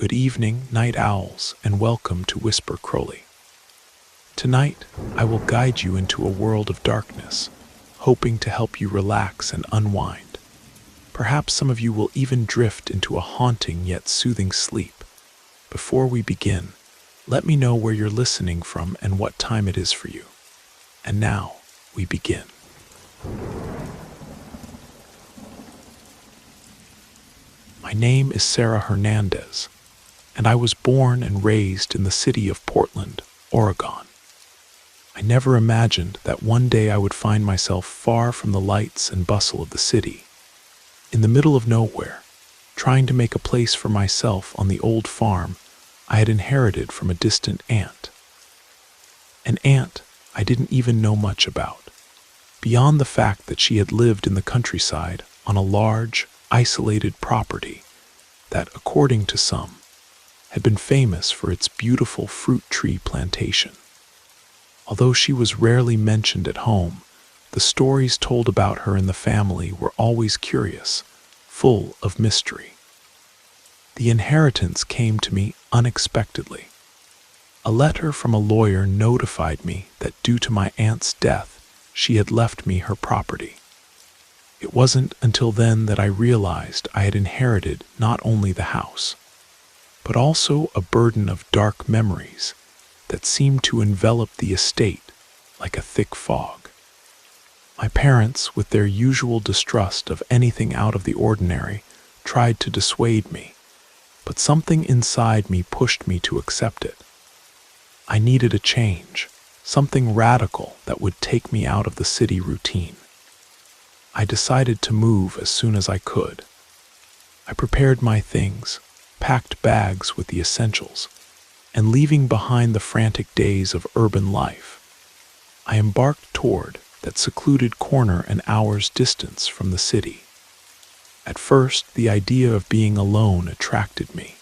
Good evening, night owls, and welcome to Whisper Crowley. Tonight, I will guide you into a world of darkness, hoping to help you relax and unwind. Perhaps some of you will even drift into a haunting yet soothing sleep. Before we begin, let me know where you're listening from and what time it is for you. And now, we begin. My name is Sarah Hernandez, and I was born and raised in the city of Portland, Oregon. I never imagined that one day I would find myself far from the lights and bustle of the city, in the middle of nowhere, trying to make a place for myself on the old farm I had inherited from a distant aunt. An aunt I didn't even know much about, beyond the fact that she had lived in the countryside on a large, isolated property that, according to some, had been famous for its beautiful fruit tree plantation. Although she was rarely mentioned at home, the stories told about her in the family were always curious, full of mystery. The inheritance came to me unexpectedly. A letter from a lawyer notified me that due to my aunt's death, she had left me her property. It wasn't until then that I realized I had inherited not only the house, but also a burden of dark memories that seemed to envelop the estate like a thick fog. My parents, with their usual distrust of anything out of the ordinary, tried to dissuade me, but something inside me pushed me to accept it. I needed a change, something radical that would take me out of the city routine. I decided to move as soon as I could. I prepared my things, packed bags with the essentials, and leaving behind the frantic days of urban life, I embarked toward that secluded corner an hour's distance from the city. At first, the idea of being alone attracted me.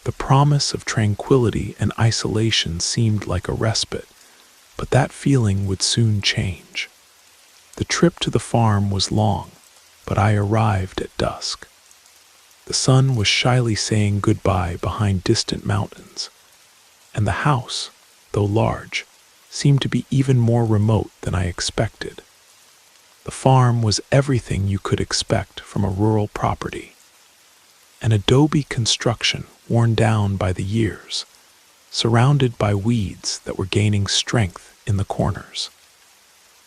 The promise of tranquility and isolation seemed like a respite, but that feeling would soon change. The trip to the farm was long, but I arrived at dusk. The sun was shyly saying goodbye behind distant mountains, and the house, though large, seemed to be even more remote than I expected. The farm was everything you could expect from a rural property. An adobe construction worn down by the years, surrounded by weeds that were gaining strength in the corners.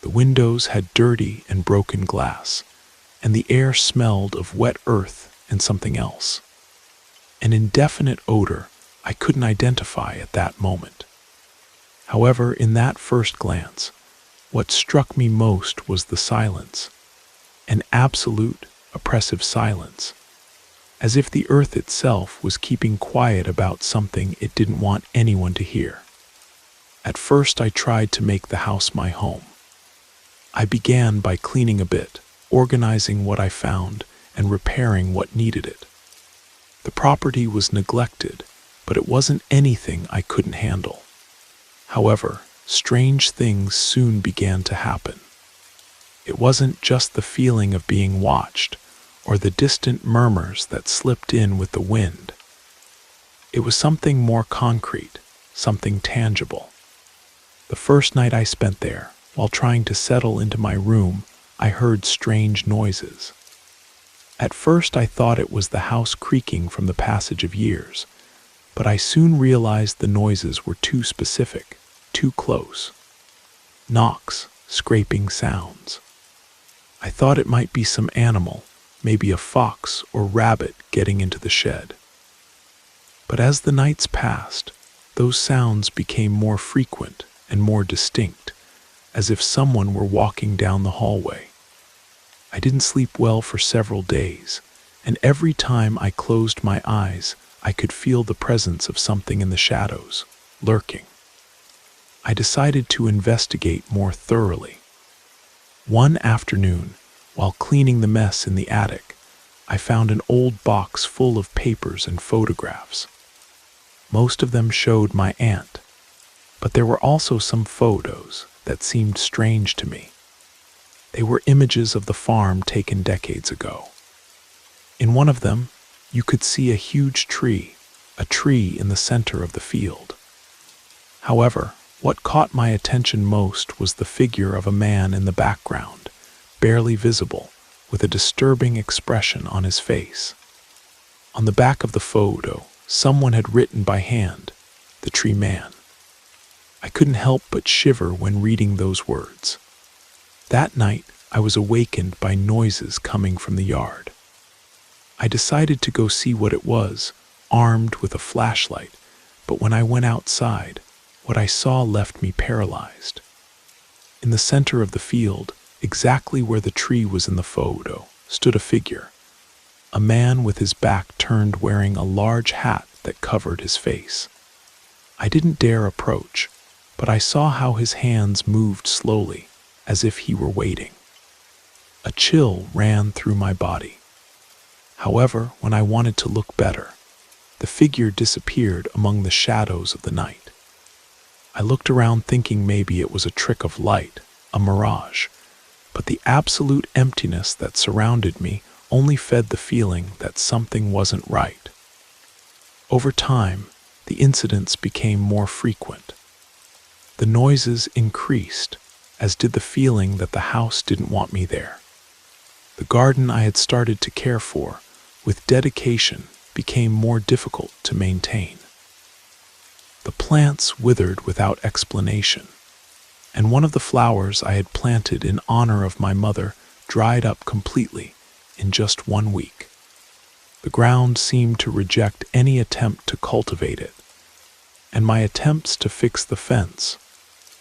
The windows had dirty and broken glass, and the air smelled of wet earth and something else. An indefinite odor I couldn't identify at that moment. However, in that first glance, what struck me most was the silence, an absolute, oppressive silence, as if the earth itself was keeping quiet about something it didn't want anyone to hear. At first, I tried to make the house my home. I began by cleaning a bit, organizing what I found, and repairing what needed it. The property was neglected, but it wasn't anything I couldn't handle. However, strange things soon began to happen. It wasn't just the feeling of being watched, or the distant murmurs that slipped in with the wind. It was something more concrete, something tangible. The first night I spent there, while trying to settle into my room, I heard strange noises. At first I thought it was the house creaking from the passage of years, but I soon realized the noises were too specific, too close. Knocks, scraping sounds. I thought it might be some animal, maybe a fox or rabbit getting into the shed. But as the nights passed, those sounds became more frequent and more distinct, as if someone were walking down the hallway. I didn't sleep well for several days, and every time I closed my eyes, I could feel the presence of something in the shadows, lurking. I decided to investigate more thoroughly. One afternoon, while cleaning the mess in the attic, I found an old box full of papers and photographs. Most of them showed my aunt, but there were also some photos that seemed strange to me. They were images of the farm taken decades ago. In one of them, you could see a huge tree a tree in the center of the field. However, what caught my attention most was the figure of a man in the background, barely visible, with a disturbing expression on his face. On the back of the photo, someone had written by hand, "The Tree Man." I couldn't help but shiver when reading those words. That night, I was awakened by noises coming from the yard. I decided to go see what it was, armed with a flashlight, but when I went outside, what I saw left me paralyzed. In the center of the field, exactly where the tree was in the photo, stood a figure. A man with his back turned, wearing a large hat that covered his face. I didn't dare approach, but I saw how his hands moved slowly, as if he were waiting. A chill ran through my body. However, when I wanted to look better, the figure disappeared among the shadows of the night. I looked around thinking maybe it was a trick of light, a mirage, but the absolute emptiness that surrounded me only fed the feeling that something wasn't right. Over time, the incidents became more frequent. The noises increased, as did the feeling that the house didn't want me there. The garden I had started to care for, with dedication, became more difficult to maintain. The plants withered without explanation, and one of the flowers I had planted in honor of my mother dried up completely in just 1 week. The ground seemed to reject any attempt to cultivate it, and my attempts to fix the fence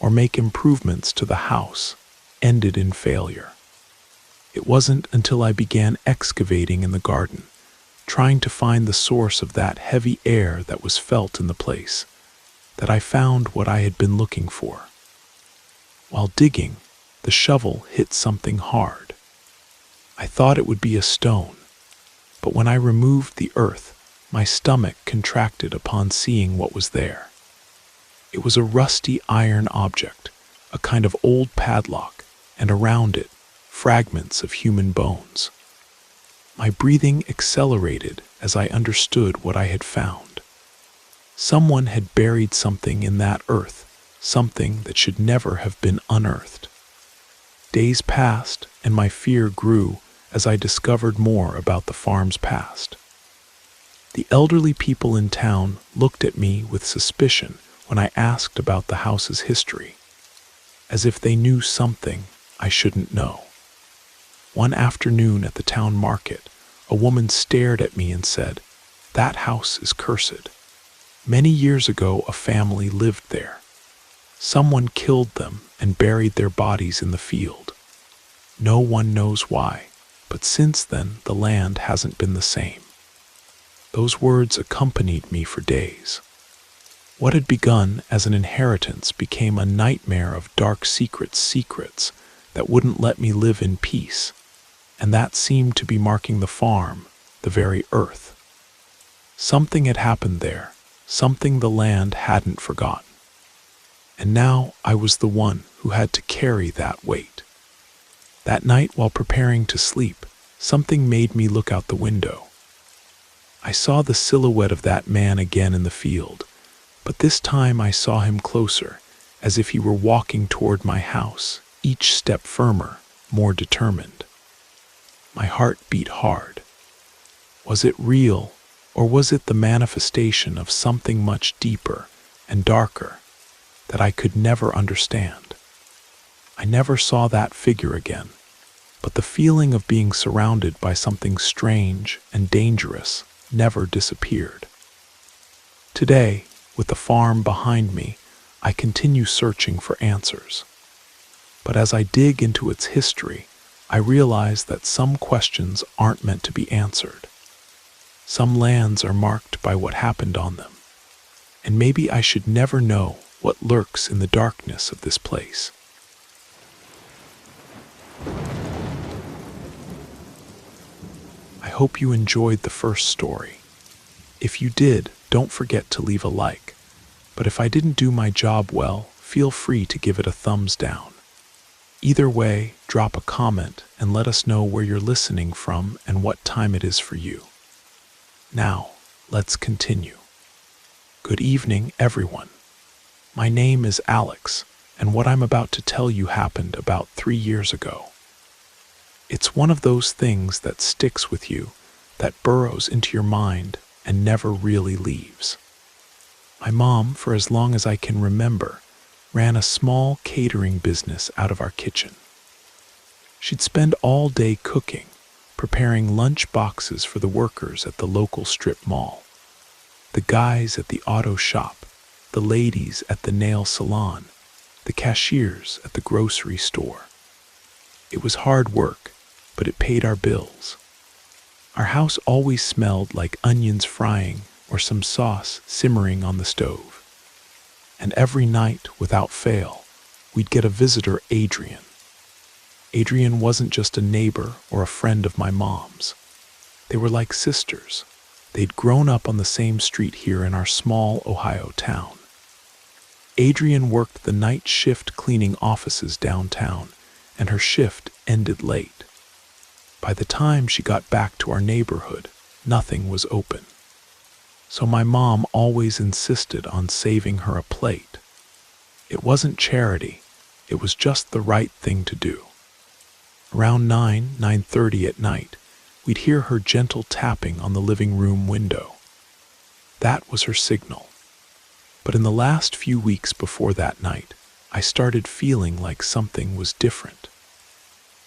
or make improvements to the house ended in failure. It wasn't until I began excavating in the garden, trying to find the source of that heavy air that was felt in the place, that I found what I had been looking for. While digging, the shovel hit something hard. I thought it would be a stone, but when I removed the earth, my stomach contracted upon seeing what was there. It was a rusty iron object, a kind of old padlock, and around it, fragments of human bones. My breathing accelerated as I understood what I had found. Someone had buried something in that earth, something that should never have been unearthed. Days passed, and my fear grew as I discovered more about the farm's past. The elderly people in town looked at me with suspicion when I asked about the house's history, as if they knew something I shouldn't know. One afternoon at the town market, a woman stared at me and said, "That house is cursed. Many years ago, a family lived there. Someone killed them and buried their bodies in the field. No one knows why, but since then, the land hasn't been the same." Those words accompanied me for days. What had begun as an inheritance became a nightmare of dark secrets that wouldn't let me live in peace, and that seemed to be marking the farm, the very earth. Something had happened there, something the land hadn't forgotten. And now I was the one who had to carry that weight. That night, while preparing to sleep, something made me look out the window. I saw the silhouette of that man again in the field, but this time I saw him closer, as if he were walking toward my house, each step firmer, more determined. My heart beat hard. Was it real, or was it the manifestation of something much deeper and darker that I could never understand? I never saw that figure again, but the feeling of being surrounded by something strange and dangerous never disappeared. Today, with the farm behind me, I continue searching for answers. But as I dig into its history, I realize that some questions aren't meant to be answered. Some lands are marked by what happened on them, and maybe I should never know what lurks in the darkness of this place. I hope you enjoyed the first story. If you did, don't forget to leave a like. But if I didn't do my job well, feel free to give it a thumbs down. Either way, drop a comment and let us know where you're listening from and what time it is for you. Now, let's continue. Good evening, everyone. My name is Alex, and what I'm about to tell you happened about 3 years ago. It's one of those things that sticks with you, that burrows into your mind and never really leaves. My mom, for as long as I can remember, ran a small catering business out of our kitchen. She'd spend all day cooking, preparing lunch boxes for the workers at the local strip mall, the guys at the auto shop, the ladies at the nail salon, the cashiers at the grocery store. It was hard work, but it paid our bills. Our house always smelled like onions frying or some sauce simmering on the stove. And every night, without fail, we'd get a visitor, Adrian. Adrian wasn't just a neighbor or a friend of my mom's. They were like sisters. They'd grown up on the same street here in our small Ohio town. Adrian worked the night shift cleaning offices downtown, and her shift ended late. By the time she got back to our neighborhood, nothing was open. So my mom always insisted on saving her a plate. It wasn't charity, it was just the right thing to do. Around 9:30 at night, we'd hear her gentle tapping on the living room window. That was her signal. But in the last few weeks before that night, I started feeling like something was different.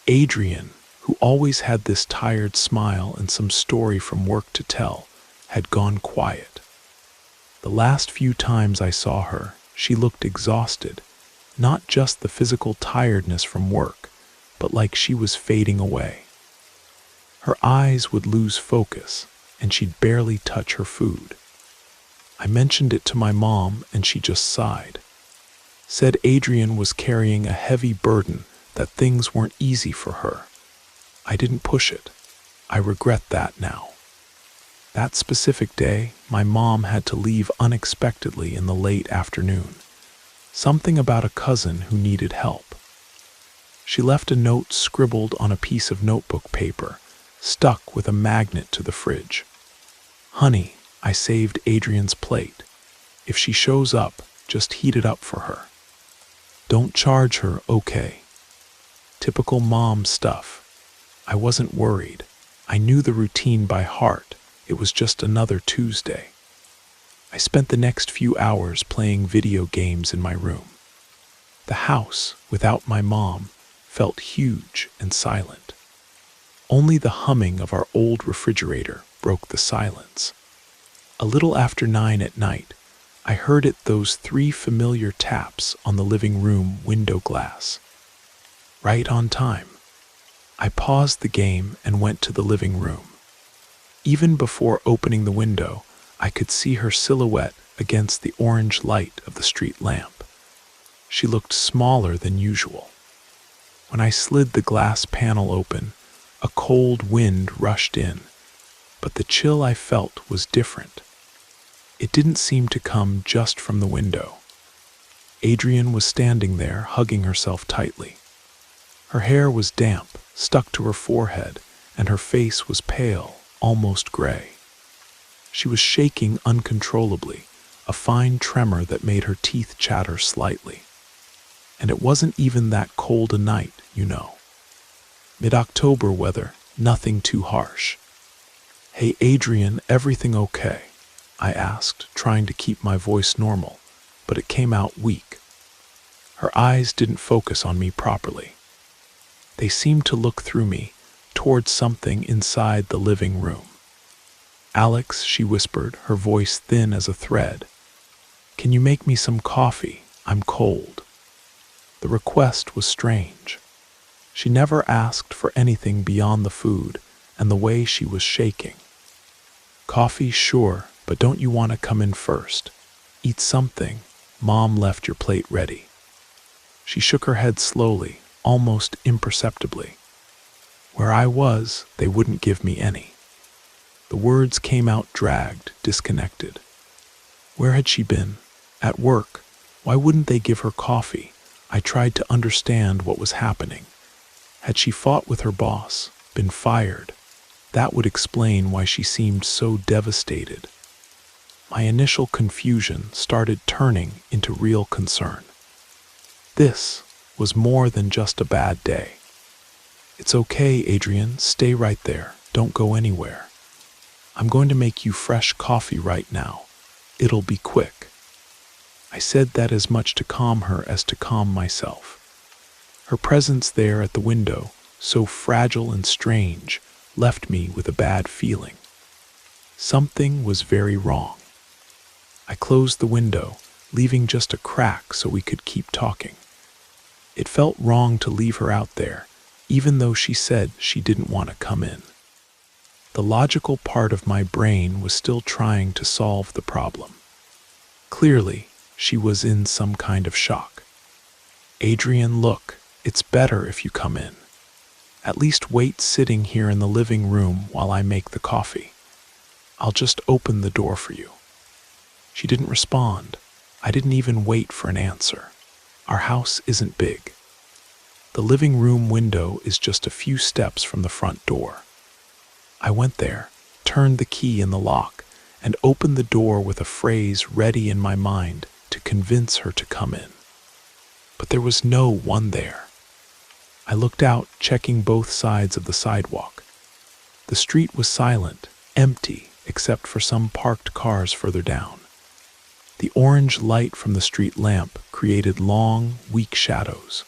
Adrian, who always had this tired smile and some story from work to tell, had gone quiet. The last few times I saw her, she looked exhausted, not just the physical tiredness from work, but like she was fading away. Her eyes would lose focus, and she'd barely touch her food. I mentioned it to my mom, and she just sighed. Said Adrian was carrying a heavy burden, that things weren't easy for her. I didn't push it. I regret that now. That specific day, my mom had to leave unexpectedly in the late afternoon. Something about a cousin who needed help. She left a note scribbled on a piece of notebook paper, stuck with a magnet to the fridge. "Honey, I saved Adrian's plate. If she shows up, just heat it up for her. Don't charge her, okay?" Typical mom stuff. I wasn't worried. I knew the routine by heart. It was just another Tuesday. I spent the next few hours playing video games in my room. The house, without my mom, felt huge and silent. Only the humming of our old refrigerator broke the silence. A little after 9 at night, I heard those 3 familiar taps on the living room window glass. Right on time. I paused the game and went to the living room. Even before opening the window, I could see her silhouette against the orange light of the street lamp. She looked smaller than usual. When I slid the glass panel open, a cold wind rushed in, but the chill I felt was different. It didn't seem to come just from the window. Adrian was standing there, hugging herself tightly. Her hair was damp, stuck to her forehead, and her face was pale, almost gray. She was shaking uncontrollably, a fine tremor that made her teeth chatter slightly. And it wasn't even that cold a night, you know. Mid-October weather, nothing too harsh. "Hey Adrian, everything okay?" I asked, trying to keep my voice normal, but it came out weak. Her eyes didn't focus on me properly. They seemed to look through me, towards something inside the living room. "Alex," she whispered, her voice thin as a thread. "Can you make me some coffee? I'm cold." The request was strange. She never asked for anything beyond the food and the way she was shaking. "Coffee, sure, but don't you want to come in first? Eat something. Mom left your plate ready." She shook her head slowly, almost imperceptibly. Where I was, they wouldn't give me any. The words came out dragged, disconnected. Where had she been? At work. Why wouldn't they give her coffee? I tried to understand what was happening. Had she fought with her boss, been fired? That would explain why she seemed so devastated. My initial confusion started turning into real concern. This was more than just a bad day. "It's okay, Adrian, stay right there. Don't go anywhere. I'm going to make you fresh coffee right now. It'll be quick." I said that as much to calm her as to calm myself. Her presence there at the window, so fragile and strange, left me with a bad feeling. Something was very wrong. I closed the window, leaving just a crack so we could keep talking. It felt wrong to leave her out there, even though she said she didn't want to come in. The logical part of my brain was still trying to solve the problem. Clearly, she was in some kind of shock. "Adrian, look, it's better if you come in. At least wait sitting here in the living room while I make the coffee. I'll just open the door for you." She didn't respond. I didn't even wait for an answer. Our house isn't big. The living room window is just a few steps from the front door. I went there, turned the key in the lock, and opened the door with a phrase ready in my mind to convince her to come in. But there was no one there. I looked out, checking both sides of the sidewalk. The street was silent, empty, except for some parked cars further down. The orange light from the street lamp created long, weak shadows.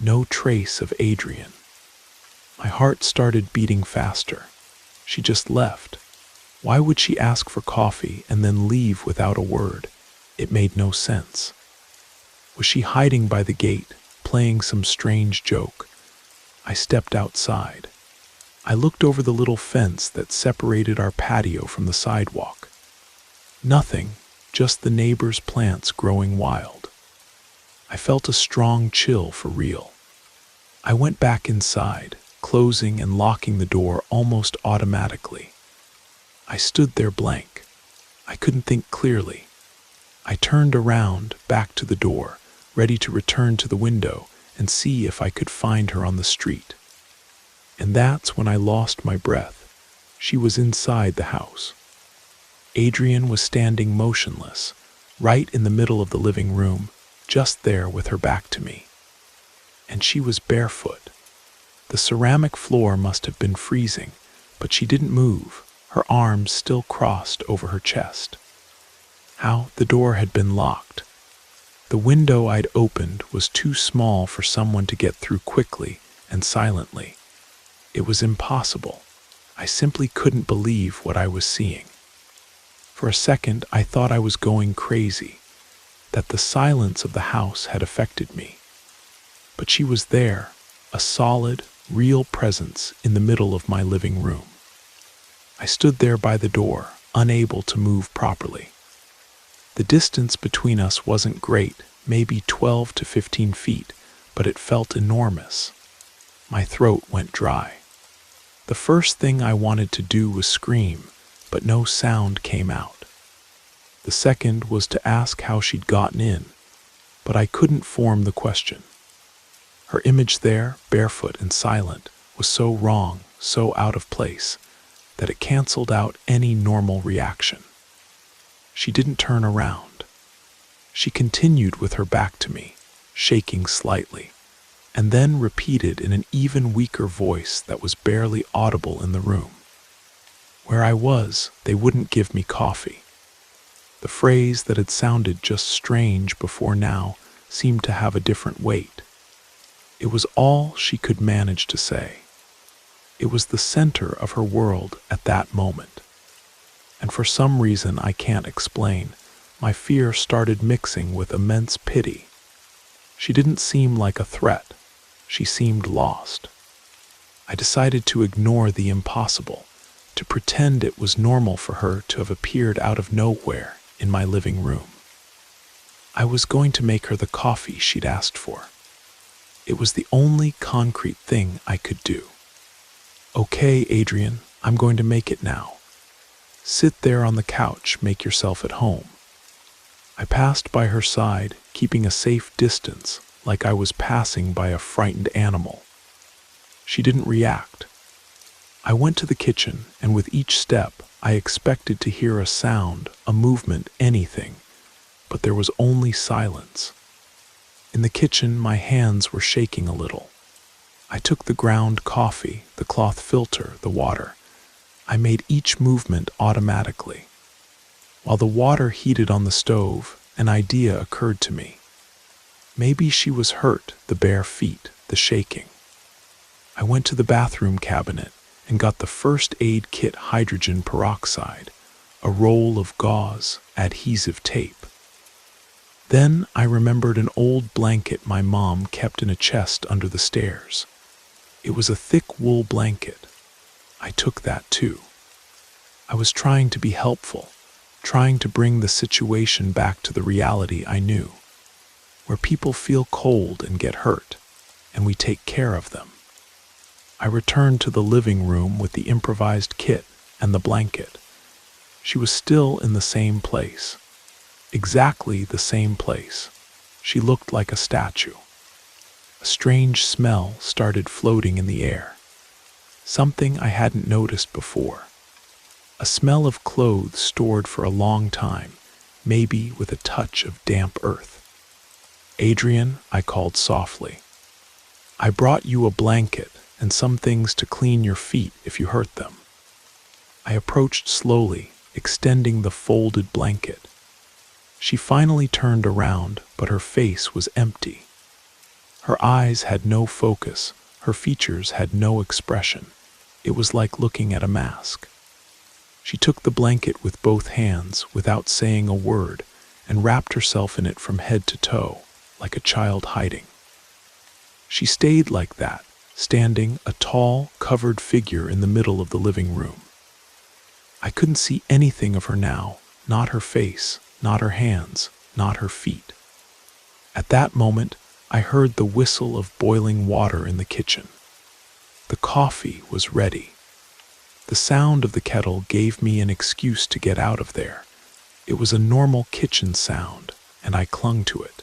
No trace of Adrian. My heart started beating faster. She just left. Why would she ask for coffee and then leave without a word? It made no sense. Was she hiding by the gate, playing some strange joke? I stepped outside. I looked over the little fence that separated our patio from the sidewalk. Nothing, just the neighbor's plants growing wild. I felt a strong chill for real. I went back inside, closing and locking the door almost automatically. I stood there blank. I couldn't think clearly. I turned around, back to the door, ready to return to the window and see if I could find her on the street. And that's when I lost my breath. She was inside the house. Adrian was standing motionless, right in the middle of the living room, just there with her back to me. And she was barefoot. The ceramic floor must have been freezing, but she didn't move, her arms still crossed over her chest. How the door had been locked. The window I'd opened was too small for someone to get through quickly and silently. It was impossible. I simply couldn't believe what I was seeing. For a second, I thought I was going crazy, that the silence of the house had affected me. But she was there, a solid, real presence in the middle of my living room. I stood there by the door, unable to move properly. The distance between us wasn't great, maybe 12 to 15 feet, but it felt enormous. My throat went dry. The first thing I wanted to do was scream, but no sound came out. The second was to ask how she'd gotten in, but I couldn't form the question. Her image there, barefoot and silent, was so wrong, so out of place, that it canceled out any normal reaction. She didn't turn around. She continued with her back to me, shaking slightly, and then repeated in an even weaker voice that was barely audible in the room. Where I was, they wouldn't give me coffee. The phrase that had sounded just strange before now seemed to have a different weight. It was all she could manage to say. It was the center of her world at that moment. And for some reason I can't explain, my fear started mixing with immense pity. She didn't seem like a threat. She seemed lost. I decided to ignore the impossible, to pretend it was normal for her to have appeared out of nowhere in my living room. I was going to make her the coffee she'd asked for. It was the only concrete thing I could do. "Okay, Adrian, I'm going to make it now. Sit there on the couch, make yourself at home." I passed by her side, keeping a safe distance, like I was passing by a frightened animal. She didn't react. I went to the kitchen, and with each step, I expected to hear a sound, a movement, anything, but there was only silence. In the kitchen, my hands were shaking a little. I took the ground coffee, the cloth filter, the water. I made each movement automatically. While the water heated on the stove, an idea occurred to me. Maybe she was hurt, the bare feet, the shaking. I went to the bathroom cabinet and got the first aid kit hydrogen peroxide, a roll of gauze, adhesive tape. Then I remembered an old blanket my mom kept in a chest under the stairs. It was a thick wool blanket. I took that too. I was trying to be helpful, trying to bring the situation back to the reality I knew, where people feel cold and get hurt, and we take care of them. I returned to the living room with the improvised kit and the blanket. She was still in the same place. Exactly the same place. She looked like a statue. A strange smell started floating in the air. Something I hadn't noticed before. A smell of clothes stored for a long time, maybe with a touch of damp earth. "Adrian," I called softly. "I brought you a blanket and some things to clean your feet if you hurt them." I approached slowly, extending the folded blanket. She finally turned around, but her face was empty. Her eyes had no focus, her features had no expression. It was like looking at a mask. She took the blanket with both hands, without saying a word, and wrapped herself in it from head to toe, like a child hiding. She stayed like that, standing, a tall, covered figure in the middle of the living room. I couldn't see anything of her now, not her face, not her hands, not her feet. At that moment, I heard the whistle of boiling water in the kitchen. The coffee was ready. The sound of the kettle gave me an excuse to get out of there. It was a normal kitchen sound, and I clung to it.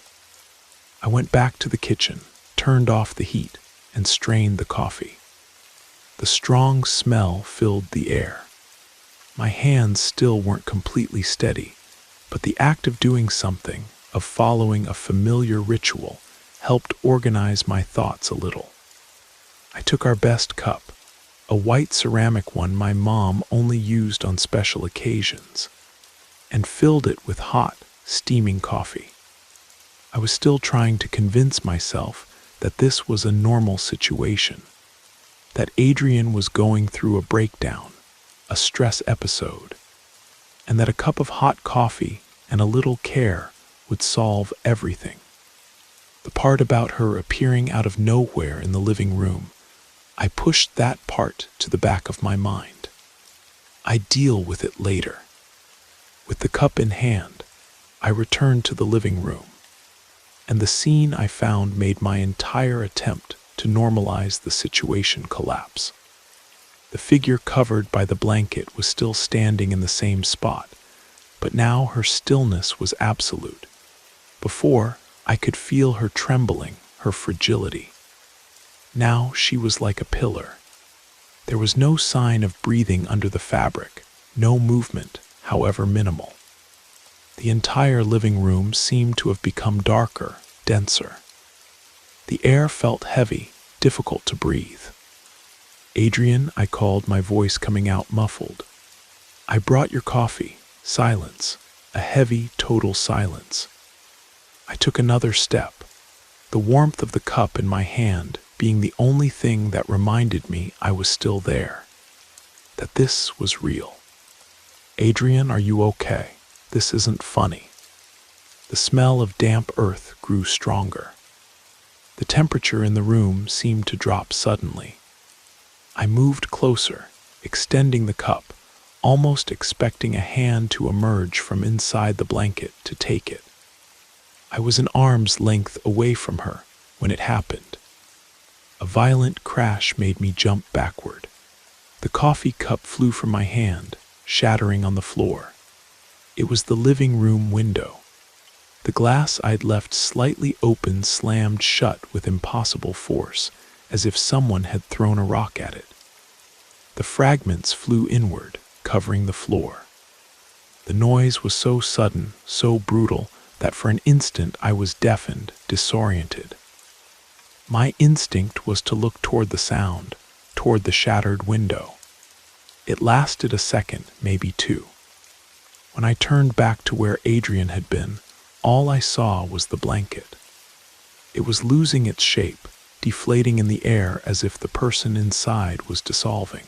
I went back to the kitchen, turned off the heat, and strained the coffee. The strong smell filled the air. My hands still weren't completely steady, but the act of doing something, of following a familiar ritual, helped organize my thoughts a little. I took our best cup, a white ceramic one my mom only used on special occasions, and filled it with hot, steaming coffee. I was still trying to convince myself that this was a normal situation, that Adrian was going through a breakdown, a stress episode, and that a cup of hot coffee and a little care would solve everything. The part about her appearing out of nowhere in the living room, I pushed that part to the back of my mind. I'd deal with it later. With the cup in hand, I returned to the living room, and the scene I found made my entire attempt to normalize the situation collapse. The figure covered by the blanket was still standing in the same spot, but now her stillness was absolute. Before, I could feel her trembling, her fragility. Now she was like a pillar. There was no sign of breathing under the fabric, no movement, however minimal. The entire living room seemed to have become darker, denser. The air felt heavy, difficult to breathe. "Adrian," I called, my voice coming out muffled. "I brought your coffee." Silence, a heavy, total silence. I took another step, the warmth of the cup in my hand being the only thing that reminded me I was still there, that this was real. "Adrian, are you okay? This isn't funny." The smell of damp earth grew stronger. The temperature in the room seemed to drop suddenly. I moved closer, extending the cup, almost expecting a hand to emerge from inside the blanket to take it. I was an arm's length away from her when it happened. A violent crash made me jump backward. The coffee cup flew from my hand, shattering on the floor. It was the living room window. The glass I'd left slightly open slammed shut with impossible force, as if someone had thrown a rock at it. The fragments flew inward, covering the floor. The noise was so sudden, so brutal, that for an instant I was deafened, disoriented. My instinct was to look toward the sound, toward the shattered window. It lasted a second, maybe two. When I turned back to where Adrian had been, all I saw was the blanket. It was losing its shape, deflating in the air as if the person inside was dissolving.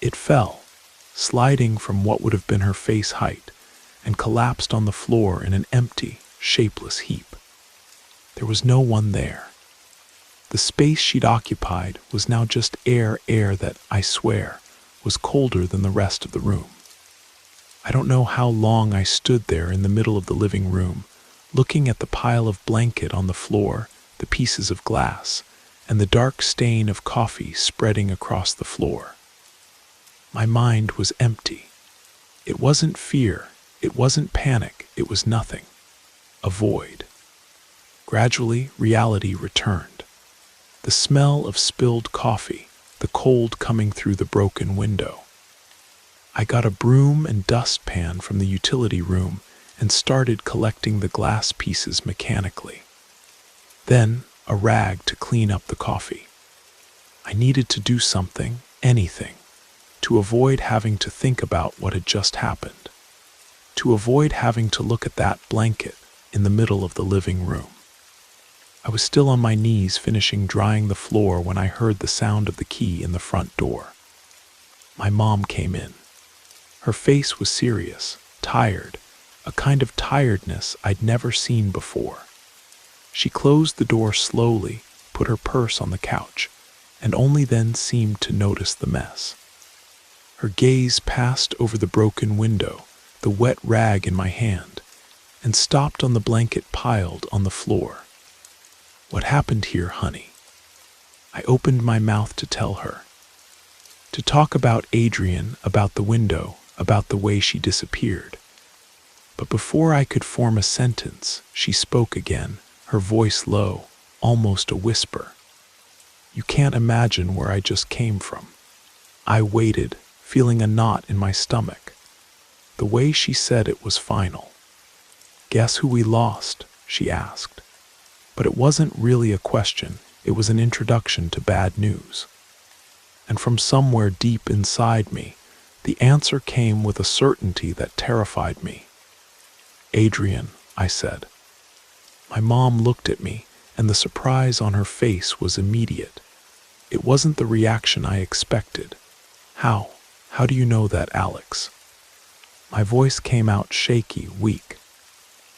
It fell, sliding from what would have been her face height, and collapsed on the floor in an empty, shapeless heap. There was no one there. The space she'd occupied was now just air that, I swear, was colder than the rest of the room. I don't know how long I stood there in the middle of the living room, looking at the pile of blanket on the floor, the pieces of glass, and the dark stain of coffee spreading across the floor. My mind was empty. It wasn't fear, it wasn't panic, it was nothing. A void. Gradually, reality returned. The smell of spilled coffee, the cold coming through the broken window. I got a broom and dustpan from the utility room and started collecting the glass pieces mechanically. Then, a rag to clean up the coffee. I needed to do something, anything, to avoid having to think about what had just happened, to avoid having to look at that blanket in the middle of the living room. I was still on my knees finishing drying the floor when I heard the sound of the key in the front door. My mom came in. Her face was serious, tired, a kind of tiredness I'd never seen before. She closed the door slowly, put her purse on the couch, and only then seemed to notice the mess. Her gaze passed over the broken window, the wet rag in my hand, and stopped on the blanket piled on the floor. "What happened here, honey?" I opened my mouth to tell her. To talk about Adrian, about the window, about the way she disappeared. But before I could form a sentence, she spoke again, her voice low, almost a whisper. "You can't imagine where I just came from." I waited, feeling a knot in my stomach. The way she said it was final. "Guess who we lost?" she asked. But it wasn't really a question, it was an introduction to bad news. And from somewhere deep inside me, the answer came with a certainty that terrified me. "Adrian," I said. My mom looked at me, and the surprise on her face was immediate. It wasn't the reaction I expected. How do you know that, Alex?" My voice came out shaky, weak.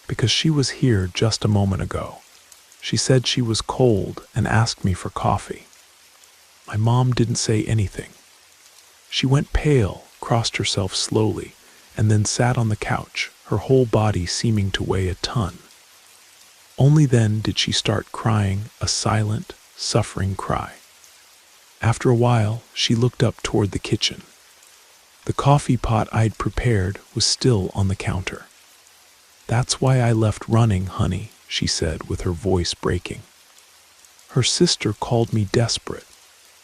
"Because she was here just a moment ago. She said she was cold and asked me for coffee." My mom didn't say anything. She went pale, crossed herself slowly, and then sat on the couch, her whole body seeming to weigh a ton. Only then did she start crying, a silent, suffering cry. After a while, she looked up toward the kitchen. The coffee pot I'd prepared was still on the counter. "That's why I left running, honey," she said with her voice breaking. "Her sister called me desperate.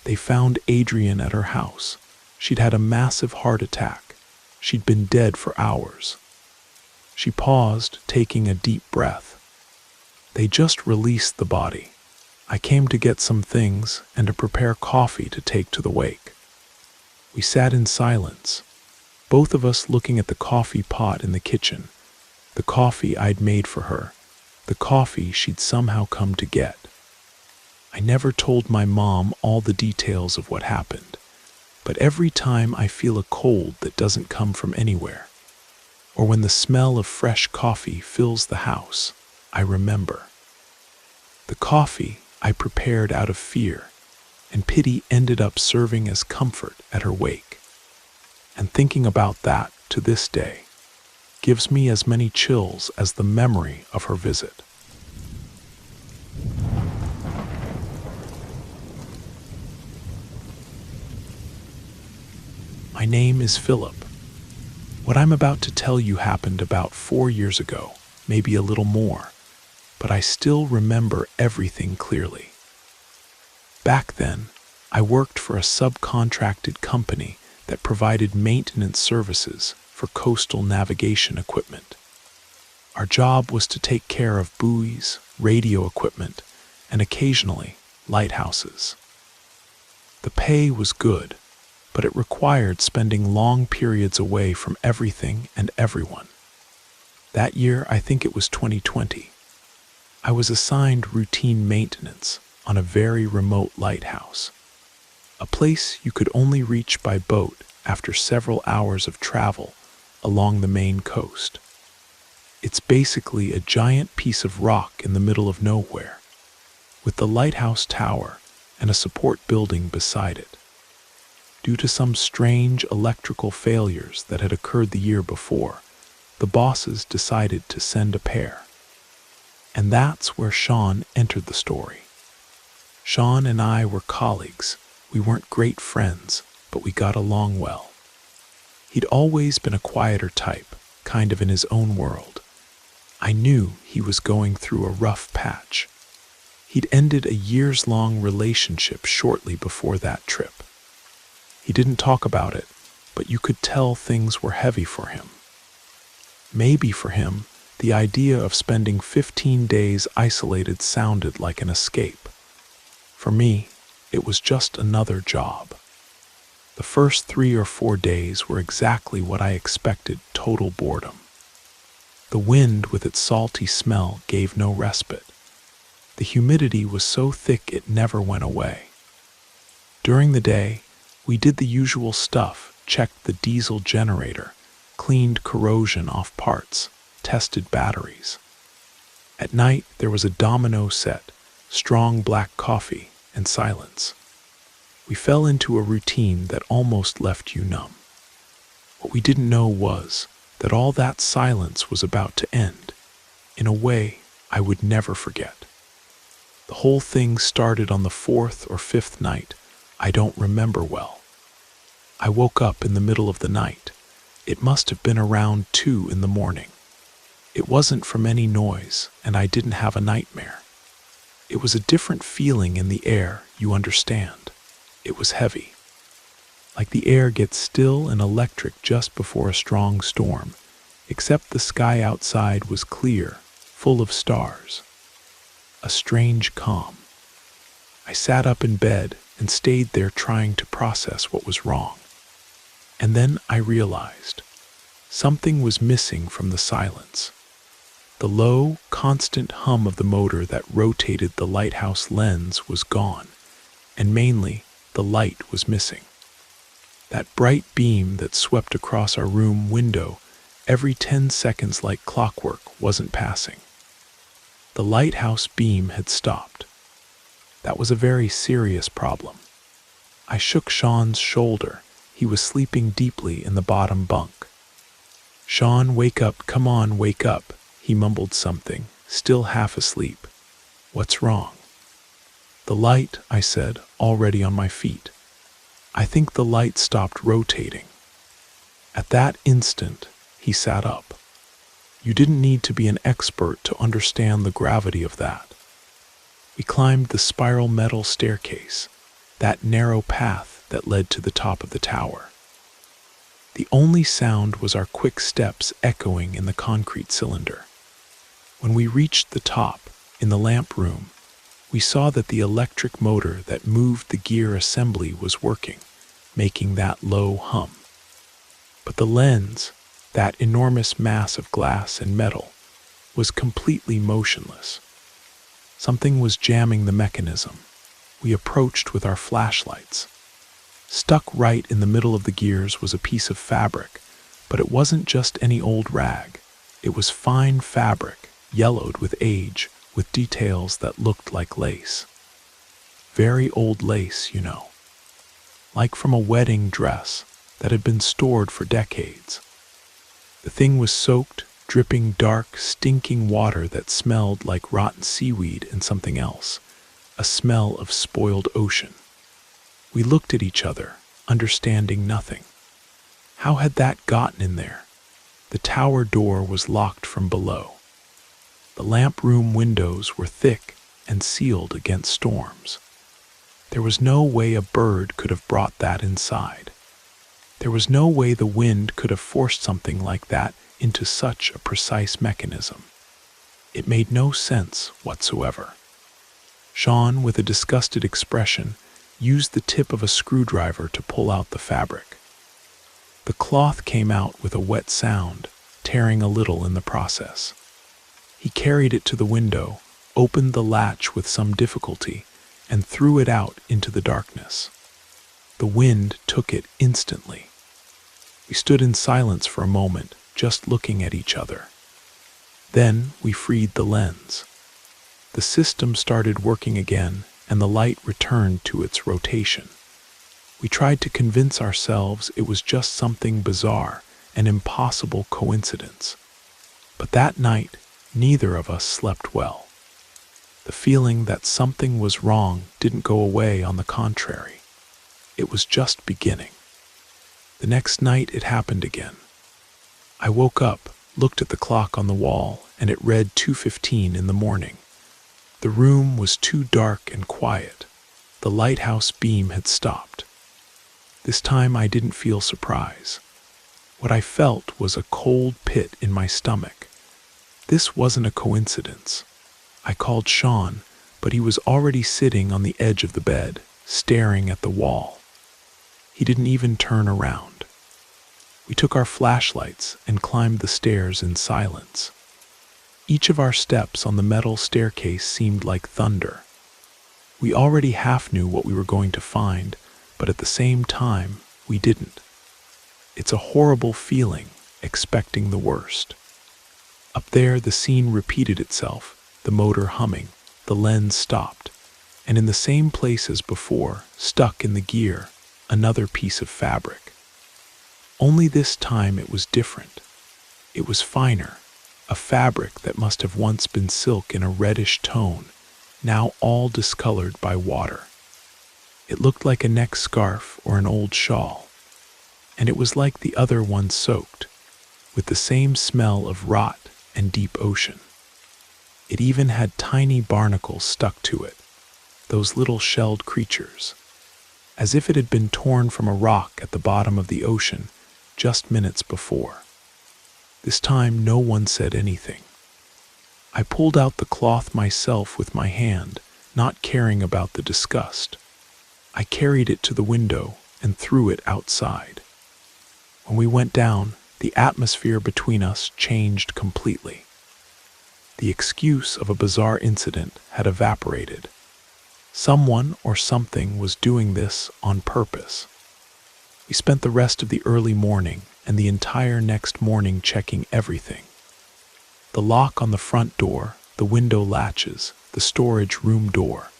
They found Adrian at her house. She'd had a massive heart attack. She'd been dead for hours." She paused, taking a deep breath. "They just released the body. I came to get some things and to prepare coffee to take to the wake." We sat in silence, both of us looking at the coffee pot in the kitchen, the coffee I'd made for her, the coffee she'd somehow come to get. I never told my mom all the details of what happened, but every time I feel a cold that doesn't come from anywhere, or when the smell of fresh coffee fills the house, I remember. The coffee I prepared out of fear, and pity ended up serving as comfort at her wake. And thinking about that, to this day, gives me as many chills as the memory of her visit. My name is Philip. What I'm about to tell you happened about 4 years ago, maybe a little more, but I still remember everything clearly. Back then, I worked for a subcontracted company that provided maintenance services for coastal navigation equipment. Our job was to take care of buoys, radio equipment, and occasionally lighthouses. The pay was good, but it required spending long periods away from everything and everyone. That year, I think it was 2020, I was assigned routine maintenance on a very remote lighthouse, a place you could only reach by boat after several hours of travel along the Maine coast. It's basically a giant piece of rock in the middle of nowhere, with the lighthouse tower and a support building beside it. Due to some strange electrical failures that had occurred the year before, the bosses decided to send a pair. And that's where Sean entered the story. Sean and I were colleagues. We weren't great friends, but we got along well. He'd always been a quieter type, kind of in his own world. I knew he was going through a rough patch. He'd ended a years-long relationship shortly before that trip. He didn't talk about it, but you could tell things were heavy for him. Maybe for him, the idea of spending 15 days isolated sounded like an escape. For me, it was just another job. The first 3 or 4 days were exactly what I expected: total boredom. The wind with its salty smell gave no respite. The humidity was so thick it never went away. During the day, we did the usual stuff: checked the diesel generator, cleaned corrosion off parts, tested batteries. At night, there was a domino set, strong black coffee, and silence. We fell into a routine that almost left you numb. What we didn't know was that all that silence was about to end, in a way I would never forget. The whole thing started on the 4th or 5th night. I don't remember well. I woke up in the middle of the night. It must have been around 2 in the morning. It wasn't from any noise, and I didn't have a nightmare. It was a different feeling in the air, you understand. It was heavy. Like the air gets still and electric just before a strong storm, except the sky outside was clear, full of stars. A strange calm. I sat up in bed and stayed there trying to process what was wrong. And then I realized something was missing from the silence. The low, constant hum of the motor that rotated the lighthouse lens was gone, and mainly, the light was missing. That bright beam that swept across our room window every 10 seconds like clockwork wasn't passing. The lighthouse beam had stopped. That was a very serious problem. I shook Sean's shoulder. He was sleeping deeply in the bottom bunk. "Sean, wake up, come on, wake up." He mumbled something, still half asleep. "What's wrong?" "The light," I said, already on my feet. "I think the light stopped rotating." At that instant, he sat up. You didn't need to be an expert to understand the gravity of that. We climbed the spiral metal staircase, that narrow path that led to the top of the tower. The only sound was our quick steps echoing in the concrete cylinder. When we reached the top, in the lamp room, we saw that the electric motor that moved the gear assembly was working, making that low hum. But the lens, that enormous mass of glass and metal, was completely motionless. Something was jamming the mechanism. We approached with our flashlights. Stuck right in the middle of the gears was a piece of fabric, but it wasn't just any old rag. It was fine fabric, yellowed with age, with details that looked like lace. Very old lace, you know. Like from a wedding dress that had been stored for decades. The thing was soaked, dripping dark, stinking water that smelled like rotten seaweed and something else, a smell of spoiled ocean. We looked at each other, understanding nothing. How had that gotten in there? The tower door was locked from below. The lamp room windows were thick and sealed against storms. There was no way a bird could have brought that inside. There was no way the wind could have forced something like that into such a precise mechanism. It made no sense whatsoever. Sean, with a disgusted expression, used the tip of a screwdriver to pull out the fabric. The cloth came out with a wet sound, tearing a little in the process. He carried it to the window, opened the latch with some difficulty, and threw it out into the darkness. The wind took it instantly. We stood in silence for a moment, just looking at each other. Then we freed the lens. The system started working again, and the light returned to its rotation. We tried to convince ourselves it was just something bizarre, an impossible coincidence. But that night, neither of us slept well. The feeling that something was wrong didn't go away, on the contrary. It was just beginning. The next night it happened again. I woke up, looked at the clock on the wall, and it read 2:15 in the morning. The room was too dark and quiet. The lighthouse beam had stopped. This time I didn't feel surprise. What I felt was a cold pit in my stomach. This wasn't a coincidence. I called Sean, but he was already sitting on the edge of the bed, staring at the wall. He didn't even turn around. We took our flashlights and climbed the stairs in silence. Each of our steps on the metal staircase seemed like thunder. We already half knew what we were going to find, but at the same time, we didn't. It's a horrible feeling, expecting the worst. Up there, the scene repeated itself, the motor humming, the lens stopped, and in the same place as before, stuck in the gear, another piece of fabric. Only this time it was different. It was finer, a fabric that must have once been silk in a reddish tone, now all discolored by water. It looked like a neck scarf or an old shawl, and it was like the other one, soaked, with the same smell of rot and deep ocean. It even had tiny barnacles stuck to it, those little shelled creatures, as if it had been torn from a rock at the bottom of the ocean just minutes before. This time no one said anything. I pulled out the cloth myself with my hand, not caring about the disgust. I carried it to the window and threw it outside. When we went down, the atmosphere between us changed completely. The excuse of a bizarre incident had evaporated. Someone or something was doing this on purpose. We spent the rest of the early morning and the entire next morning checking everything. The lock on the front door, the window latches, the storage room door.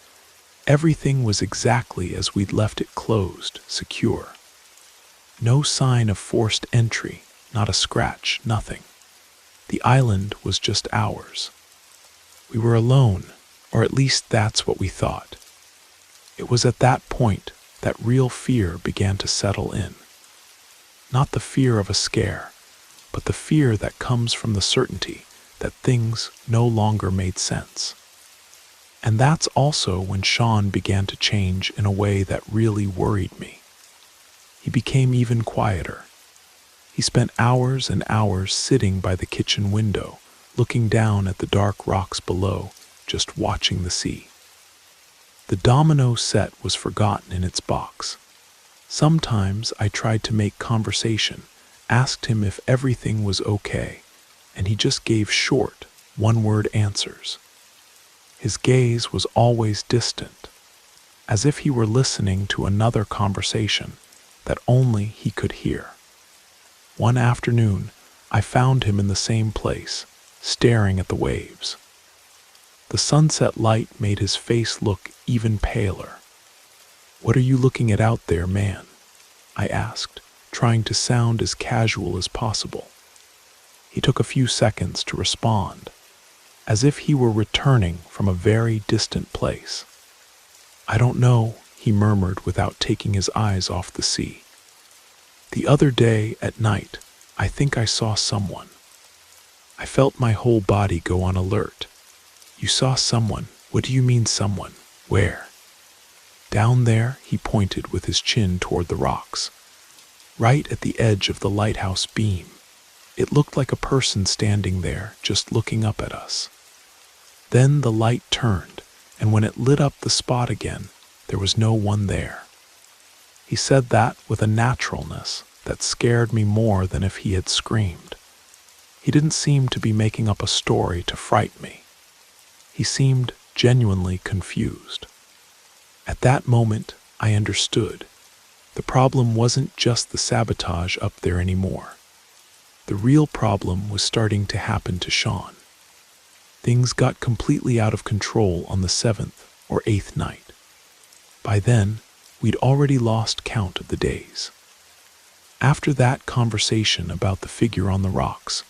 Everything was exactly as we'd left it, closed, secure. No sign of forced entry, not a scratch, nothing. The island was just ours. We were alone, or at least that's what we thought. It was at that point that real fear began to settle in. Not the fear of a scare, but the fear that comes from the certainty that things no longer made sense. And that's also when Sean began to change in a way that really worried me. He became even quieter. He spent hours and hours sitting by the kitchen window, looking down at the dark rocks below, just watching the sea. The domino set was forgotten in its box. Sometimes I tried to make conversation, asked him if everything was okay, and he just gave short, one-word answers. His gaze was always distant, as if he were listening to another conversation that only he could hear. One afternoon, I found him in the same place, staring at the waves. The sunset light made his face look even paler. "What are you looking at out there, man?" I asked, trying to sound as casual as possible. He took a few seconds to respond, as if he were returning from a very distant place. "I don't know," he murmured without taking his eyes off the sea. "The other day at night, I think I saw someone." I felt my whole body go on alert. "You saw someone? What do you mean someone? Where?" "Down there," he pointed with his chin toward the rocks. right at the edge of the lighthouse beam. It looked like a person standing there, just looking up at us. Then the light turned, and when it lit up the spot again, there was no one there. He said that with a naturalness that scared me more than if he had screamed. He didn't seem to be making up a story to frighten me. He seemed genuinely confused. At that moment, I understood. The problem wasn't just the sabotage up there anymore. The real problem was starting to happen to Sean. Things got completely out of control on the 7th or 8th night. By then, we'd already lost count of the days. After that conversation about the figure on the rocks,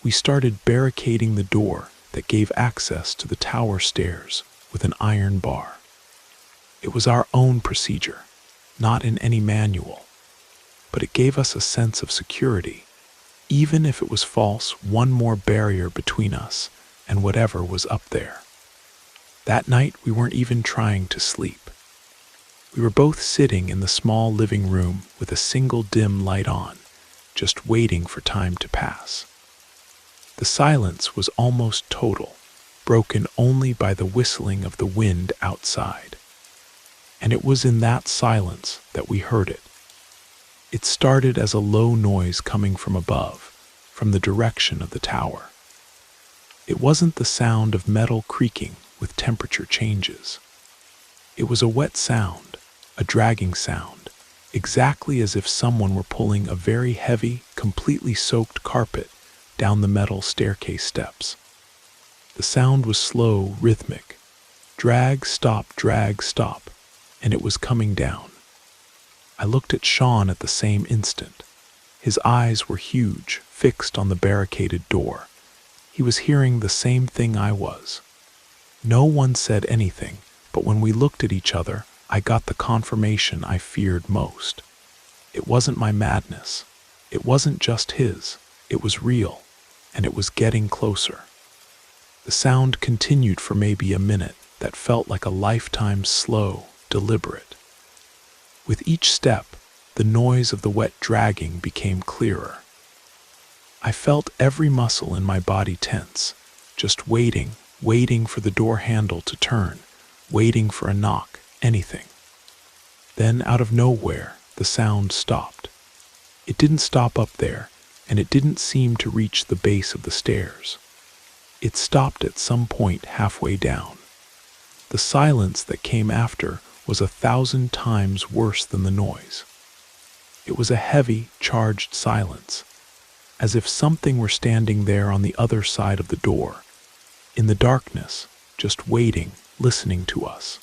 we started barricading the door that gave access to the tower stairs with an iron bar. It was our own procedure, not in any manual, but it gave us a sense of security. Even if it was false, one more barrier between us and whatever was up there. That night, we weren't even trying to sleep. We were both sitting in the small living room with a single dim light on, just waiting for time to pass. The silence was almost total, broken only by the whistling of the wind outside. And it was in that silence that we heard it. It started as a low noise coming from above, from the direction of the tower. It wasn't the sound of metal creaking with temperature changes. It was a wet sound, a dragging sound, exactly as if someone were pulling a very heavy, completely soaked carpet down the metal staircase steps. The sound was slow, rhythmic. Drag, stop, and it was coming down. I looked at Sean at the same instant. His eyes were huge, fixed on the barricaded door. He was hearing the same thing I was. No one said anything, but when we looked at each other, I got the confirmation I feared most. It wasn't my madness. It wasn't just his. It was real, and it was getting closer. The sound continued for maybe a minute that felt like a lifetime slow, deliberate. With each step, the noise of the wet dragging became clearer. I felt every muscle in my body tense, just waiting for the door handle to turn, waiting for a knock, anything. Then, out of nowhere, the sound stopped. It didn't stop up there, and it didn't seem to reach the base of the stairs. It stopped at some point halfway down. The silence that came after was 1,000 times worse than the noise. It was a heavy, charged silence, as if something were standing there on the other side of the door, in the darkness, just waiting, listening to us.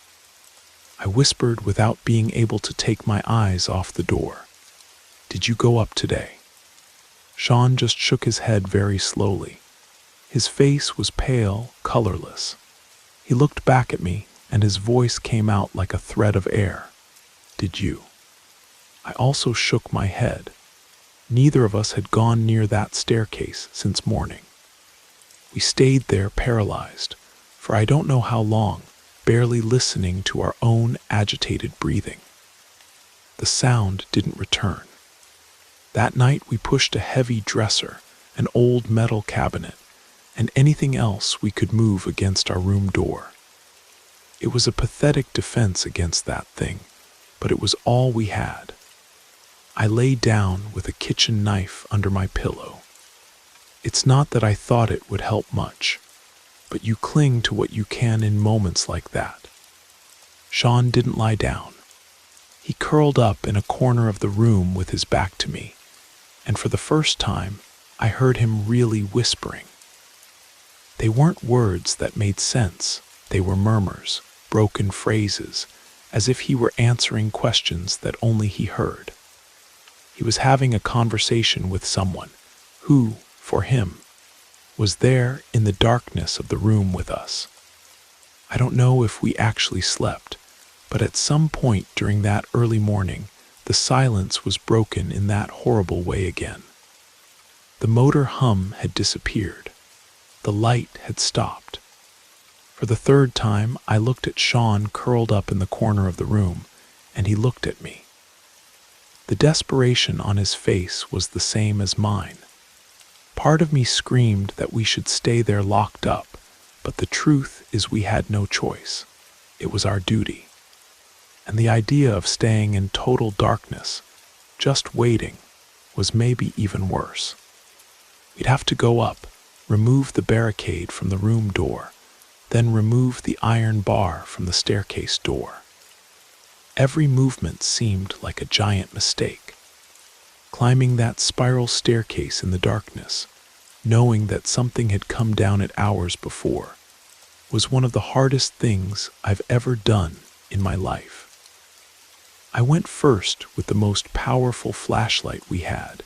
I whispered without being able to take my eyes off the door. "Did you go up today?" Sean just shook his head very slowly. His face was pale, colorless. He looked back at me, and his voice came out like a thread of air. "Did you?" I also shook my head. Neither of us had gone near that staircase since morning. We stayed there paralyzed, for I don't know how long, barely listening to our own agitated breathing. The sound didn't return. That night we pushed a heavy dresser, an old metal cabinet, and anything else we could move against our room door. It was a pathetic defense against that thing, but it was all we had. I lay down with a kitchen knife under my pillow. It's not that I thought it would help much, but you cling to what you can in moments like that. Sean didn't lie down. He curled up in a corner of the room with his back to me, and for the first time, I heard him really whispering. They weren't words that made sense. They were murmurs, broken phrases, as if he were answering questions that only he heard. He was having a conversation with someone who, for him, was there in the darkness of the room with us. I don't know if we actually slept, but at some point during that early morning, the silence was broken in that horrible way again. The motor hum had disappeared. The light had stopped. For the third time, I looked at Sean curled up in the corner of the room, and he looked at me. The desperation on his face was the same as mine. Part of me screamed that we should stay there locked up, but the truth is we had no choice. It was our duty. And the idea of staying in total darkness, just waiting, was maybe even worse. We'd have to go up, remove the barricade from the room door, then remove the iron bar from the staircase door. Every movement seemed like a giant mistake. Climbing that spiral staircase in the darkness, knowing that something had come down it hours before, was one of the hardest things I've ever done in my life. I went first with the most powerful flashlight we had,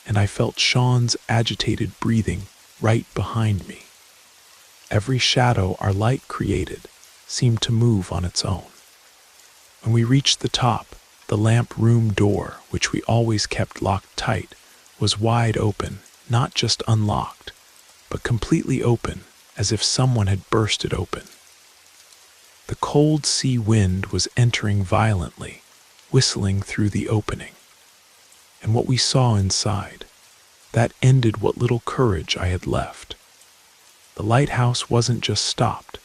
and I felt Sean's agitated breathing right behind me. Every shadow our light created seemed to move on its own. When we reached the top, the lamp room door, which we always kept locked tight, was wide open, not just unlocked, but completely open, as if someone had burst it open. The cold sea wind was entering violently, whistling through the opening. And what we saw inside, that ended what little courage I had left. The lighthouse wasn't just stopped,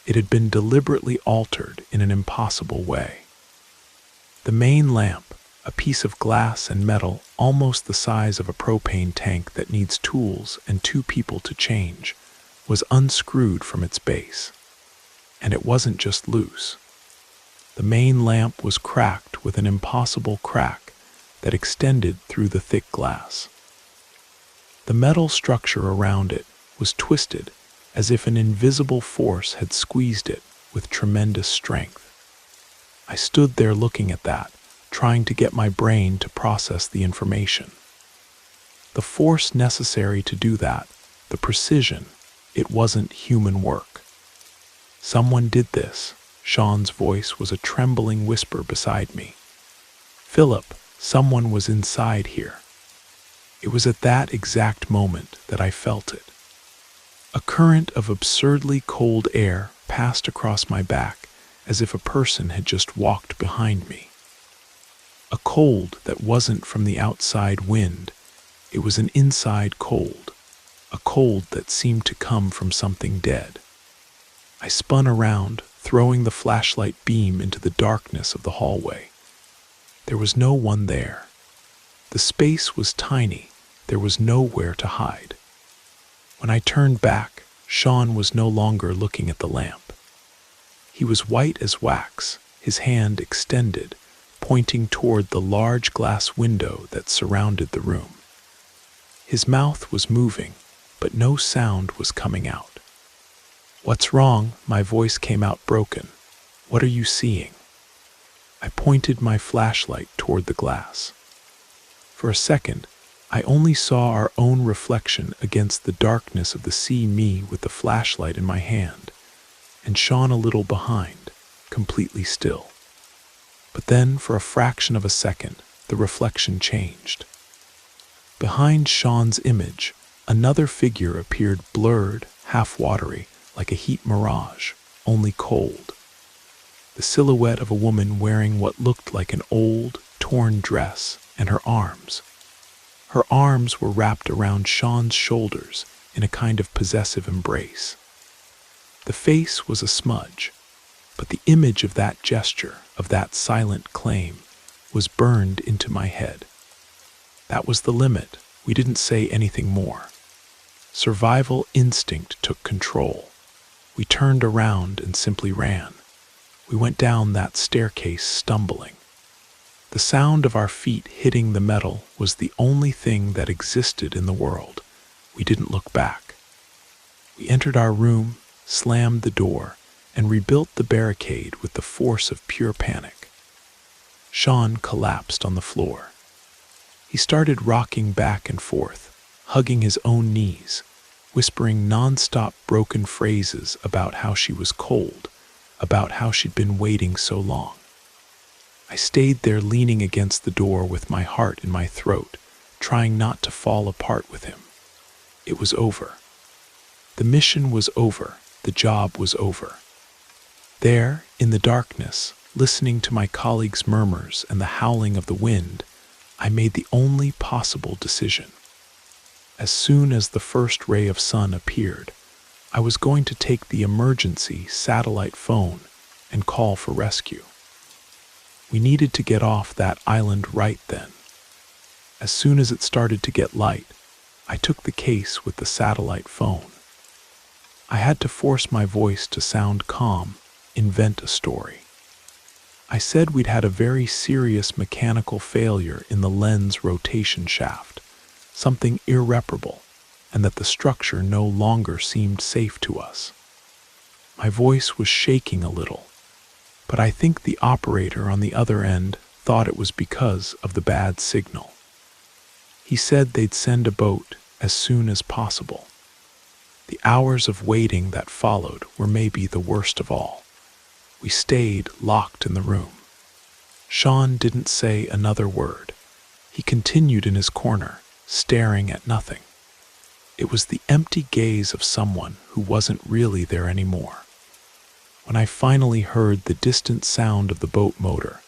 it had been deliberately altered in an impossible way. The main lamp, a piece of glass and metal almost the size of a propane tank that needs tools and 2 people to change, was unscrewed from its base. And it wasn't just loose. The main lamp was cracked with an impossible crack that extended through the thick glass. The metal structure around it was twisted as if an invisible force had squeezed it with tremendous strength. I stood there looking at that, trying to get my brain to process the information. The force necessary to do that, the precision, it wasn't human work. Someone did this. Sean's voice was a trembling whisper beside me. Philip, someone was inside here. It was at that exact moment that I felt it. A current of absurdly cold air passed across my back as if a person had just walked behind me. A cold that wasn't from the outside wind, it was an inside cold, a cold that seemed to come from something dead. I spun around, throwing the flashlight beam into the darkness of the hallway. There was no one there. The space was tiny, there was nowhere to hide. When I turned back, Sean was no longer looking at the lamp. He was white as wax, his hand extended, pointing toward the large glass window that surrounded the room. His mouth was moving, but no sound was coming out. "What's wrong?" My voice came out broken. "What are you seeing?" I pointed my flashlight toward the glass. For a second, I only saw our own reflection against the darkness of the sea, me with the flashlight in my hand, and Sean a little behind, completely still. But then, for a fraction of a second, the reflection changed. Behind Sean's image, another figure appeared, blurred, half-watery, like a heat mirage, only cold. The silhouette of a woman wearing what looked like an old, torn dress, and her arms. Her arms were wrapped around Sean's shoulders in a kind of possessive embrace. The face was a smudge, but the image of that gesture, of that silent claim, was burned into my head. That was the limit. We didn't say anything more. Survival instinct took control. We turned around and simply ran. We went down that staircase stumbling. The sound of our feet hitting the metal was the only thing that existed in the world. We didn't look back. We entered our room, slammed the door, and rebuilt the barricade with the force of pure panic. Sean collapsed on the floor. He started rocking back and forth, hugging his own knees, whispering non-stop broken phrases about how she was cold, about how she'd been waiting so long. I stayed there leaning against the door with my heart in my throat, trying not to fall apart with him. It was over. The mission was over. The job was over. There, in the darkness, listening to my colleagues' murmurs and the howling of the wind, I made the only possible decision. As soon as the first ray of sun appeared, I was going to take the emergency satellite phone and call for rescue. We needed to get off that island right then. As soon as it started to get light, I took the case with the satellite phone. I had to force my voice to sound calm, invent a story. I said we'd had a very serious mechanical failure in the lens rotation shaft, something irreparable, and that the structure no longer seemed safe to us. My voice was shaking a little, but I think the operator on the other end thought it was because of the bad signal. He said they'd send a boat as soon as possible. The hours of waiting that followed were maybe the worst of all. We stayed locked in the room. Sean didn't say another word. He continued in his corner, staring at nothing. It was the empty gaze of someone who wasn't really there anymore. When I finally heard the distant sound of the boat motor,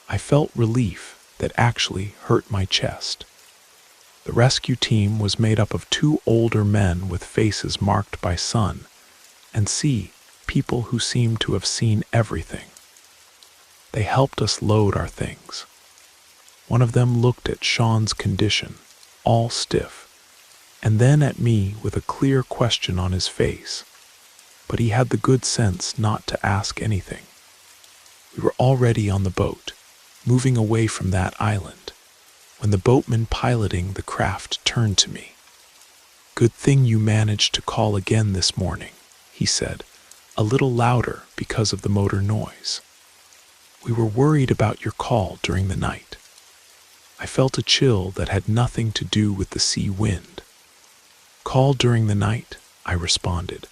I felt relief that actually hurt my chest. The rescue team was made up of 2 older men with faces marked by sun, and people who seemed to have seen everything. They helped us load our things. One of them looked at Sean's condition, all stiff, and then at me with a clear question on his face, but he had the good sense not to ask anything. We were already on the boat, moving away from that island, when the boatman piloting the craft turned to me. "Good thing you managed to call again this morning," he said, a little louder because of the motor noise. "We were worried about your call during the night." I felt a chill that had nothing to do with the sea wind. "Call during the night?" I responded.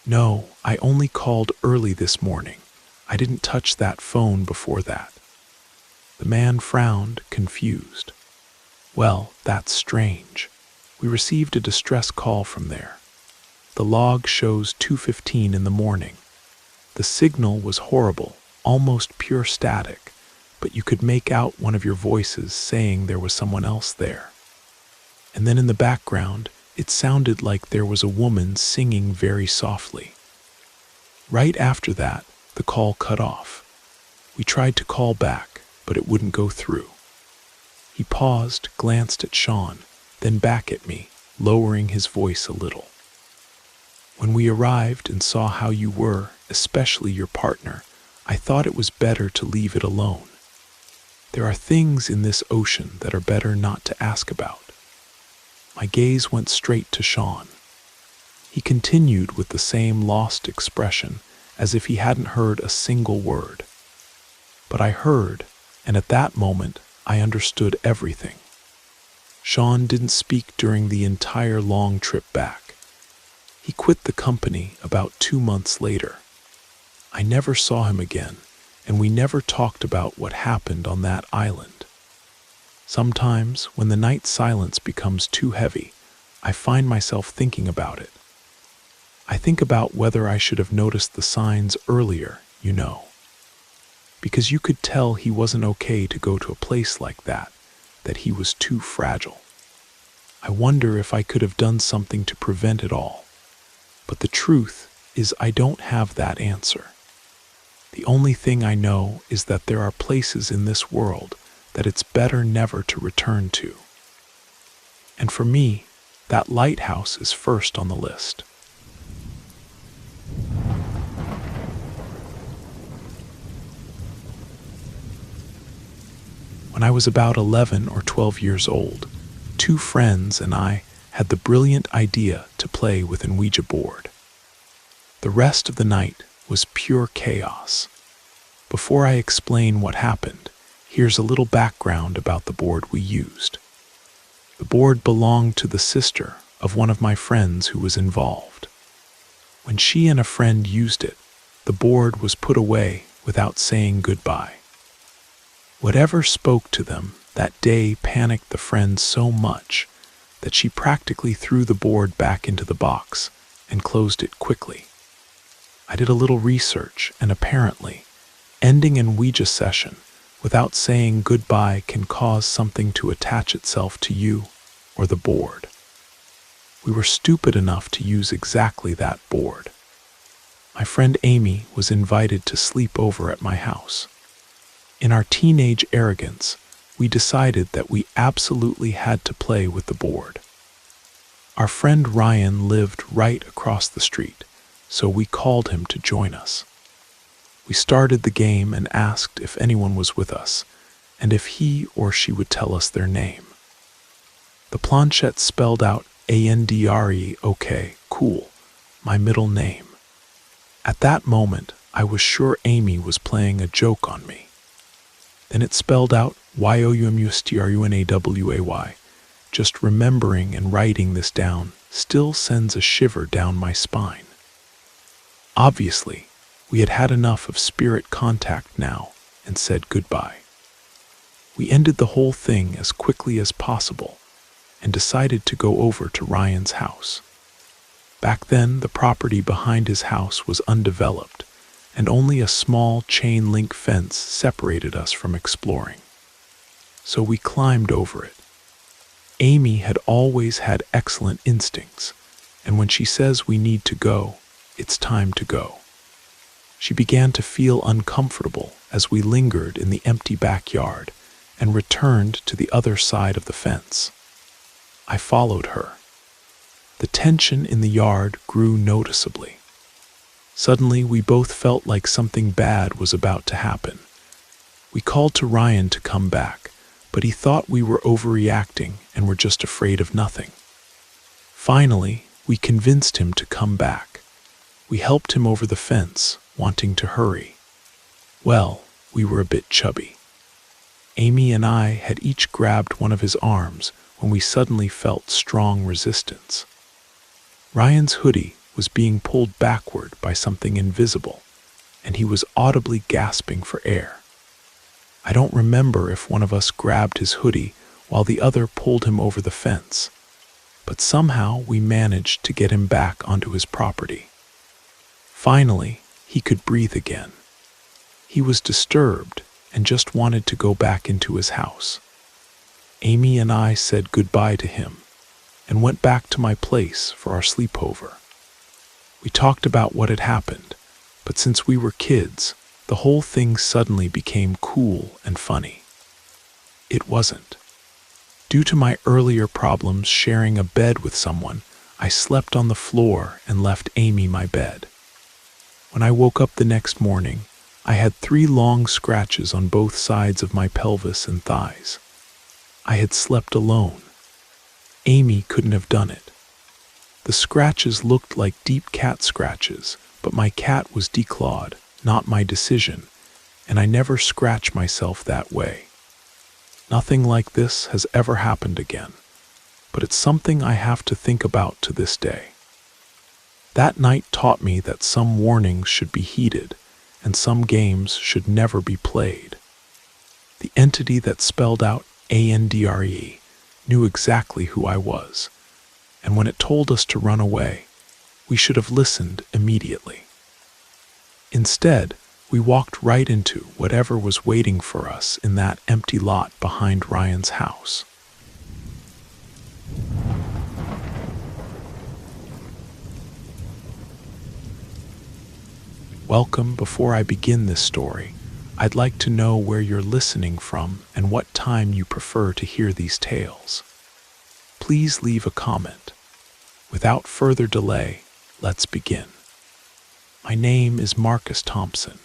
"No, I only called early this morning. I didn't touch that phone before that." The man frowned, confused. "Well, that's strange. We received a distress call from there. The log shows 2:15 in the morning. The signal was horrible, almost pure static, but you could make out one of your voices saying there was someone else there. And then in the background, it sounded like there was a woman singing very softly. Right after that, the call cut off. We tried to call back, but it wouldn't go through." He paused, glanced at Sean, then back at me, lowering his voice a little. "When we arrived and saw how you were, especially your partner, I thought it was better to leave it alone. There are things in this ocean that are better not to ask about." My gaze went straight to Sean. He continued with the same lost expression, as if he hadn't heard a single word. But I heard, and at that moment, I understood everything. Sean didn't speak during the entire long trip back. He quit the company about 2 months later. I never saw him again, and we never talked about what happened on that island. Sometimes, when the night silence becomes too heavy, I find myself thinking about it. I think about whether I should have noticed the signs earlier, because you could tell he wasn't okay to go to a place like that he was too fragile. I wonder if I could have done something to prevent it all. But the truth is I don't have that answer. The only thing I know is that there are places in this world that it's better never to return to. And for me, that lighthouse is first on the list. When I was about 11 or 12 years old, 2 friends and I had the brilliant idea to play with an Ouija board. The rest of the night was pure chaos. Before I explain what happened, here's a little background about the board we used. The board belonged to the sister of one of my friends who was involved. When she and a friend used it, the board was put away without saying goodbye. Whatever spoke to them that day panicked the friend so much that she practically threw the board back into the box and closed it quickly. I did a little research, and apparently, ending an Ouija session without saying goodbye can cause something to attach itself to you or the board. We were stupid enough to use exactly that board. My friend Amy was invited to sleep over at my house. In our teenage arrogance, we decided that we absolutely had to play with the board. Our friend Ryan lived right across the street, so we called him to join us. We started the game and asked if anyone was with us, and if he or she would tell us their name. The planchette spelled out Andre, okay, cool, my middle name. At that moment, I was sure Amy was playing a joke on me. Then it spelled out Youmustraway. Just remembering and writing this down still sends a shiver down my spine. Obviously, we had had enough of spirit contact now and said goodbye. We ended the whole thing as quickly as possible and decided to go over to Ryan's house. Back then, the property behind his house was undeveloped, and only a small chain-link fence separated us from exploring. So we climbed over it. Amy had always had excellent instincts, and when she says we need to go, it's time to go. She began to feel uncomfortable as we lingered in the empty backyard and returned to the other side of the fence. I followed her. The tension in the yard grew noticeably. Suddenly, we both felt like something bad was about to happen. We called to Ryan to come back, but he thought we were overreacting and were just afraid of nothing. Finally, we convinced him to come back. We helped him over the fence, wanting to hurry. Well, we were a bit chubby. Amy and I had each grabbed one of his arms when we suddenly felt strong resistance. Ryan's hoodie was being pulled backward by something invisible, and he was audibly gasping for air. I don't remember if one of us grabbed his hoodie while the other pulled him over the fence, but somehow we managed to get him back onto his property. Finally, he could breathe again. He was disturbed and just wanted to go back into his house. Amy and I said goodbye to him and went back to my place for our sleepover. We talked about what had happened, but since we were kids, the whole thing suddenly became cool and funny. It wasn't. Due to my earlier problems sharing a bed with someone, I slept on the floor and left Amy my bed. When I woke up the next morning, I had 3 long scratches on both sides of my pelvis and thighs. I had slept alone. Amy couldn't have done it. The scratches looked like deep cat scratches, but my cat was declawed, not my decision, and I never scratch myself that way. Nothing like this has ever happened again, but it's something I have to think about to this day. That night taught me that some warnings should be heeded, and some games should never be played. The entity that spelled out Andre knew exactly who I was, and when it told us to run away, we should have listened immediately. Instead, we walked right into whatever was waiting for us in that empty lot behind Ryan's house. Welcome. Before I begin this story, I'd like to know where you're listening from and what time you prefer to hear these tales. Please leave a comment. Without further delay, let's begin. My name is Marcus Thompson,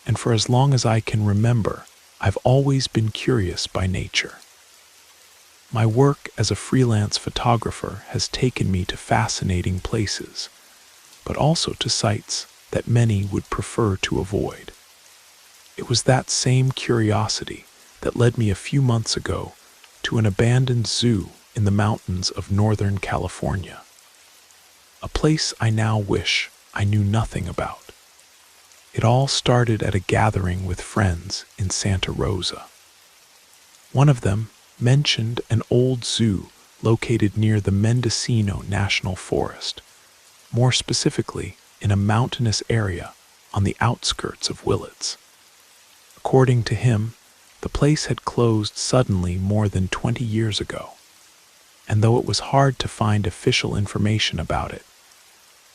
and for as long as I can remember, I've always been curious by nature. My work as a freelance photographer has taken me to fascinating places, but also to sites that many would prefer to avoid. It was that same curiosity that led me a few months ago to an abandoned zoo in the mountains of Northern California, a place I now wish I knew nothing about. It all started at a gathering with friends in Santa Rosa. One of them mentioned an old zoo located near the Mendocino National Forest, more specifically in a mountainous area on the outskirts of Willits. According to him, The place had closed suddenly more than 20 years ago, and though it was hard to find official information about it,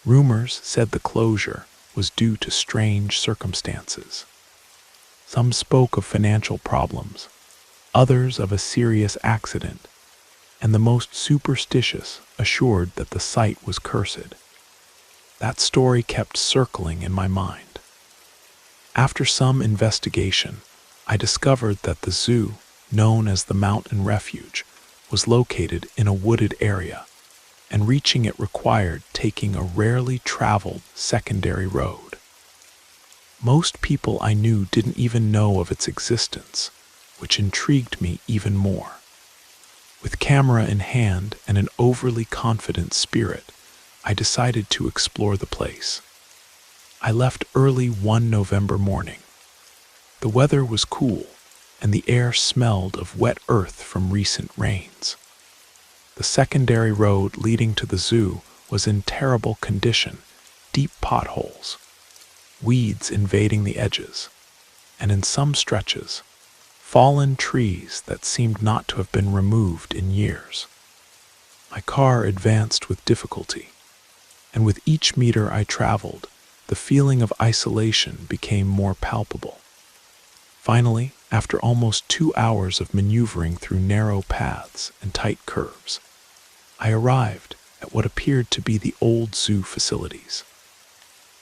rumors said the closure was due to strange circumstances. Some spoke of financial problems, others of a serious accident, and the most superstitious assured that the site was cursed. That story kept circling in my mind. After some investigation, I discovered that the zoo, known as the Mountain Refuge, was located in a wooded area, and reaching it required taking a rarely traveled secondary road. Most people I knew didn't even know of its existence, which intrigued me even more. With camera in hand and an overly confident spirit, I decided to explore the place. I left early one November morning. The weather was cool, and the air smelled of wet earth from recent rains. The secondary road leading to the zoo was in terrible condition, deep potholes, weeds invading the edges, and in some stretches, fallen trees that seemed not to have been removed in years. My car advanced with difficulty, and with each meter I traveled, the feeling of isolation became more palpable. Finally, after almost 2 hours of maneuvering through narrow paths and tight curves, I arrived at what appeared to be the old zoo facilities.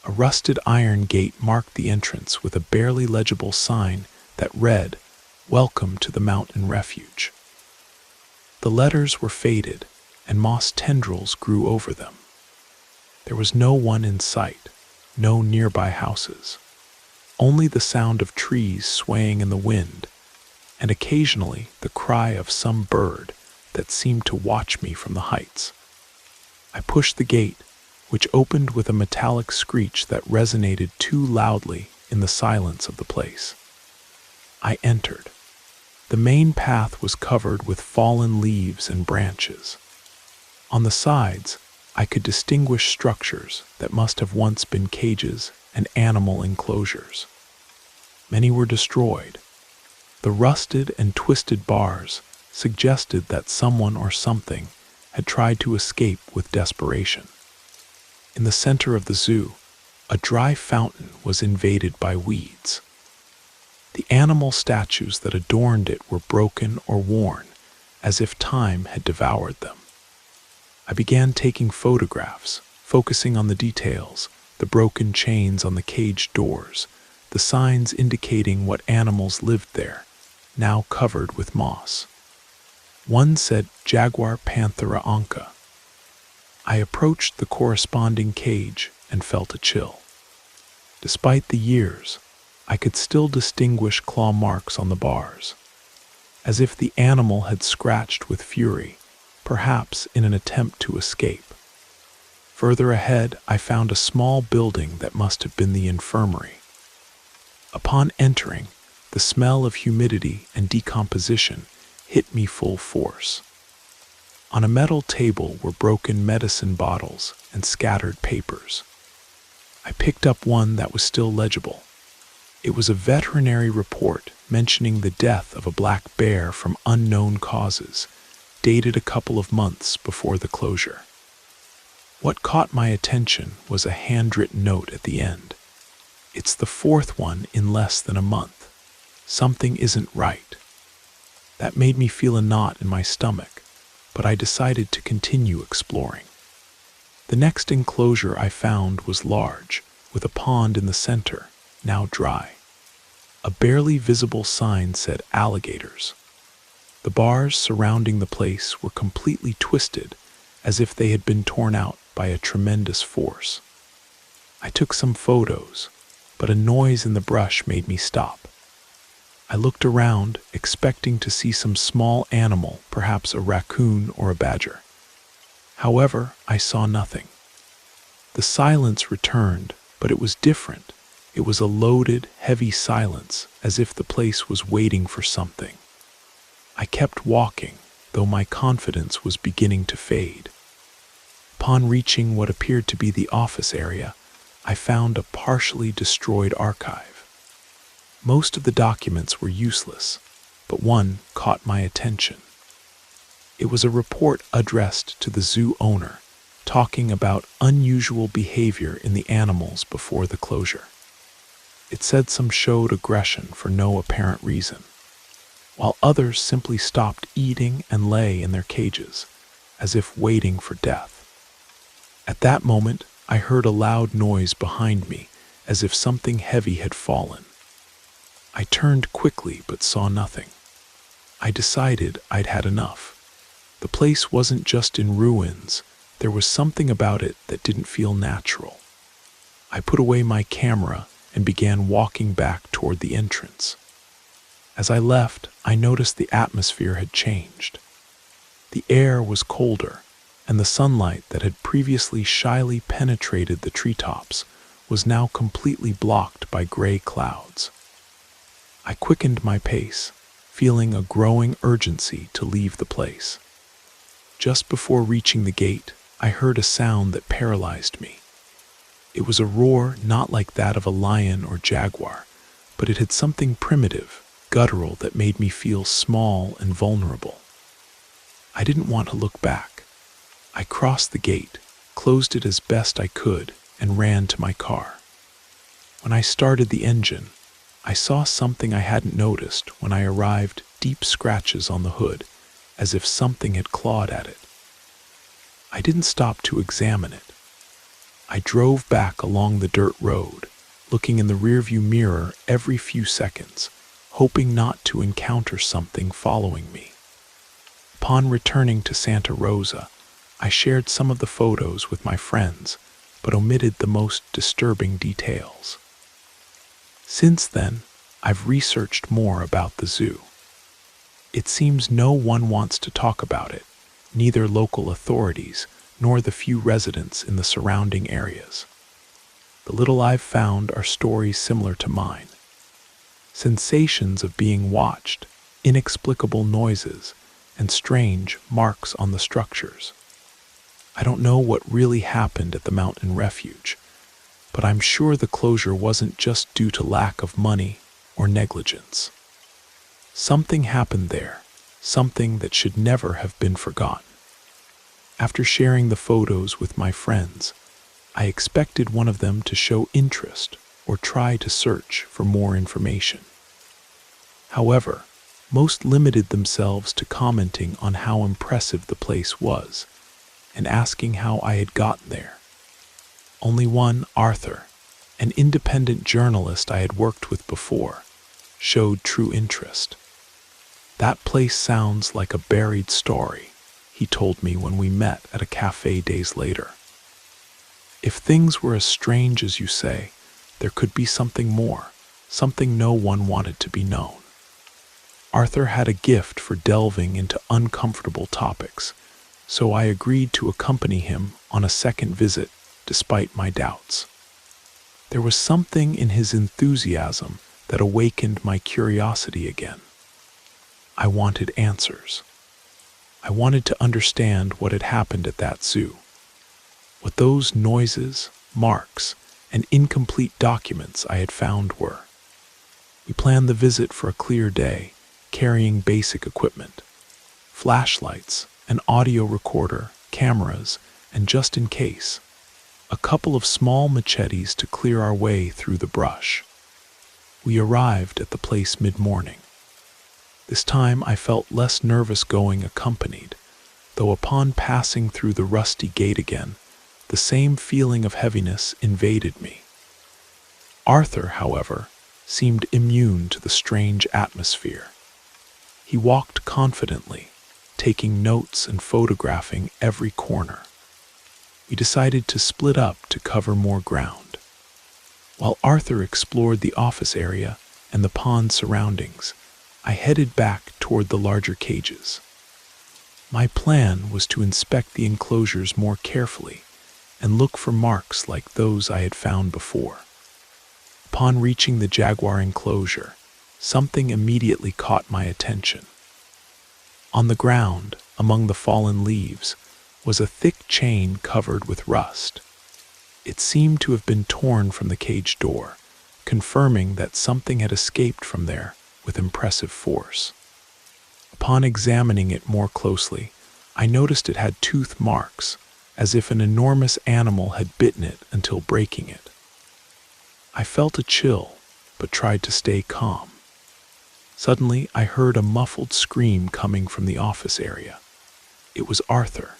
A rusted iron gate marked the entrance with a barely legible sign that read, "Welcome to the Mountain Refuge." The letters were faded, and moss tendrils grew over them. There was no one in sight, no nearby houses, only the sound of trees swaying in the wind, and occasionally the cry of some bird that seemed to watch me from the heights. I pushed the gate, which opened with a metallic screech that resonated too loudly in the silence of the place. I entered. The main path was covered with fallen leaves and branches. On the sides, I could distinguish structures that must have once been cages and animal enclosures. Many were destroyed. The rusted and twisted bars suggested that someone or something had tried to escape with desperation. In the center of the zoo, a dry fountain was invaded by weeds. The animal statues that adorned it were broken or worn, as if time had devoured them. I began taking photographs, focusing on the details, the broken chains on the cage doors, the signs indicating what animals lived there, now covered with moss. One said Jaguar Panthera onca. I approached the corresponding cage and felt a chill. Despite the years, I could still distinguish claw marks on the bars, as if the animal had scratched with fury, perhaps in an attempt to escape. Further ahead, I found a small building that must have been the infirmary. Upon entering, the smell of humidity and decomposition hit me full force. On a metal table were broken medicine bottles and scattered papers. I picked up one that was still legible. It was a veterinary report mentioning the death of a black bear from unknown causes, dated a couple of months before the closure. What caught my attention was a handwritten note at the end. "It's the fourth one in less than a month. Something isn't right." That made me feel a knot in my stomach, but I decided to continue exploring. The next enclosure I found was large, with a pond in the center, now dry. A barely visible sign said alligators. The bars surrounding the place were completely twisted, as if they had been torn out by a tremendous force. I took some photos, but a noise in the brush made me stop. I looked around, expecting to see some small animal, perhaps a raccoon or a badger. However, I saw nothing. The silence returned, but it was different. It was a loaded, heavy silence, as if the place was waiting for something. I kept walking, though my confidence was beginning to fade. Upon reaching what appeared to be the office area, I found a partially destroyed archive. Most of the documents were useless, but one caught my attention. It was a report addressed to the zoo owner, talking about unusual behavior in the animals before the closure. It said some showed aggression for no apparent reason, while others simply stopped eating and lay in their cages, as if waiting for death. At that moment, I heard a loud noise behind me, as if something heavy had fallen. I turned quickly but saw nothing. I decided I'd had enough. The place wasn't just in ruins, there was something about it that didn't feel natural. I put away my camera and began walking back toward the entrance. As I left, I noticed the atmosphere had changed. The air was colder, and the sunlight that had previously shyly penetrated the treetops was now completely blocked by gray clouds. I quickened my pace, feeling a growing urgency to leave the place. Just before reaching the gate, I heard a sound that paralyzed me. It was a roar not like that of a lion or jaguar, but it had something primitive, guttural that made me feel small and vulnerable. I didn't want to look back. I crossed the gate, closed it as best I could, and ran to my car. When I started the engine, I saw something I hadn't noticed when I arrived: deep scratches on the hood, as if something had clawed at it. I didn't stop to examine it. I drove back along the dirt road, looking in the rearview mirror every few seconds, hoping not to encounter something following me. Upon returning to Santa Rosa, I shared some of the photos with my friends, but omitted the most disturbing details. Since then, I've researched more about the zoo. It seems no one wants to talk about it, neither local authorities nor the few residents in the surrounding areas. The little I've found are stories similar to mine. Sensations of being watched, inexplicable noises, and strange marks on the structures. I don't know what really happened at the mountain refuge, but I'm sure the closure wasn't just due to lack of money or negligence. Something happened there, something that should never have been forgotten. After sharing the photos with my friends, I expected one of them to show interest or try to search for more information. However, most limited themselves to commenting on how impressive the place was and asking how I had gotten there. Only one, Arthur, an independent journalist I had worked with before, showed true interest. "That place sounds like a buried story," he told me when we met at a cafe days later. "If things were as strange as you say, there could be something more, something no one wanted to be known." Arthur had a gift for delving into uncomfortable topics, so I agreed to accompany him on a second visit despite my doubts. There was something in his enthusiasm that awakened my curiosity again. I wanted answers. I wanted to understand what had happened at that zoo, what those noises, marks, and incomplete documents I had found were. We planned the visit for a clear day, carrying basic equipment, flashlights, an audio recorder, cameras, and just in case, a couple of small machetes to clear our way through the brush. We arrived at the place mid-morning. This time I felt less nervous going accompanied, though upon passing through the rusty gate again, the same feeling of heaviness invaded me. Arthur, however, seemed immune to the strange atmosphere. He walked confidently, taking notes and photographing every corner. We decided to split up to cover more ground. While Arthur explored the office area and the pond surroundings, I headed back toward the larger cages. My plan was to inspect the enclosures more carefully and look for marks like those I had found before. Upon reaching the jaguar enclosure, something immediately caught my attention. On the ground, among the fallen leaves, was a thick chain covered with rust. It seemed to have been torn from the cage door, confirming that something had escaped from there with impressive force. Upon examining it more closely, I noticed it had tooth marks, as if an enormous animal had bitten it until breaking it. I felt a chill, but tried to stay calm. Suddenly, I heard a muffled scream coming from the office area. It was Arthur.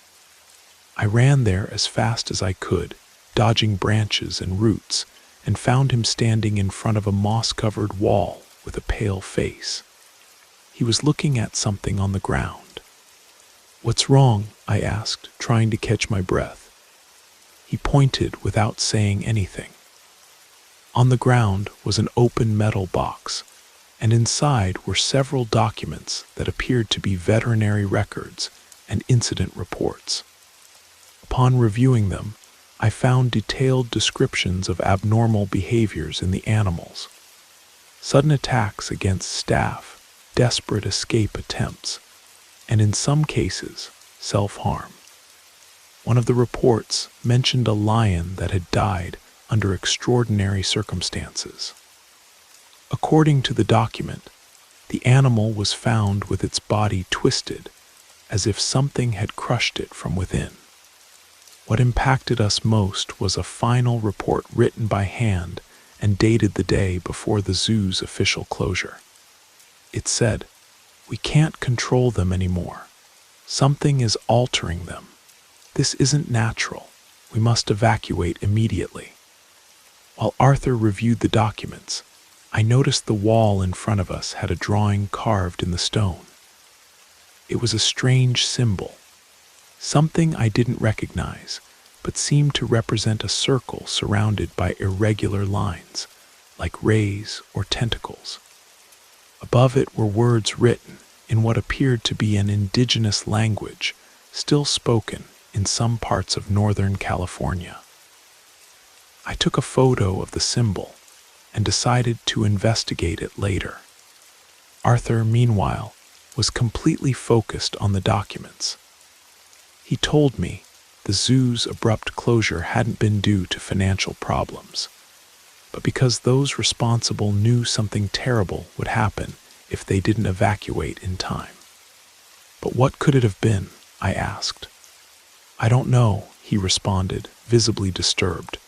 I ran there as fast as I could, dodging branches and roots, and found him standing in front of a moss-covered wall with a pale face. He was looking at something on the ground. "What's wrong?" I asked, trying to catch my breath. He pointed without saying anything. On the ground was an open metal box, and inside were several documents that appeared to be veterinary records and incident reports. Upon reviewing them, I found detailed descriptions of abnormal behaviors in the animals. Sudden attacks against staff, desperate escape attempts, and in some cases, self-harm. One of the reports mentioned a lion that had died under extraordinary circumstances. According to the document, the animal was found with its body twisted, as if something had crushed it from within. What impacted us most was a final report written by hand and dated the day before the zoo's official closure. It said, "We can't control them anymore. Something is altering them. This isn't natural. We must evacuate immediately." While Arthur reviewed the documents, I noticed the wall in front of us had a drawing carved in the stone. It was a strange symbol, something I didn't recognize, but seemed to represent a circle surrounded by irregular lines, like rays or tentacles. Above it were words written in what appeared to be an indigenous language, still spoken in some parts of Northern California. I took a photo of the symbol and decided to investigate it later. Arthur, meanwhile, was completely focused on the documents. He told me the zoo's abrupt closure hadn't been due to financial problems, but because those responsible knew something terrible would happen if they didn't evacuate in time. "But what could it have been?" I asked. "I don't know," he responded, visibly disturbed,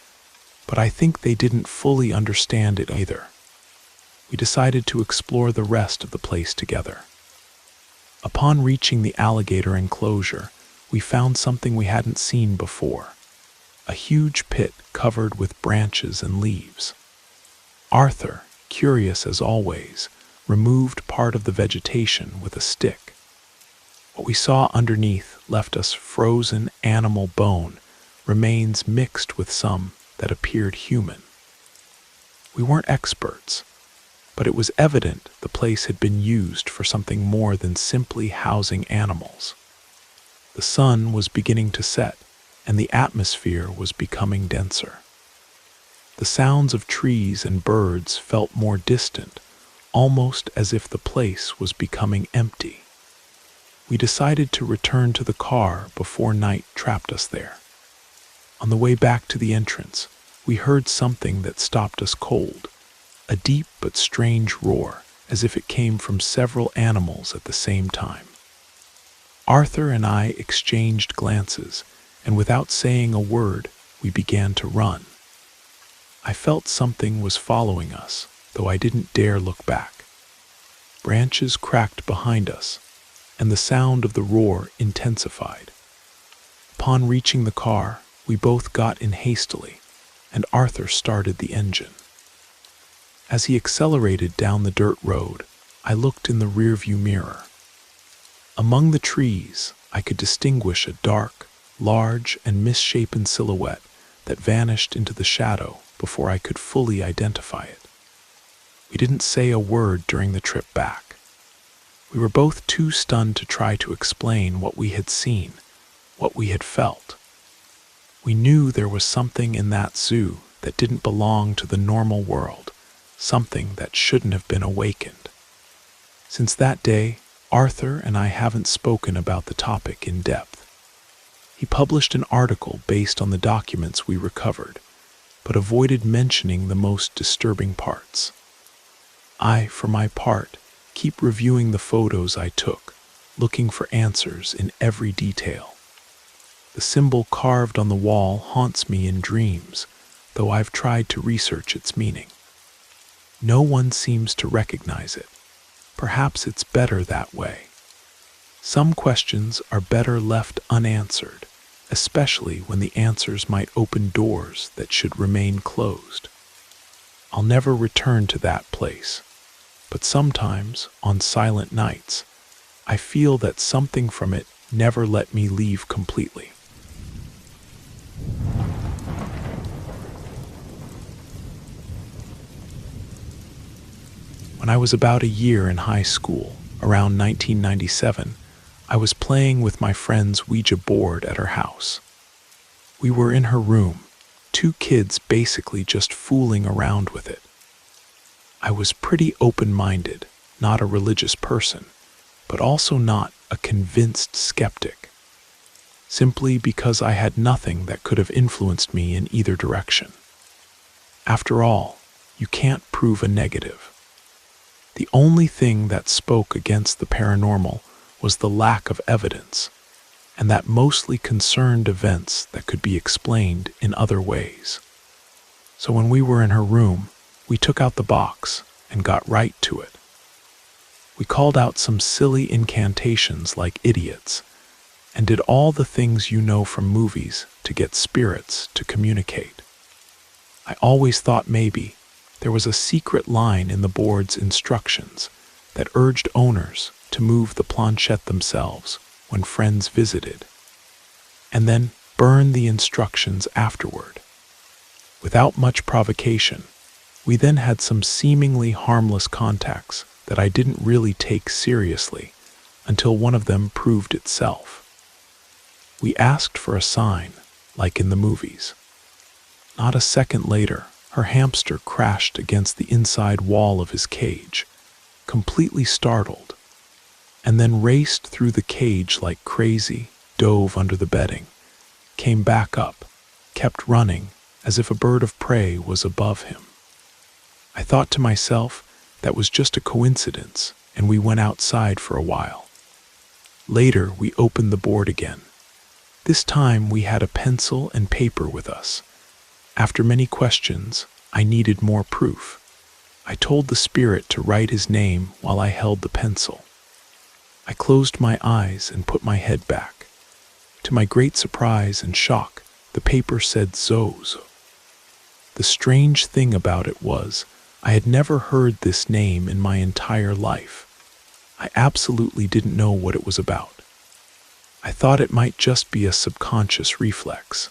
"but I think they didn't fully understand it either." We decided to explore the rest of the place together. Upon reaching the alligator enclosure, we found something we hadn't seen before, a huge pit covered with branches and leaves. Arthur, curious as always, removed part of the vegetation with a stick. What we saw underneath left us frozen animal bone, remains mixed with some that appeared human. We weren't experts, but it was evident the place had been used for something more than simply housing animals. The sun was beginning to set, and the atmosphere was becoming denser. The sounds of trees and birds felt more distant, almost as if the place was becoming empty. We decided to return to the car before night trapped us there. On the way back to the entrance, we heard something that stopped us cold, a deep but strange roar, as if it came from several animals at the same time. Arthur and I exchanged glances, and without saying a word, we began to run. I felt something was following us, though I didn't dare look back. Branches cracked behind us, and the sound of the roar intensified. Upon reaching the car, we both got in hastily, and Arthur started the engine. As he accelerated down the dirt road, I looked in the rearview mirror. Among the trees, I could distinguish a dark, large, and misshapen silhouette that vanished into the shadow before I could fully identify it. We didn't say a word during the trip back. We were both too stunned to try to explain what we had seen, what we had felt. We knew there was something in that zoo that didn't belong to the normal world, something that shouldn't have been awakened. Since that day, Arthur and I haven't spoken about the topic in depth. He published an article based on the documents we recovered, but avoided mentioning the most disturbing parts. I, for my part, keep reviewing the photos I took, looking for answers in every detail. The symbol carved on the wall haunts me in dreams, though I've tried to research its meaning. No one seems to recognize it. Perhaps it's better that way. Some questions are better left unanswered, especially when the answers might open doors that should remain closed. I'll never return to that place, but sometimes, on silent nights, I feel that something from it never let me leave completely. When I was about a year in high school, around 1997, I was playing with my friend's Ouija board at her house. We were in her room, two kids basically just fooling around with it. I was pretty open-minded, not a religious person, but also not a convinced skeptic, simply because I had nothing that could have influenced me in either direction. After all, you can't prove a negative. The only thing that spoke against the paranormal was the lack of evidence, and that mostly concerned events that could be explained in other ways. So when we were in her room, we took out the box and got right to it. We called out some silly incantations like idiots, and did all the things you know from movies to get spirits to communicate. I always thought maybe there was a secret line in the board's instructions that urged owners to move the planchette themselves when friends visited, and then burn the instructions afterward. Without much provocation, we then had some seemingly harmless contacts that I didn't really take seriously until one of them proved itself. We asked for a sign, like in the movies. Not a second later, her hamster crashed against the inside wall of his cage, completely startled, and then raced through the cage like crazy, dove under the bedding, came back up, kept running as if a bird of prey was above him. I thought to myself that was just a coincidence, and we went outside for a while. Later, we opened the board again. This time we had a pencil and paper with us. After many questions, I needed more proof. I told the spirit to write his name while I held the pencil. I closed my eyes and put my head back. To my great surprise and shock, the paper said Zozo. The strange thing about it was, I had never heard this name in my entire life. I absolutely didn't know what it was about. I thought it might just be a subconscious reflex.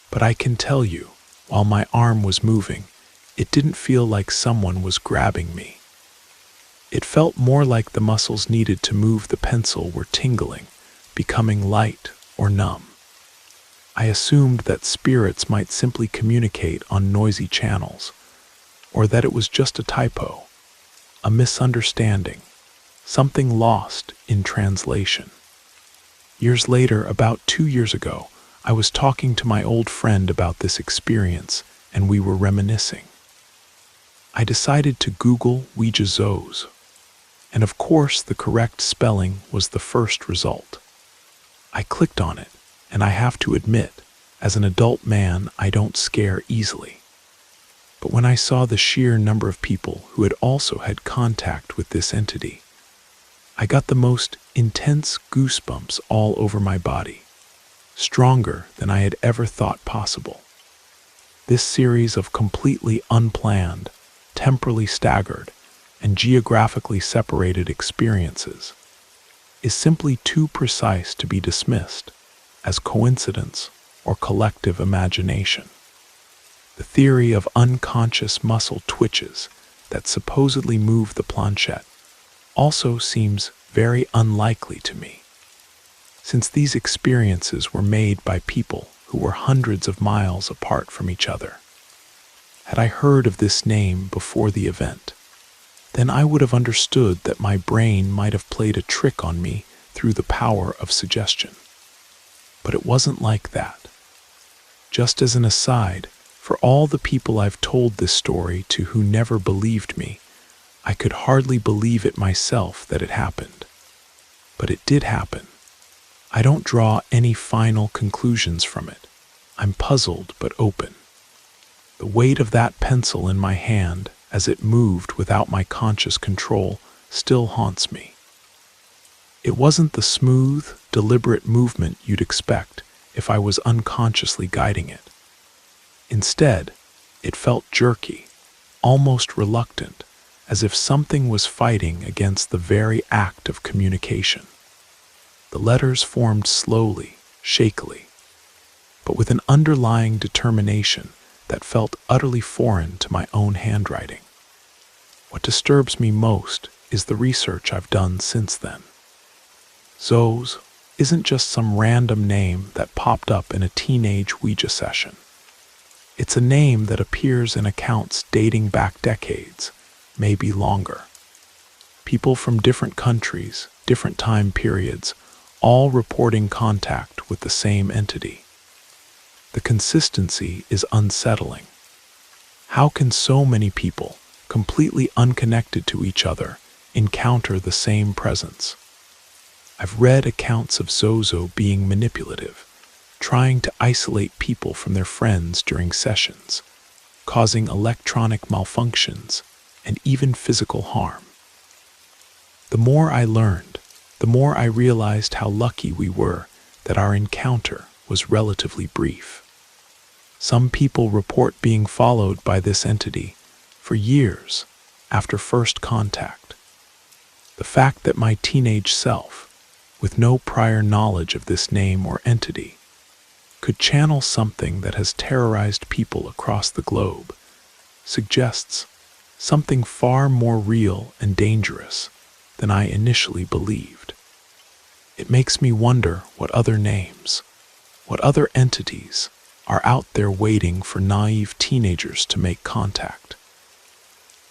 But I can tell you, while my arm was moving, it didn't feel like someone was grabbing me. It felt more like the muscles needed to move the pencil were tingling, becoming light or numb. I assumed that spirits might simply communicate on noisy channels, or that it was just a typo, a misunderstanding, something lost in translation. Years later, about 2 years ago, I was talking to my old friend about this experience, and we were reminiscing. I decided to Google Ouija Zoos, and of course the correct spelling was the first result. I clicked on it, and I have to admit, as an adult man, I don't scare easily. But when I saw the sheer number of people who had also had contact with this entity, I got the most intense goosebumps all over my body, stronger than I had ever thought possible. This series of completely unplanned, temporally staggered, and geographically separated experiences is simply too precise to be dismissed as coincidence or collective imagination. The theory of unconscious muscle twitches that supposedly move the planchette also seems very unlikely to me, since these experiences were made by people who were hundreds of miles apart from each other. Had I heard of this name before the event, then I would have understood that my brain might have played a trick on me through the power of suggestion. But it wasn't like that. Just as an aside, for all the people I've told this story to who never believed me, I could hardly believe it myself that it happened. but it did happen. I don't draw any final conclusions from it. I'm puzzled but open. The weight of that pencil in my hand as it moved without my conscious control still haunts me. It wasn't the smooth, deliberate movement you'd expect if I was unconsciously guiding it. Instead, it felt jerky, almost reluctant, as if something was fighting against the very act of communication. The letters formed slowly, shakily, but with an underlying determination that felt utterly foreign to my own handwriting. What disturbs me most is the research I've done since then. Zoes isn't just some random name that popped up in a teenage Ouija session. It's a name that appears in accounts dating back decades, maybe longer. People from different countries, different time periods, all reporting contact with the same entity. The consistency is unsettling. How can so many people, completely unconnected to each other, encounter the same presence? I've read accounts of Zozo being manipulative, trying to isolate people from their friends during sessions, causing electronic malfunctions, and even physical harm. The more I learned, the more I realized how lucky we were that our encounter was relatively brief. Some people report being followed by this entity for years after first contact. The fact that my teenage self, with no prior knowledge of this name or entity, could channel something that has terrorized people across the globe suggests something far more real and dangerous than I initially believed. It makes me wonder what other names, what other entities are out there waiting for naive teenagers to make contact.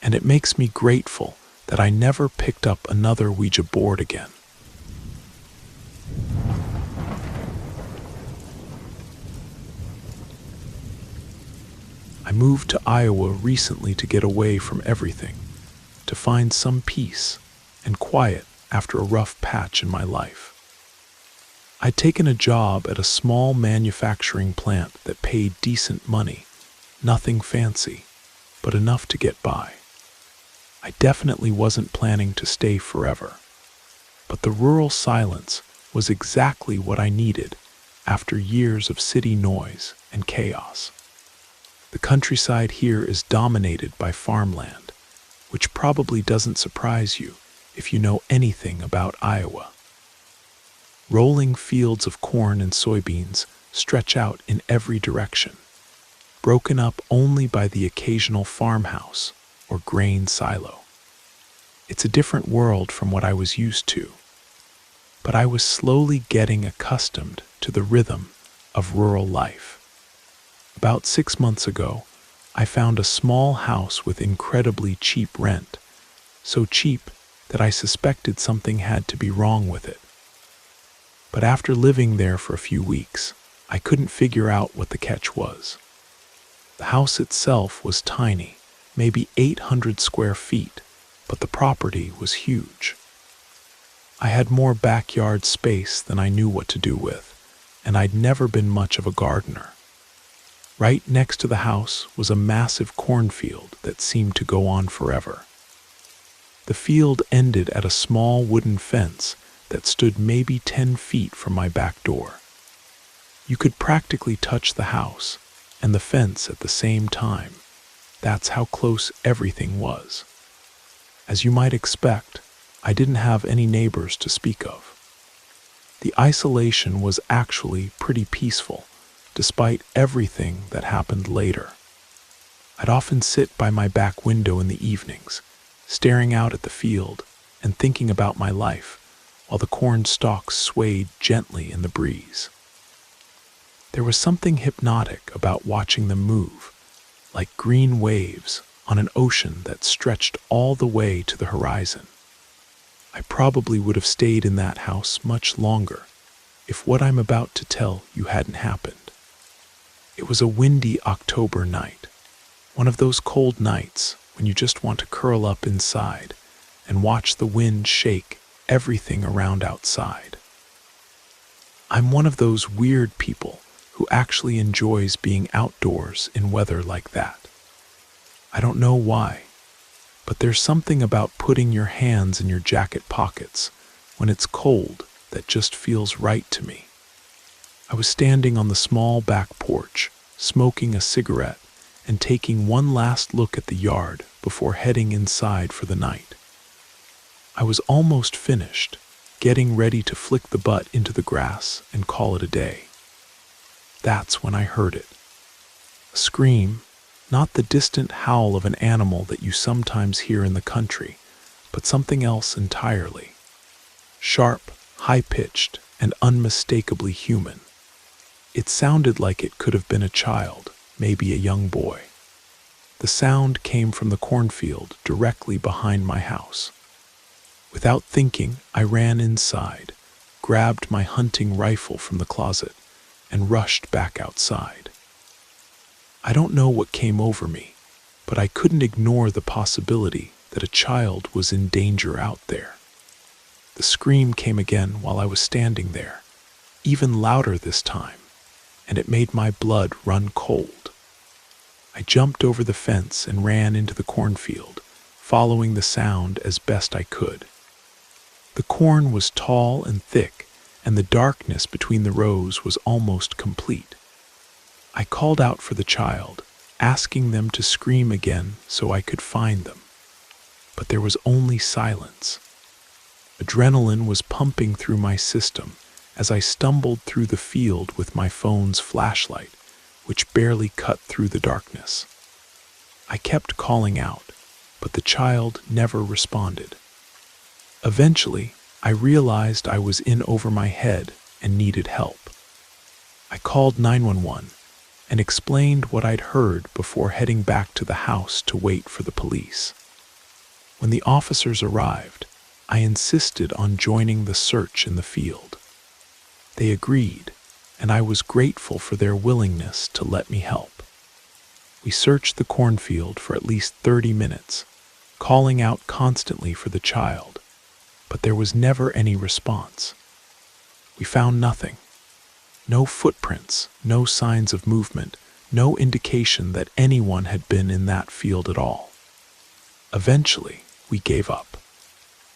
And it makes me grateful that I never picked up another Ouija board again. I moved to Iowa recently to get away from everything, to find some peace and quiet after a rough patch in my life. I'd taken a job at a small manufacturing plant that paid decent money, nothing fancy, but enough to get by. I definitely wasn't planning to stay forever, but the rural silence was exactly what I needed after years of city noise and chaos. The countryside here is dominated by farmland, which probably doesn't surprise you if you know anything about Iowa. Rolling fields of corn and soybeans stretch out in every direction, broken up only by the occasional farmhouse or grain silo. It's a different world from what I was used to, but I was slowly getting accustomed to the rhythm of rural life. About 6 months ago, I found a small house with incredibly cheap rent, so cheap that I suspected something had to be wrong with it. But after living there for a few weeks, I couldn't figure out what the catch was. The house itself was tiny, maybe 800 square feet, but the property was huge. I had more backyard space than I knew what to do with, and I'd never been much of a gardener. Right next to the house was a massive cornfield that seemed to go on forever. The field ended at a small wooden fence that stood maybe 10 feet from my back door. You could practically touch the house and the fence at the same time. That's how close everything was. As you might expect, I didn't have any neighbors to speak of. The isolation was actually pretty peaceful, despite everything that happened later. I'd often sit by my back window in the evenings, staring out at the field and thinking about my life, while the corn stalks swayed gently in the breeze. There was something hypnotic about watching them move, like green waves on an ocean that stretched all the way to the horizon. I probably would have stayed in that house much longer if what I'm about to tell you hadn't happened. It was a windy October night, one of those cold nights when you just want to curl up inside and watch the wind shake everything around outside. I'm one of those weird people who actually enjoys being outdoors in weather like that. I don't know why, but there's something about putting your hands in your jacket pockets when it's cold that just feels right to me. I was standing on the small back porch, smoking a cigarette and taking one last look at the yard before heading inside for the night. I was almost finished, getting ready to flick the butt into the grass and call it a day. That's when I heard it. A scream, not the distant howl of an animal that you sometimes hear in the country, but something else entirely. Sharp, high-pitched, and unmistakably human. It sounded like it could have been a child, maybe a young boy. The sound came from the cornfield directly behind my house. Without thinking, I ran inside, grabbed my hunting rifle from the closet, and rushed back outside. I don't know what came over me, but I couldn't ignore the possibility that a child was in danger out there. The scream came again while I was standing there, even louder this time, and it made my blood run cold. I jumped over the fence and ran into the cornfield, following the sound as best I could. The corn was tall and thick, and the darkness between the rows was almost complete. I called out for the child, asking them to scream again so I could find them. But there was only silence. Adrenaline was pumping through my system as I stumbled through the field with my phone's flashlight, which barely cut through the darkness. I kept calling out, but the child never responded. Eventually, I realized I was in over my head and needed help. I called 911 and explained what I'd heard before heading back to the house to wait for the police. When the officers arrived, I insisted on joining the search in the field. They agreed, and I was grateful for their willingness to let me help. We searched the cornfield for at least 30 minutes, calling out constantly for the child, but there was never any response. We found nothing. No footprints, no signs of movement, no indication that anyone had been in that field at all. Eventually, we gave up.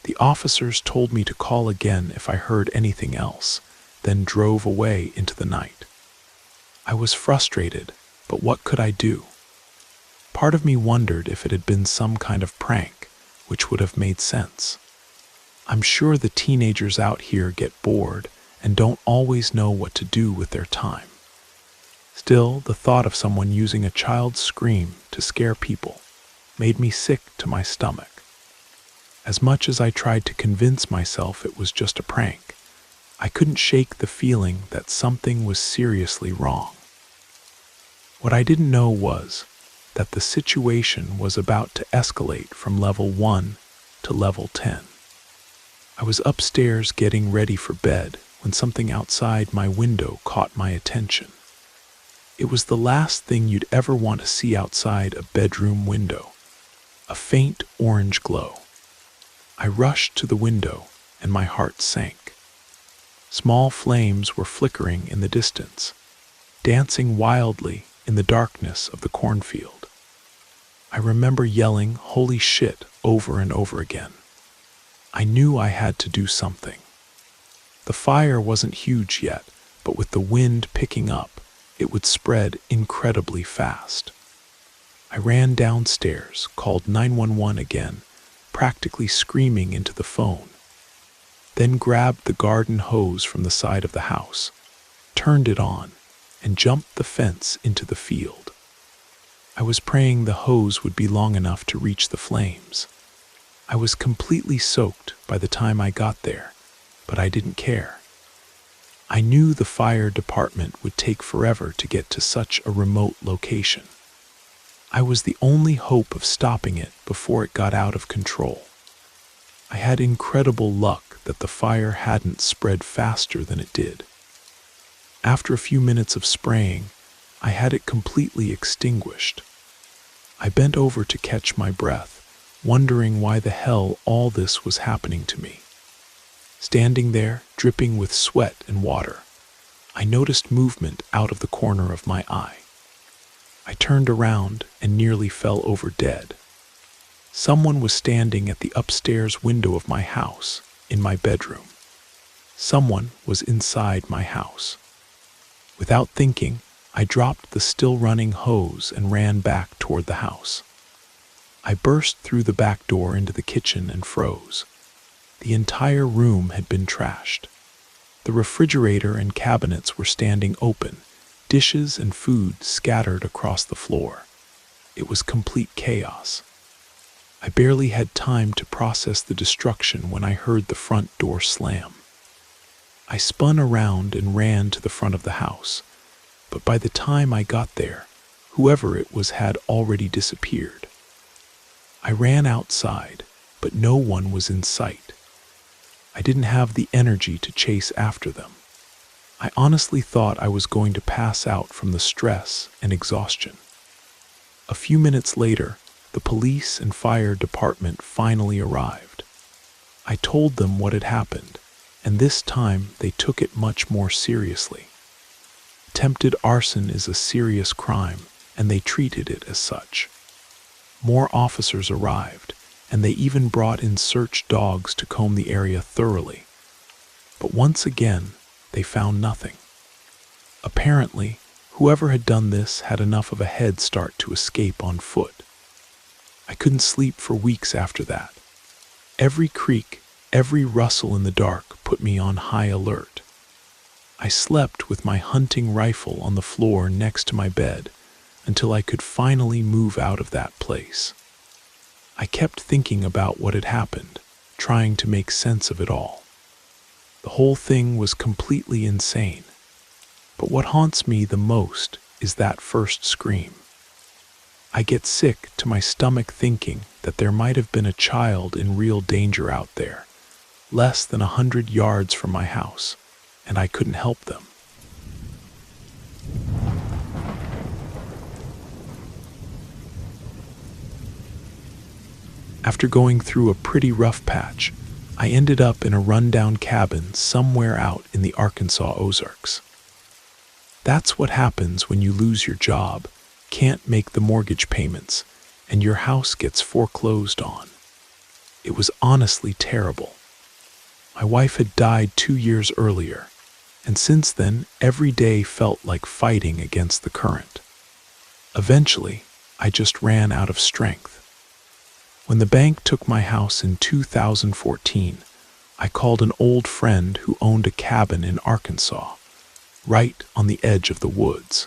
The officers told me to call again if I heard anything else, then drove away into the night. I was frustrated, but what could I do? Part of me wondered if it had been some kind of prank, which would have made sense. I'm sure the teenagers out here get bored and don't always know what to do with their time. Still, the thought of someone using a child's scream to scare people made me sick to my stomach. As much as I tried to convince myself it was just a prank, I couldn't shake the feeling that something was seriously wrong. What I didn't know was that the situation was about to escalate from level 1 to level 10. I was upstairs getting ready for bed when something outside my window caught my attention. It was the last thing you'd ever want to see outside a bedroom window, a faint orange glow. I rushed to the window and my heart sank. Small flames were flickering in the distance, dancing wildly in the darkness of the cornfield. I remember yelling, "Holy shit," over and over again. I knew I had to do something. The fire wasn't huge yet, but with the wind picking up, it would spread incredibly fast. I ran downstairs, called 911 again, practically screaming into the phone, then grabbed the garden hose from the side of the house, turned it on, and jumped the fence into the field. I was praying the hose would be long enough to reach the flames. I was completely soaked by the time I got there, but I didn't care. I knew the fire department would take forever to get to such a remote location. I was the only hope of stopping it before it got out of control. I had incredible luck that the fire hadn't spread faster than it did. After a few minutes of spraying, I had it completely extinguished. I bent over to catch my breath, wondering why the hell all this was happening to me. Standing there, dripping with sweat and water, I noticed movement out of the corner of my eye. I turned around and nearly fell over dead. Someone was standing at the upstairs window of my house, in my bedroom. Someone was inside my house. Without thinking, I dropped the still-running hose and ran back toward the house. I burst through the back door into the kitchen and froze. The entire room had been trashed. The refrigerator and cabinets were standing open, dishes and food scattered across the floor. It was complete chaos. I barely had time to process the destruction when I heard the front door slam. I spun around and ran to the front of the house, but by the time I got there, whoever it was had already disappeared. I ran outside, but no one was in sight. I didn't have the energy to chase after them. I honestly thought I was going to pass out from the stress and exhaustion. A few minutes later, the police and fire department finally arrived. I told them what had happened, and this time they took it much more seriously. Attempted arson is a serious crime, and they treated it as such. More officers arrived, and they even brought in search dogs to comb the area thoroughly. But once again, they found nothing. Apparently, whoever had done this had enough of a head start to escape on foot. I couldn't sleep for weeks after that. Every creak, every rustle in the dark put me on high alert. I slept with my hunting rifle on the floor next to my bed until I could finally move out of that place. I kept thinking about what had happened, trying to make sense of it all. The whole thing was completely insane. But what haunts me the most is that first scream. I get sick to my stomach thinking that there might have been a child in real danger out there, less than 100 yards from my house, and I couldn't help them. After going through a pretty rough patch, I ended up in a rundown cabin somewhere out in the Arkansas Ozarks. That's what happens when you lose your job, can't make the mortgage payments, and your house gets foreclosed on. It was honestly terrible. My wife had died 2 years earlier, and since then, every day felt like fighting against the current. Eventually, I just ran out of strength. When the bank took my house in 2014, I called an old friend who owned a cabin in Arkansas, right on the edge of the woods.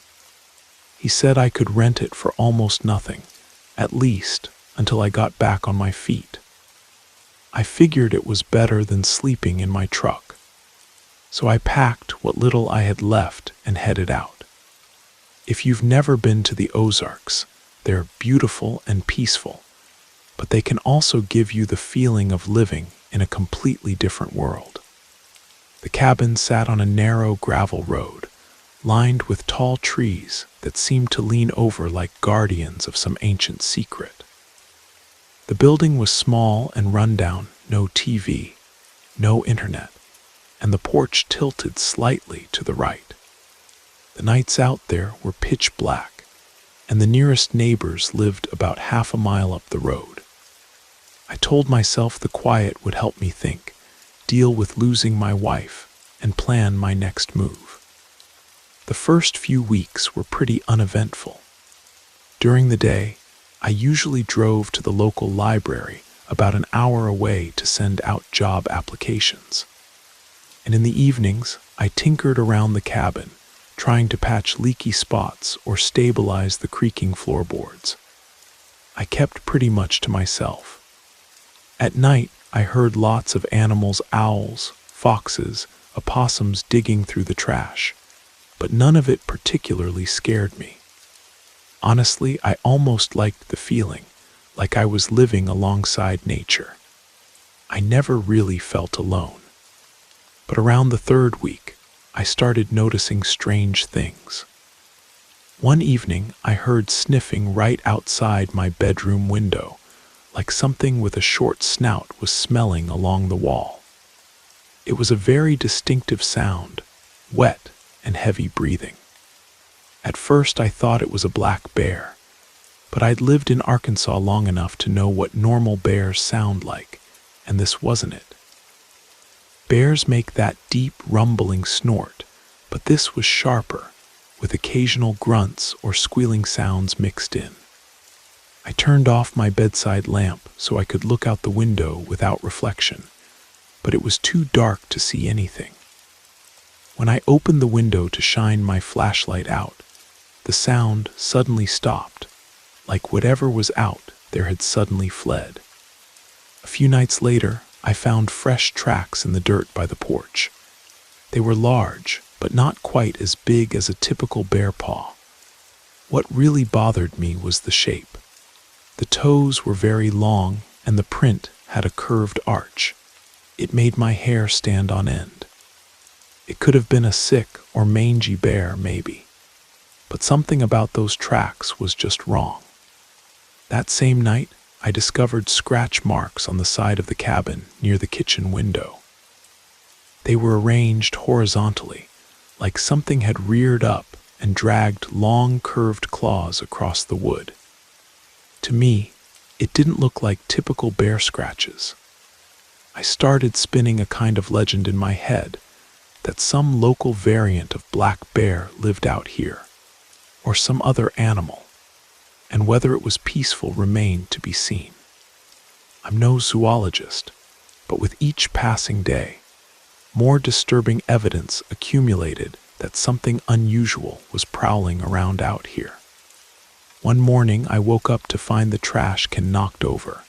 He said I could rent it for almost nothing, at least until I got back on my feet. I figured it was better than sleeping in my truck. So I packed what little I had left and headed out. If you've never been to the Ozarks, they're beautiful and peaceful, but they can also give you the feeling of living in a completely different world. The cabin sat on a narrow gravel road, lined with tall trees that seemed to lean over like guardians of some ancient secret. The building was small and rundown, no TV, no internet, and the porch tilted slightly to the right. The nights out there were pitch black, and the nearest neighbors lived about half a mile up the road. I told myself the quiet would help me think, deal with losing my wife, and plan my next move. The first few weeks were pretty uneventful. During the day, I usually drove to the local library about an hour away to send out job applications. And in the evenings, I tinkered around the cabin, trying to patch leaky spots or stabilize the creaking floorboards. I kept pretty much to myself. At night, I heard lots of animals, owls, foxes, opossums digging through the trash, but none of it particularly scared me. Honestly, I almost liked the feeling, like I was living alongside nature. I never really felt alone. But around the third week, I started noticing strange things. One evening, I heard sniffing right outside my bedroom window, like something with a short snout was smelling along the wall. It was a very distinctive sound, wet and heavy breathing. At first I thought it was a black bear, but I'd lived in Arkansas long enough to know what normal bears sound like, and this wasn't it. Bears make that deep, rumbling snort, but this was sharper, with occasional grunts or squealing sounds mixed in. I turned off my bedside lamp so I could look out the window without reflection, but it was too dark to see anything. When I opened the window to shine my flashlight out, the sound suddenly stopped, like whatever was out there had suddenly fled. A few nights later, I found fresh tracks in the dirt by the porch. They were large, but not quite as big as a typical bear paw. What really bothered me was the shape. The toes were very long, and the print had a curved arch. It made my hair stand on end. It could have been a sick or mangy bear, maybe, but something about those tracks was just wrong. That same night, I discovered scratch marks on the side of the cabin near the kitchen window. They were arranged horizontally, like something had reared up and dragged long curved claws across the wood. To me, it didn't look like typical bear scratches. I started spinning a kind of legend in my head that some local variant of black bear lived out here, or some other animal, and whether it was peaceful remained to be seen. I'm no zoologist, but with each passing day, more disturbing evidence accumulated that something unusual was prowling around out here. One morning I woke up to find the trash can knocked over.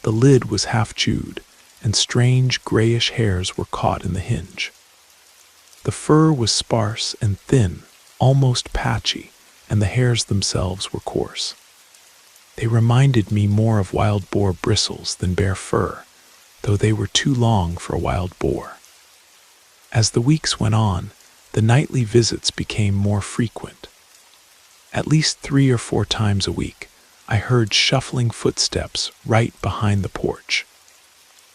The lid was half chewed, and strange grayish hairs were caught in the hinge. The fur was sparse and thin, almost patchy, and the hairs themselves were coarse. They reminded me more of wild boar bristles than bear fur, though they were too long for a wild boar. As the weeks went on, the nightly visits became more frequent. At least 3 or 4 times a week, I heard shuffling footsteps right behind the porch.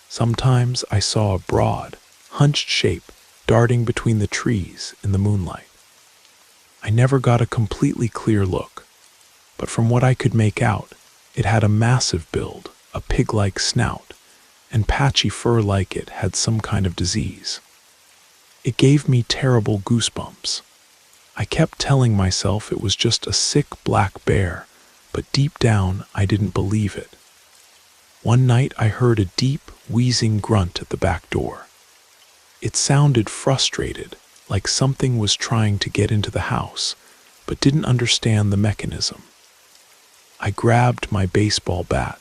Sometimes I saw a broad, hunched shape darting between the trees in the moonlight. I never got a completely clear look, but from what I could make out, it had a massive build, a pig-like snout, and patchy fur like it had some kind of disease. It gave me terrible goosebumps. I kept telling myself it was just a sick black bear, but deep down I didn't believe it. One night I heard a deep, wheezing grunt at the back door. It sounded frustrated, like something was trying to get into the house, but didn't understand the mechanism. I grabbed my baseball bat.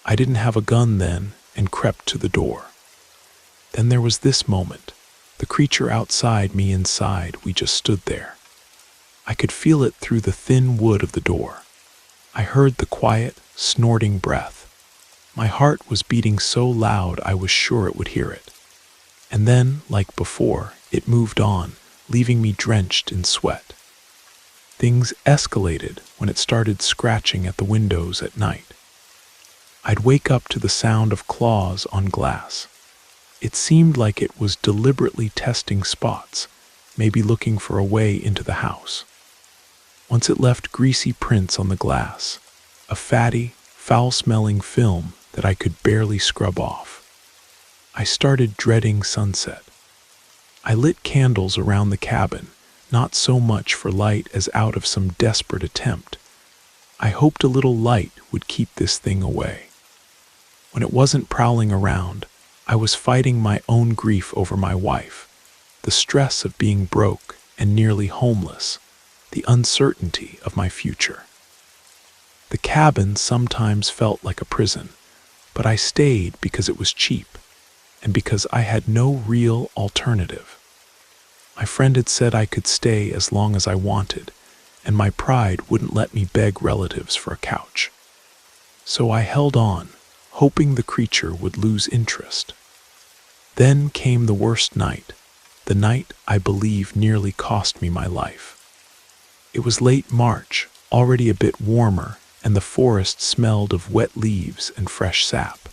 I didn't have a gun then, and crept to the door. Then there was this moment. The creature outside, me inside, we just stood there. I could feel it through the thin wood of the door. I heard the quiet, snorting breath. My heart was beating so loud I was sure it would hear it. And then, like before, it moved on, leaving me drenched in sweat. Things escalated when it started scratching at the windows at night. I'd wake up to the sound of claws on glass. It seemed like it was deliberately testing spots, maybe looking for a way into the house. Once it left greasy prints on the glass, a fatty, foul-smelling film that I could barely scrub off. I started dreading sunset. I lit candles around the cabin, not so much for light as out of some desperate attempt. I hoped a little light would keep this thing away. When it wasn't prowling around, I was fighting my own grief over my wife, the stress of being broke and nearly homeless, the uncertainty of my future. The cabin sometimes felt like a prison, but I stayed because it was cheap and because I had no real alternative. My friend had said I could stay as long as I wanted, and my pride wouldn't let me beg relatives for a couch. So I held on, hoping the creature would lose interest. Then came the worst night, the night I believe nearly cost me my life. It was late March, already a bit warmer, and the forest smelled of wet leaves and fresh sap.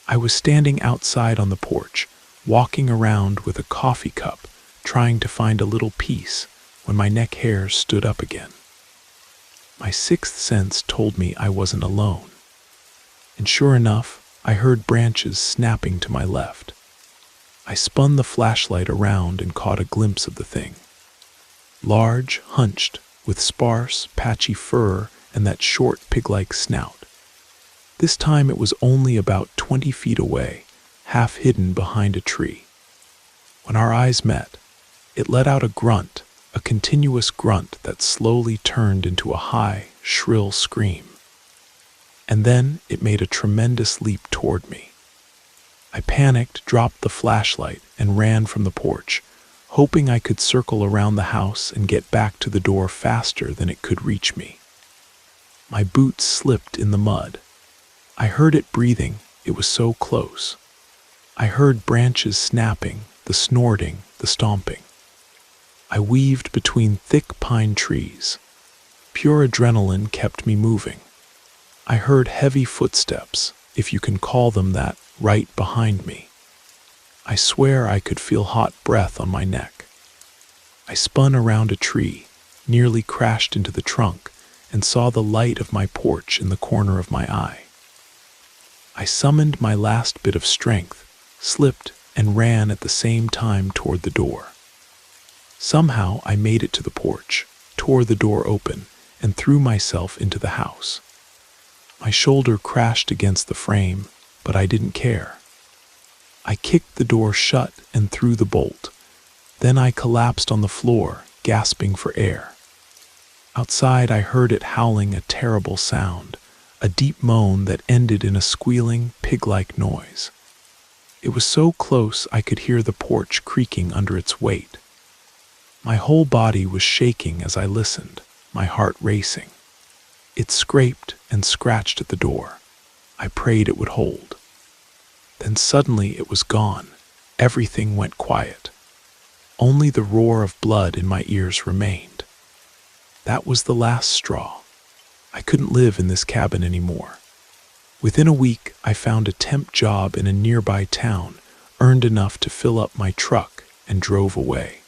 I was standing outside on the porch, walking around with a coffee cup, trying to find a little peace when my neck hairs stood up again. My sixth sense told me I wasn't alone. And sure enough, I heard branches snapping to my left. I spun the flashlight around and caught a glimpse of the thing. Large, hunched, with sparse, patchy fur and that short pig-like snout. This time it was only about 20 feet away, half hidden behind a tree. When our eyes met, it let out a grunt, a continuous grunt that slowly turned into a high, shrill scream. And then it made a tremendous leap toward me. I panicked, dropped the flashlight, and ran from the porch, hoping I could circle around the house and get back to the door faster than it could reach me. My boots slipped in the mud. I heard it breathing, it was so close. I heard branches snapping, the snorting, the stomping. I weaved between thick pine trees. Pure adrenaline kept me moving. I heard heavy footsteps, if you can call them that, right behind me. I swear I could feel hot breath on my neck. I spun around a tree, nearly crashed into the trunk, and saw the light of my porch in the corner of my eye. I summoned my last bit of strength, slipped, and ran at the same time toward the door. Somehow I made it to the porch, tore the door open, and threw myself into the house. My shoulder crashed against the frame, but I didn't care. I kicked the door shut and threw the bolt. Then I collapsed on the floor, gasping for air. Outside I heard it howling a terrible sound, a deep moan that ended in a squealing, pig-like noise. It was so close I could hear the porch creaking under its weight. My whole body was shaking as I listened, my heart racing. It scraped and scratched at the door. I prayed it would hold. Then suddenly it was gone. Everything went quiet. Only the roar of blood in my ears remained. That was the last straw. I couldn't live in this cabin anymore. Within a week, I found a temp job in a nearby town, earned enough to fill up my truck, and drove away.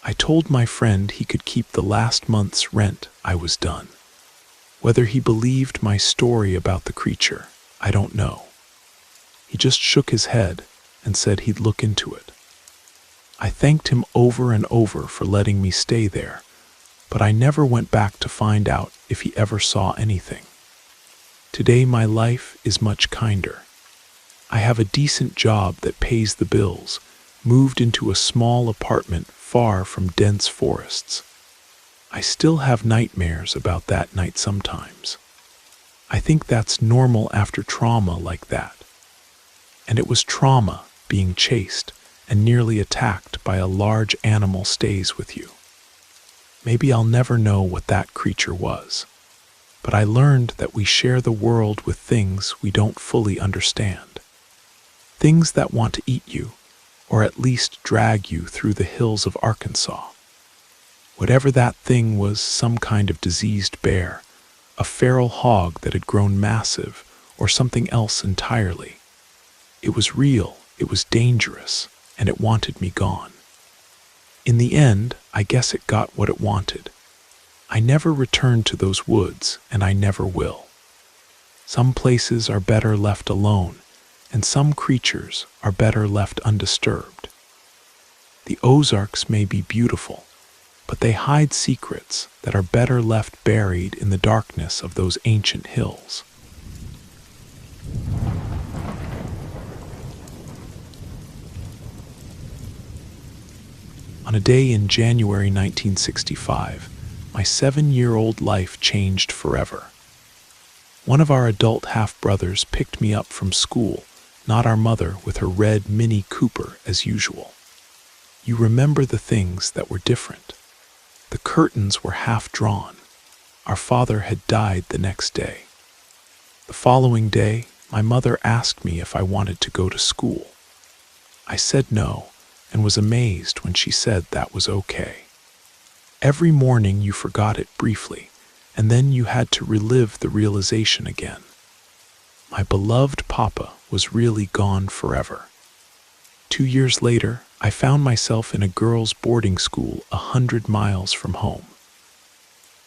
I told my friend he could keep the last month's rent. I was done. Whether he believed my story about the creature, I don't know. He just shook his head and said he'd look into it. I thanked him over and over for letting me stay there, but I never went back to find out if he ever saw anything. Today my life is much kinder. I have a decent job that pays the bills, moved into a small apartment far from dense forests. I still have nightmares about that night sometimes. I think that's normal after trauma like that. And it was trauma, being chased and nearly attacked by a large animal stays with you. Maybe I'll never know what that creature was, but I learned that we share the world with things we don't fully understand. Things that want to eat you, or at least drag you through the hills of Arkansas. Whatever that thing was, some kind of diseased bear, a feral hog that had grown massive, or something else entirely. It was real, it was dangerous, and it wanted me gone. In the end, I guess it got what it wanted. I never returned to those woods, and I never will. Some places are better left alone, and some creatures are better left undisturbed. The Ozarks may be beautiful, but they hide secrets that are better left buried in the darkness of those ancient hills. On a day in January 1965, my 7-year-old life changed forever. One of our adult half-brothers picked me up from school, not our mother with her red Mini Cooper as usual. You remember the things that were different. The curtains were half drawn. Our father had died the next day. The following day, my mother asked me if I wanted to go to school. I said no, and was amazed when she said that was okay. Every morning you forgot it briefly, and then you had to relive the realization again. My beloved Papa was really gone forever. 2 years later, I found myself in a girls' boarding school 100 miles from home.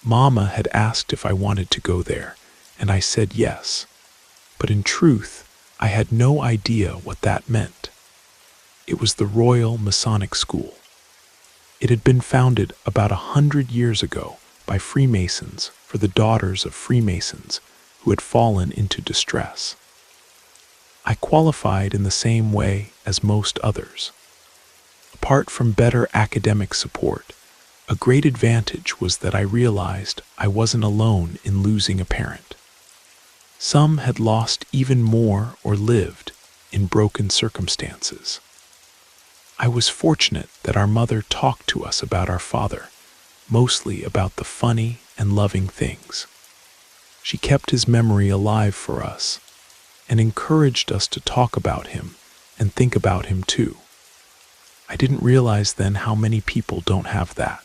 Mama had asked if I wanted to go there, and I said yes. But in truth, I had no idea what that meant. It was the Royal Masonic School. It had been founded about 100 years ago by Freemasons for the daughters of Freemasons who had fallen into distress. I qualified in the same way as most others. Apart from better academic support, a great advantage was that I realized I wasn't alone in losing a parent. Some had lost even more or lived in broken circumstances. I was fortunate that our mother talked to us about our father, mostly about the funny and loving things. She kept his memory alive for us and encouraged us to talk about him and think about him too. I didn't realize then how many people don't have that.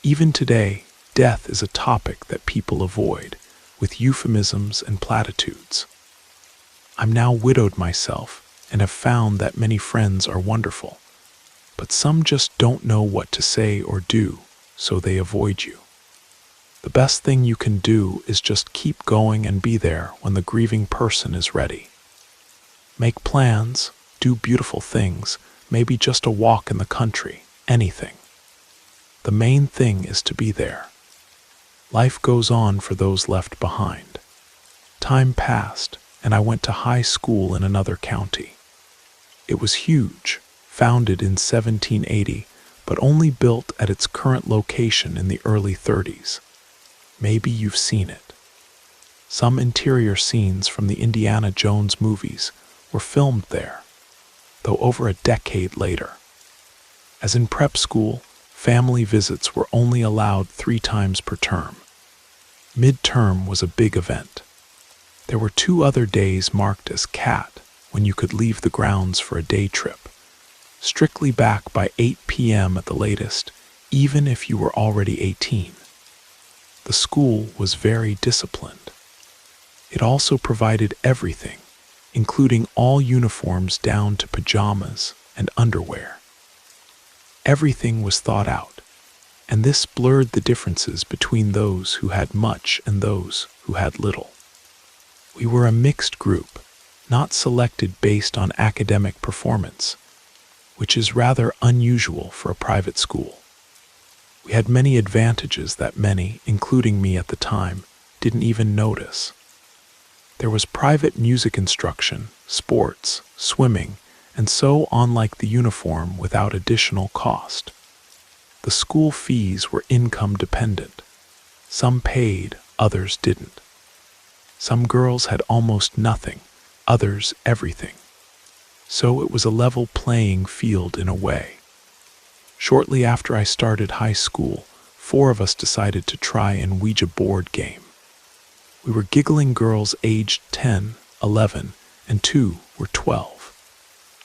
Even today, death is a topic that people avoid, with euphemisms and platitudes. I'm now widowed myself and have found that many friends are wonderful, but some just don't know what to say or do, so they avoid you. The best thing you can do is just keep going and be there when the grieving person is ready. Make plans, do beautiful things, maybe just a walk in the country, anything. The main thing is to be there. Life goes on for those left behind. Time passed, and I went to high school in another county. It was huge, founded in 1780, but only built at its current location in the early 30s. Maybe you've seen it. Some interior scenes from the Indiana Jones movies were filmed there, though over a decade later. As in prep school, family visits were only allowed 3 times per term. Midterm was a big event. There were 2 other days marked as CAT, when you could leave the grounds for a day trip, strictly back by 8 p.m. at the latest, even if you were already 18. The school was very disciplined. It also provided everything, including all uniforms down to pajamas and underwear. Everything was thought out, and this blurred the differences between those who had much and those who had little. We were a mixed group, not selected based on academic performance, which is rather unusual for a private school. We had many advantages that many, including me at the time, didn't even notice. There was private music instruction, sports, swimming, and so on like the uniform without additional cost. The school fees were income dependent. Some paid, others didn't. Some girls had almost nothing, others everything. So it was a level playing field in a way. Shortly after I started high school, 4 of us decided to try an Ouija board game. We were giggling girls aged 10, 11, and 2 were 12.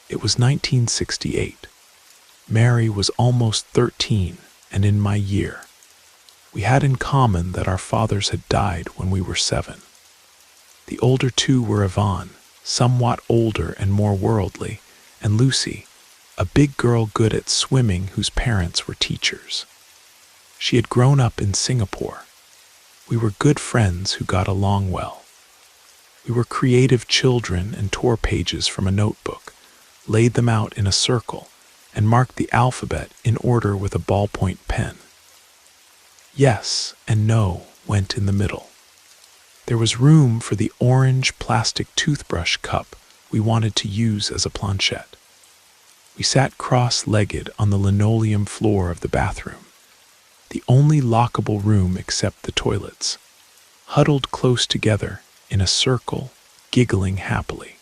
It was 1968. Mary was almost 13 and in my year. We had in common that our fathers had died when we were 7. The older 2 were Yvonne, somewhat older and more worldly, and Lucy, a big girl good at swimming whose parents were teachers. She had grown up in Singapore. We were good friends who got along well. We were creative children and tore pages from a notebook, laid them out in a circle, and marked the alphabet in order with a ballpoint pen. Yes and no went in the middle. There was room for the orange plastic toothbrush cup we wanted to use as a planchette. We sat cross-legged on the linoleum floor of the bathroom, the only lockable room except the toilets, huddled close together in a circle, giggling happily.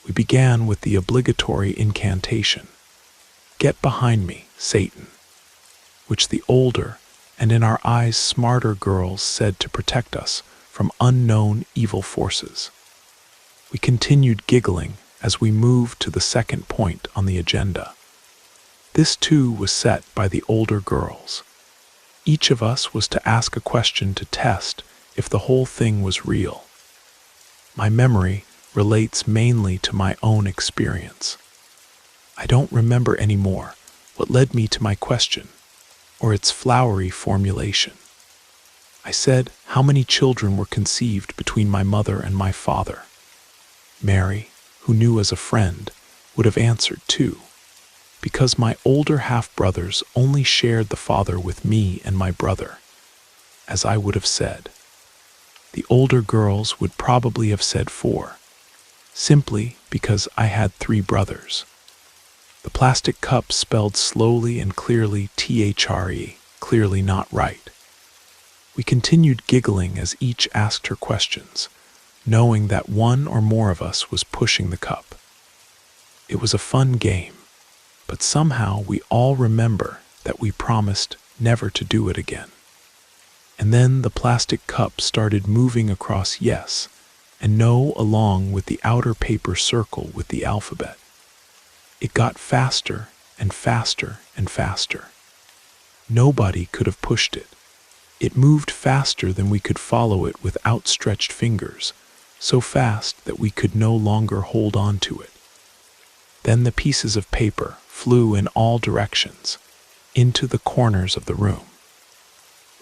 We began with the obligatory incantation, "Get behind me, Satan," which the older and in our eyes smarter girls said to protect us from unknown evil forces. We continued giggling as we moved to the second point on the agenda. This too was set by the older girls. Each of us was to ask a question to test if the whole thing was real. My memory relates mainly to my own experience. I don't remember anymore what led me to my question, or its flowery formulation. I said how many children were conceived between my mother and my father. Mary, who knew as a friend, would have answered two, because my older half-brothers only shared the father with me and my brother. As I would have said, the older girls would probably have said four, simply because I had three brothers. The plastic cup spelled slowly and clearly THRE, clearly not right. We continued giggling as each asked her questions, knowing that one or more of us was pushing the cup. It was a fun game, but somehow we all remember that we promised never to do it again. And then the plastic cup started moving across yes and no along with the outer paper circle with the alphabet. It got faster and faster and faster. Nobody could have pushed it. It moved faster than we could follow it with outstretched fingers, so fast that we could no longer hold on to it. Then the pieces of paper flew in all directions, into the corners of the room.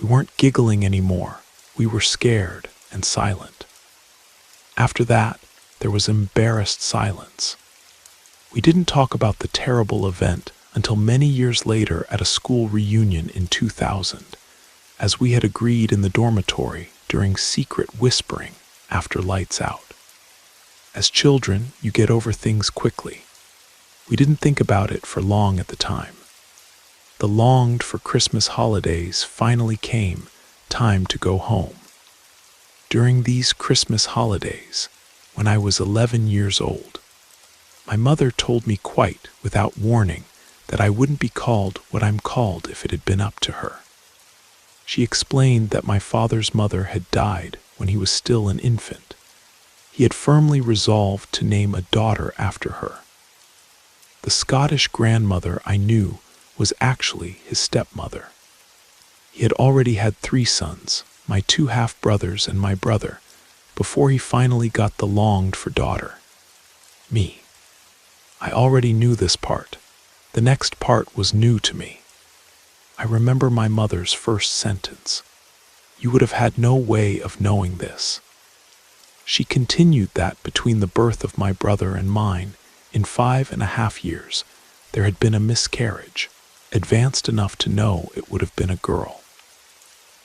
We weren't giggling anymore. We were scared and silent. After that, there was embarrassed silence. We didn't talk about the terrible event until many years later at a school reunion in 2000, as we had agreed in the dormitory during secret whispering after lights out. As children, you get over things quickly. We didn't think about it for long at the time. The longed for Christmas holidays finally came, time to go home. During these Christmas holidays, when I was 11 years old, my mother told me quite without warning that I wouldn't be called what I'm called if it had been up to her. She explained that my father's mother had died when he was still an infant. He had firmly resolved to name a daughter after her. The Scottish grandmother I knew was actually his stepmother. He had already had 3 sons, my 2 half-brothers and my brother, before he finally got the longed-for daughter, me. I already knew this part. The next part was new to me. I remember my mother's first sentence. You would have had no way of knowing this. She continued that between the birth of my brother and mine, in 5.5 years, there had been a miscarriage, advanced enough to know it would have been a girl.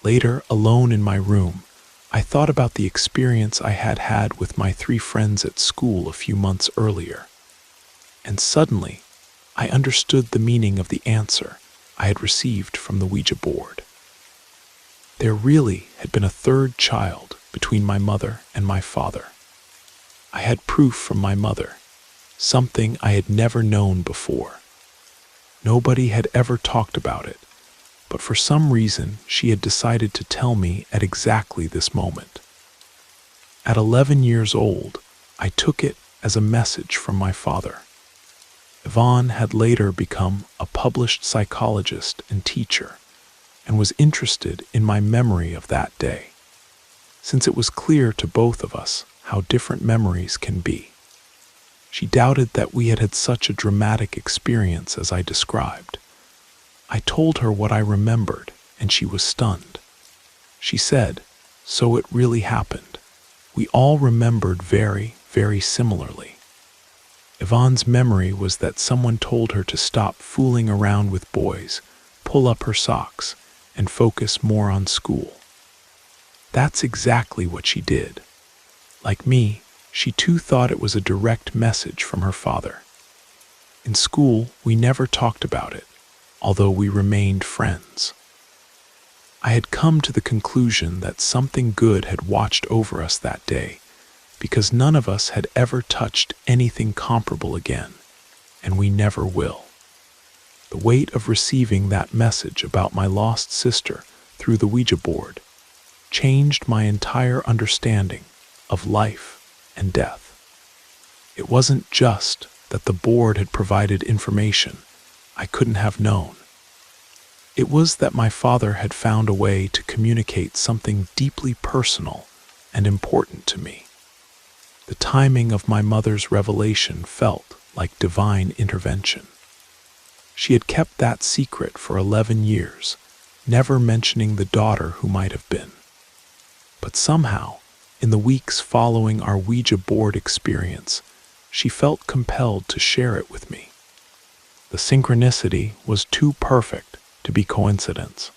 Later, alone in my room, I thought about the experience I had had with my 3 friends at school a few months earlier. And suddenly, I understood the meaning of the answer I had received from the Ouija board. There really had been a 3rd child between my mother and my father. I had proof from my mother, something I had never known before. Nobody had ever talked about it, but for some reason she had decided to tell me at exactly this moment. At 11 years old, I took it as a message from my father. Yvonne had later become a published psychologist and teacher, and was interested in my memory of that day, since it was clear to both of us how different memories can be. She doubted that we had had such a dramatic experience as I described. I told her what I remembered, and she was stunned. She said, "So it really happened." We all remembered very, very similarly. Yvonne's memory was that someone told her to stop fooling around with boys, pull up her socks, and focus more on school. That's exactly what she did. Like me, she too thought it was a direct message from her father. In school, we never talked about it, although we remained friends. I had come to the conclusion that something good had watched over us that day, because none of us had ever touched anything comparable again, and we never will. The weight of receiving that message about my lost sister through the Ouija board changed my entire understanding of life and death. It wasn't just that the board had provided information I couldn't have known. It was that my father had found a way to communicate something deeply personal and important to me. The timing of my mother's revelation felt like divine intervention. She had kept that secret for 11 years, never mentioning the daughter who might have been. But somehow, in the weeks following our Ouija board experience, she felt compelled to share it with me. The synchronicity was too perfect to be coincidence.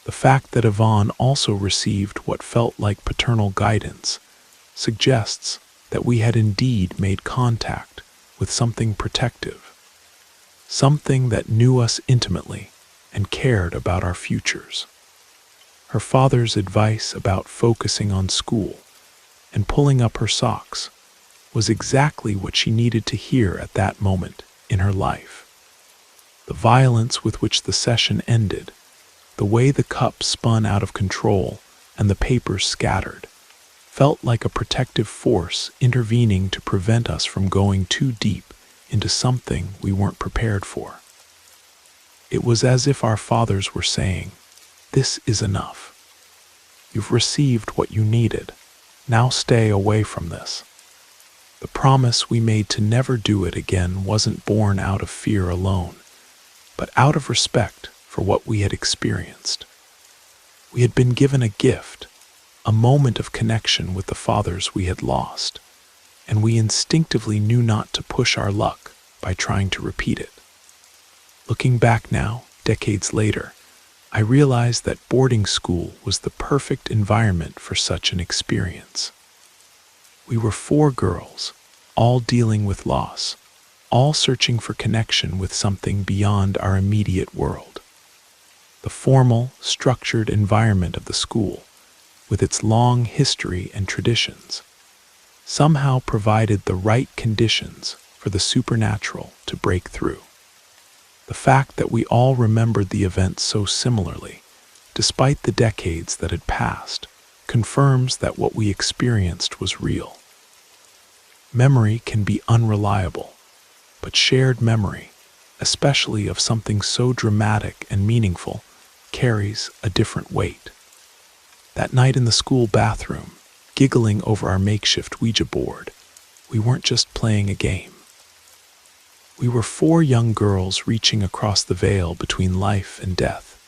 The fact that Yvonne also received what felt like paternal guidance suggests that we had indeed made contact with something protective, something that knew us intimately and cared about our futures. Her father's advice about focusing on school and pulling up her socks was exactly what she needed to hear at that moment in her life. The violence with which the session ended, the way the cup spun out of control and the papers scattered, felt like a protective force intervening to prevent us from going too deep into something we weren't prepared for. It was as if our fathers were saying, "This is enough. You've received what you needed. Now stay away from this." The promise we made to never do it again wasn't born out of fear alone, but out of respect for what we had experienced. We had been given a gift, a moment of connection with the fathers we had lost, and we instinctively knew not to push our luck by trying to repeat it. Looking back now, decades later, I realized that boarding school was the perfect environment for such an experience. We were 4 girls, all dealing with loss, all searching for connection with something beyond our immediate world. The formal, structured environment of the school, with its long history and traditions, somehow provided the right conditions for the supernatural to break through. The fact that we all remembered the event so similarly, despite the decades that had passed, confirms that what we experienced was real. Memory can be unreliable, but shared memory, especially of something so dramatic and meaningful, carries a different weight. That night in the school bathroom, giggling over our makeshift Ouija board, we weren't just playing a game. We were 4 young girls reaching across the veil between life and death,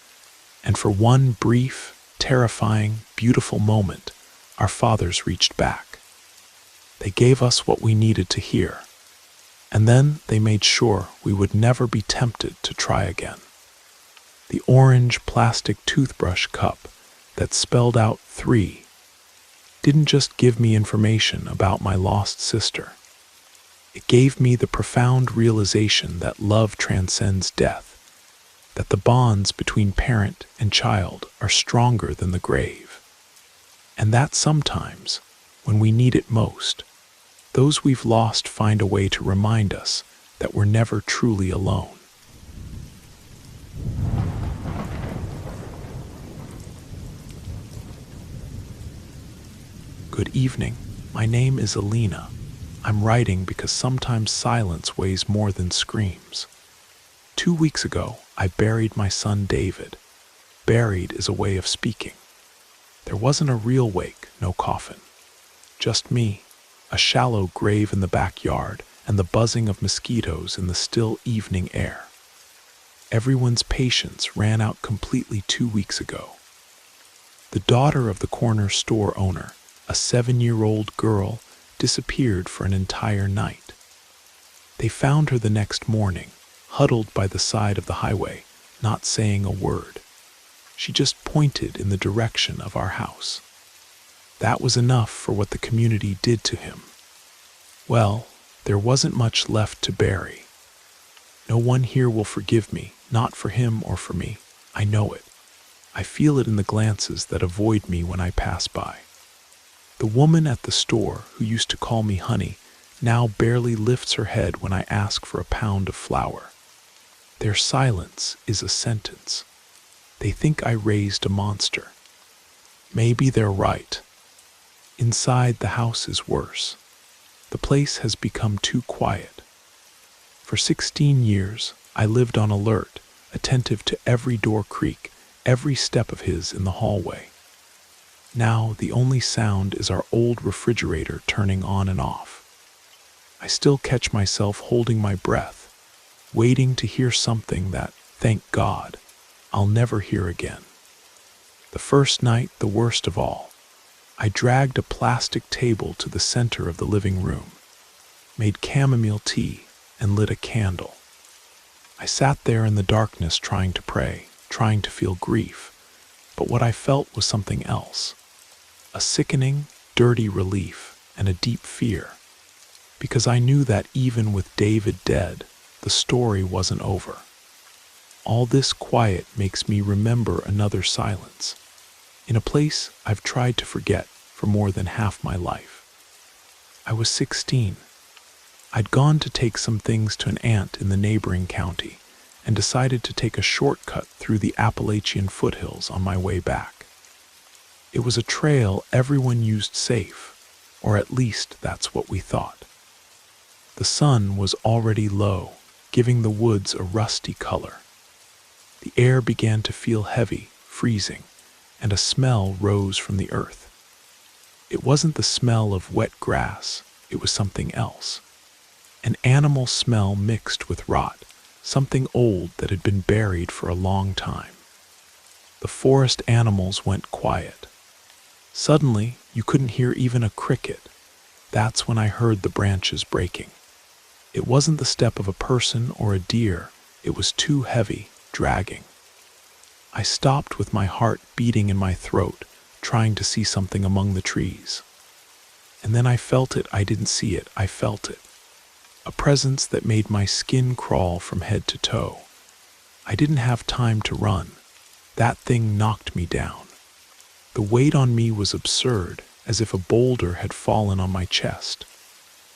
and for one brief, terrifying, beautiful moment, our fathers reached back. They gave us what we needed to hear, and then they made sure we would never be tempted to try again. The orange plastic toothbrush cup that spelled out 3 didn't just give me information about my lost sister. It gave me the profound realization that love transcends death, that the bonds between parent and child are stronger than the grave, and that sometimes, when we need it most, those we've lost find a way to remind us that we're never truly alone. Good evening. My name is Alina. I'm writing because sometimes silence weighs more than screams. 2 weeks ago, I buried my son David. Buried is a way of speaking. There wasn't a real wake, no coffin. Just me, a shallow grave in the backyard, and the buzzing of mosquitoes in the still evening air. Everyone's patience ran out completely 2 weeks ago. The daughter of the corner store owner, a 7-year-old girl, disappeared for an entire night. They found her the next morning, huddled by the side of the highway, not saying a word. She just pointed in the direction of our house. That was enough for what the community did to him. Well, there wasn't much left to bury. No one here will forgive me, not for him or for me. I know it. I feel it in the glances that avoid me when I pass by. The woman at the store, who used to call me honey, now barely lifts her head when I ask for a pound of flour. Their silence is a sentence. They think I raised a monster. Maybe they're right. Inside, the house is worse. The place has become too quiet. For 16 years, I lived on alert, attentive to every door creak, every step of his in the hallway. Now, the only sound is our old refrigerator turning on and off. I still catch myself holding my breath, waiting to hear something that, thank God, I'll never hear again. The first night, the worst of all, I dragged a plastic table to the center of the living room, made chamomile tea, and lit a candle. I sat there in the darkness trying to pray, trying to feel grief, but what I felt was something else. A sickening, dirty relief and a deep fear, because I knew that even with David dead, the story wasn't over. All this quiet makes me remember another silence, in a place I've tried to forget for more than half my life. I was 16. I'd gone to take some things to an aunt in the neighboring county and decided to take a shortcut through the Appalachian foothills on my way back. It was a trail everyone used safe, or at least that's what we thought. The sun was already low, giving the woods a rusty color. The air began to feel heavy, freezing, and a smell rose from the earth. It wasn't the smell of wet grass, it was something else. An animal smell mixed with rot, something old that had been buried for a long time. The forest animals went quiet. Suddenly, you couldn't hear even a cricket. That's when I heard the branches breaking. It wasn't the step of a person or a deer, it was too heavy, dragging. I stopped with my heart beating in my throat, trying to see something among the trees. And then I felt it. I didn't see it, I felt it. A presence that made my skin crawl from head to toe. I didn't have time to run. That thing knocked me down. The weight on me was absurd, as if a boulder had fallen on my chest.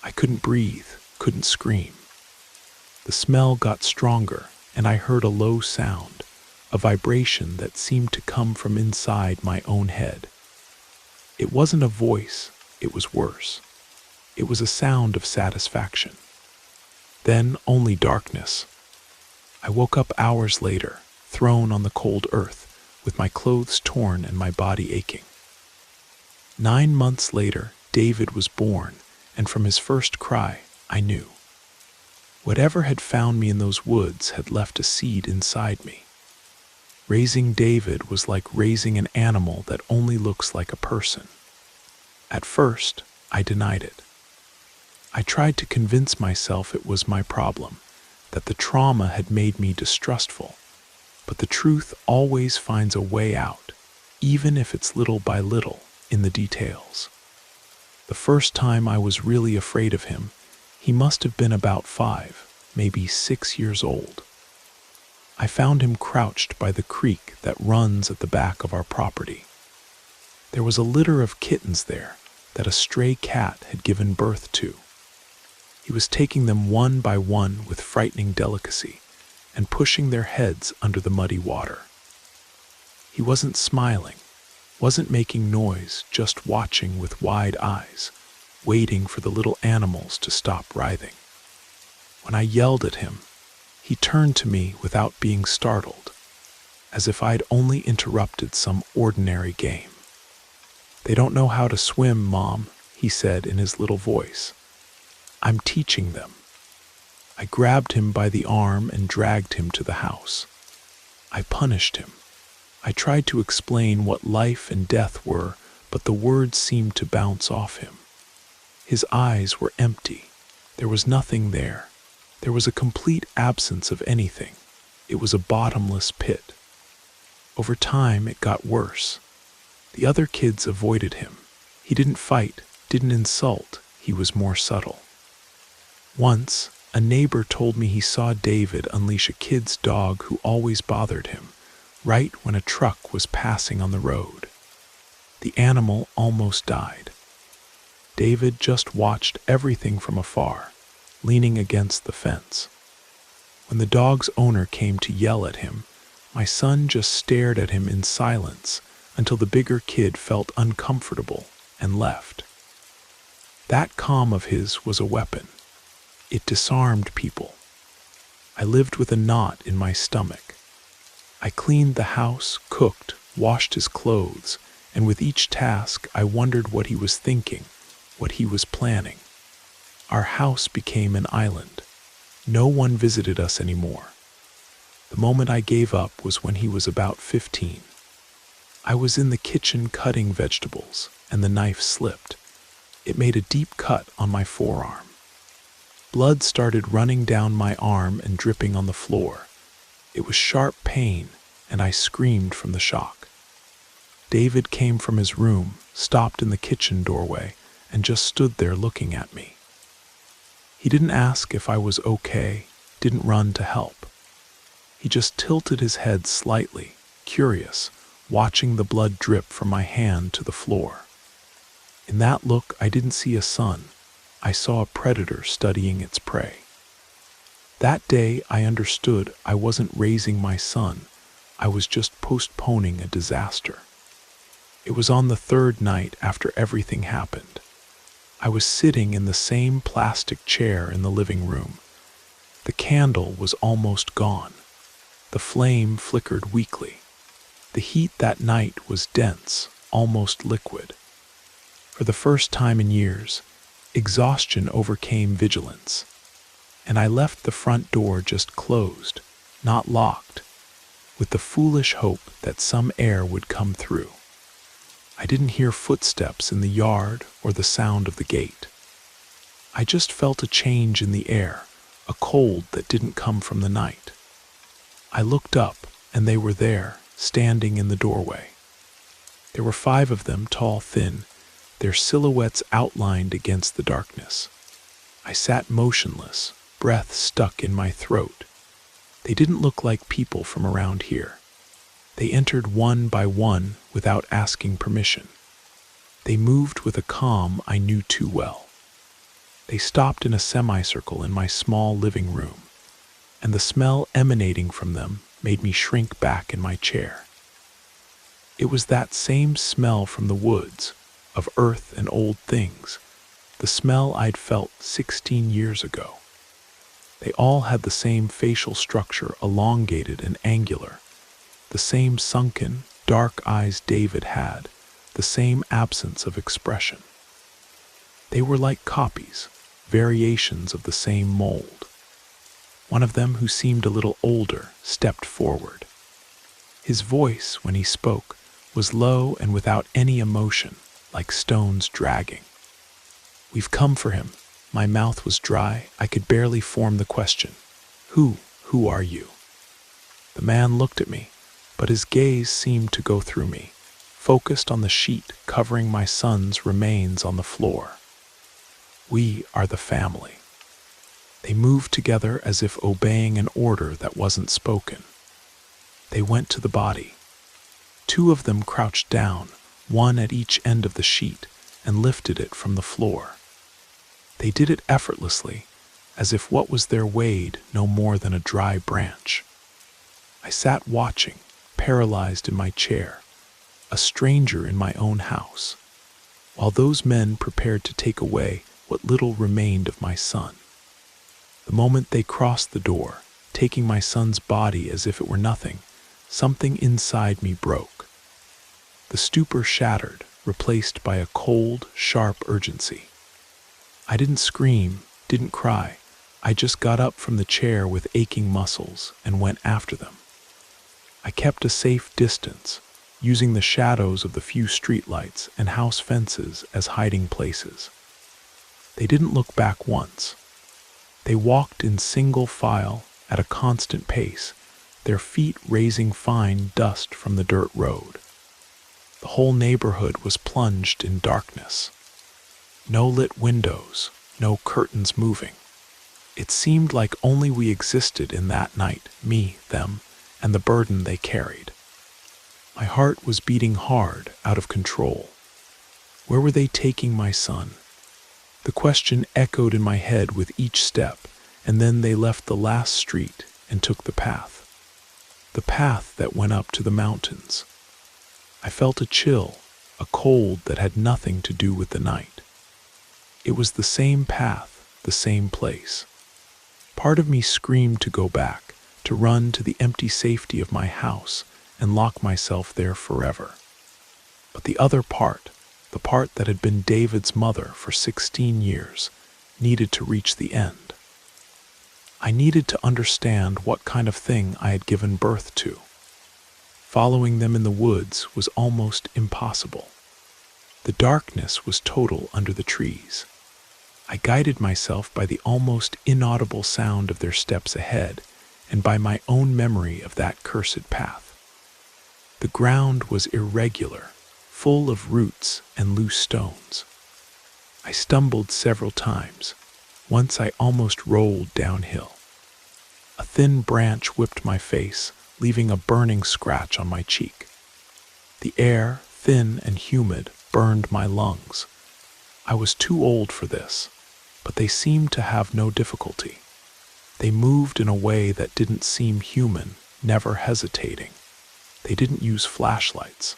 I couldn't breathe, couldn't scream. The smell got stronger, and I heard a low sound, a vibration that seemed to come from inside my own head. It wasn't a voice, it was worse. It was a sound of satisfaction. Then only darkness. I woke up hours later, thrown on the cold earth, with my clothes torn and my body aching. 9 months later, David was born, and from his first cry, I knew. Whatever had found me in those woods had left a seed inside me. Raising David was like raising an animal that only looks like a person. At first, I denied it. I tried to convince myself it was my problem, that the trauma had made me distrustful. But the truth always finds a way out, even if it's little by little, in the details. The first time I was really afraid of him, he must have been about 5, maybe 6 years old. I found him crouched by the creek that runs at the back of our property. There was a litter of kittens there that a stray cat had given birth to. He was taking them one by one with frightening delicacy and pushing their heads under the muddy water. He wasn't smiling, wasn't making noise, just watching with wide eyes, waiting for the little animals to stop writhing. When I yelled at him, he turned to me without being startled, as if I'd only interrupted some ordinary game. "They don't know how to swim, Mom," he said in his little voice. "I'm teaching them." I grabbed him by the arm and dragged him to the house. I punished him. I tried to explain what life and death were, but the words seemed to bounce off him. His eyes were empty. There was nothing there. There was a complete absence of anything. It was a bottomless pit. Over time, it got worse. The other kids avoided him. He didn't fight, didn't insult. He was more subtle. Once, a neighbor told me he saw David unleash a kid's dog who always bothered him, right when a truck was passing on the road. The animal almost died. David just watched everything from afar, leaning against the fence. When the dog's owner came to yell at him, my son just stared at him in silence until the bigger kid felt uncomfortable and left. That calm of his was a weapon. It disarmed people. I lived with a knot in my stomach. I cleaned the house, cooked, washed his clothes, and with each task I wondered what he was thinking, what he was planning. Our house became an island. No one visited us anymore. The moment I gave up was when he was about 15. I was in the kitchen cutting vegetables, and the knife slipped. It made a deep cut on my forearm. Blood started running down my arm and dripping on the floor. It was sharp pain, and I screamed from the shock. David came from his room, stopped in the kitchen doorway, and just stood there looking at me. He didn't ask if I was okay, didn't run to help. He just tilted his head slightly, curious, watching the blood drip from my hand to the floor. In that look, I didn't see a son. I saw a predator studying its prey. That day, I understood I wasn't raising my son. I was just postponing a disaster. It was on the third night after everything happened. I was sitting in the same plastic chair in the living room. The candle was almost gone. The flame flickered weakly. The heat that night was dense, almost liquid. For the first time in years, exhaustion overcame vigilance, and I left the front door just closed, not locked, with the foolish hope that some air would come through. I didn't hear footsteps in the yard or the sound of the gate. I just felt a change in the air, a cold that didn't come from the night. I looked up, and they were there, standing in the doorway. There were 5 of them, tall, thin, their silhouettes outlined against the darkness. I sat motionless, breath stuck in my throat. They didn't look like people from around here. They entered one by one without asking permission. They moved with a calm I knew too well. They stopped in a semicircle in my small living room, and the smell emanating from them made me shrink back in my chair. It was that same smell from the woods, of earth and old things, the smell I'd felt 16 years ago. They all had the same facial structure, elongated and angular, the same sunken, dark eyes David had, the same absence of expression. They were like copies, variations of the same mold. One of them, who seemed a little older, stepped forward. His voice, when he spoke, was low and without any emotion, like stones dragging. "We've come for him." My mouth was dry. I could barely form the question. Who are you?" The man looked at me, but his gaze seemed to go through me, focused on the sheet covering my son's remains on the floor. "We are the family." They moved together as if obeying an order that wasn't spoken. They went to the body. 2 of them crouched down, one at each end of the sheet, and lifted it from the floor. They did it effortlessly, as if what was there weighed no more than a dry branch. I sat watching, paralyzed in my chair, a stranger in my own house, while those men prepared to take away what little remained of my son. The moment they crossed the door, taking my son's body as if it were nothing, something inside me broke. The stupor shattered, replaced by a cold, sharp urgency. I didn't scream, didn't cry. I just got up from the chair with aching muscles and went after them. I kept a safe distance, using the shadows of the few streetlights and house fences as hiding places. They didn't look back once. They walked in single file at a constant pace, their feet raising fine dust from the dirt road. The whole neighborhood was plunged in darkness. No lit windows, no curtains moving. It seemed like only we existed in that night, me, them, and the burden they carried. My heart was beating hard, out of control. Where were they taking my son? The question echoed in my head with each step, and then they left the last street and took the path that went up to the mountains. I felt a chill, a cold that had nothing to do with the night. It was the same path, the same place. Part of me screamed to go back, to run to the empty safety of my house and lock myself there forever. But the other part, the part that had been David's mother for 16 years, needed to reach the end. I needed to understand what kind of thing I had given birth to. Following them in the woods was almost impossible. The darkness was total under the trees. I guided myself by the almost inaudible sound of their steps ahead and by my own memory of that cursed path. The ground was irregular, full of roots and loose stones. I stumbled several times. Once I almost rolled downhill. A thin branch whipped my face, leaving a burning scratch on my cheek. The air, thin and humid, burned my lungs. I was too old for this, but they seemed to have no difficulty. They moved in a way that didn't seem human, never hesitating. They didn't use flashlights.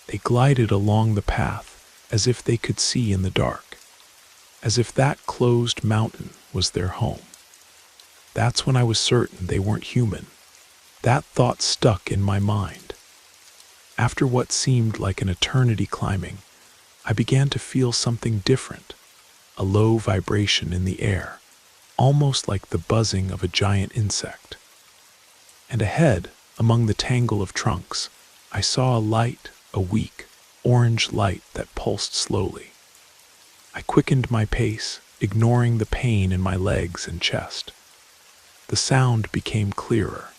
They glided along the path as if they could see in the dark, as if that closed mountain was their home. That's when I was certain they weren't human. That thought stuck in my mind. After what seemed like an eternity climbing, I began to feel something different, a low vibration in the air, almost like the buzzing of a giant insect. And ahead, among the tangle of trunks, I saw a light, a weak, orange light that pulsed slowly. I quickened my pace, ignoring the pain in my legs and chest. The sound became clearer.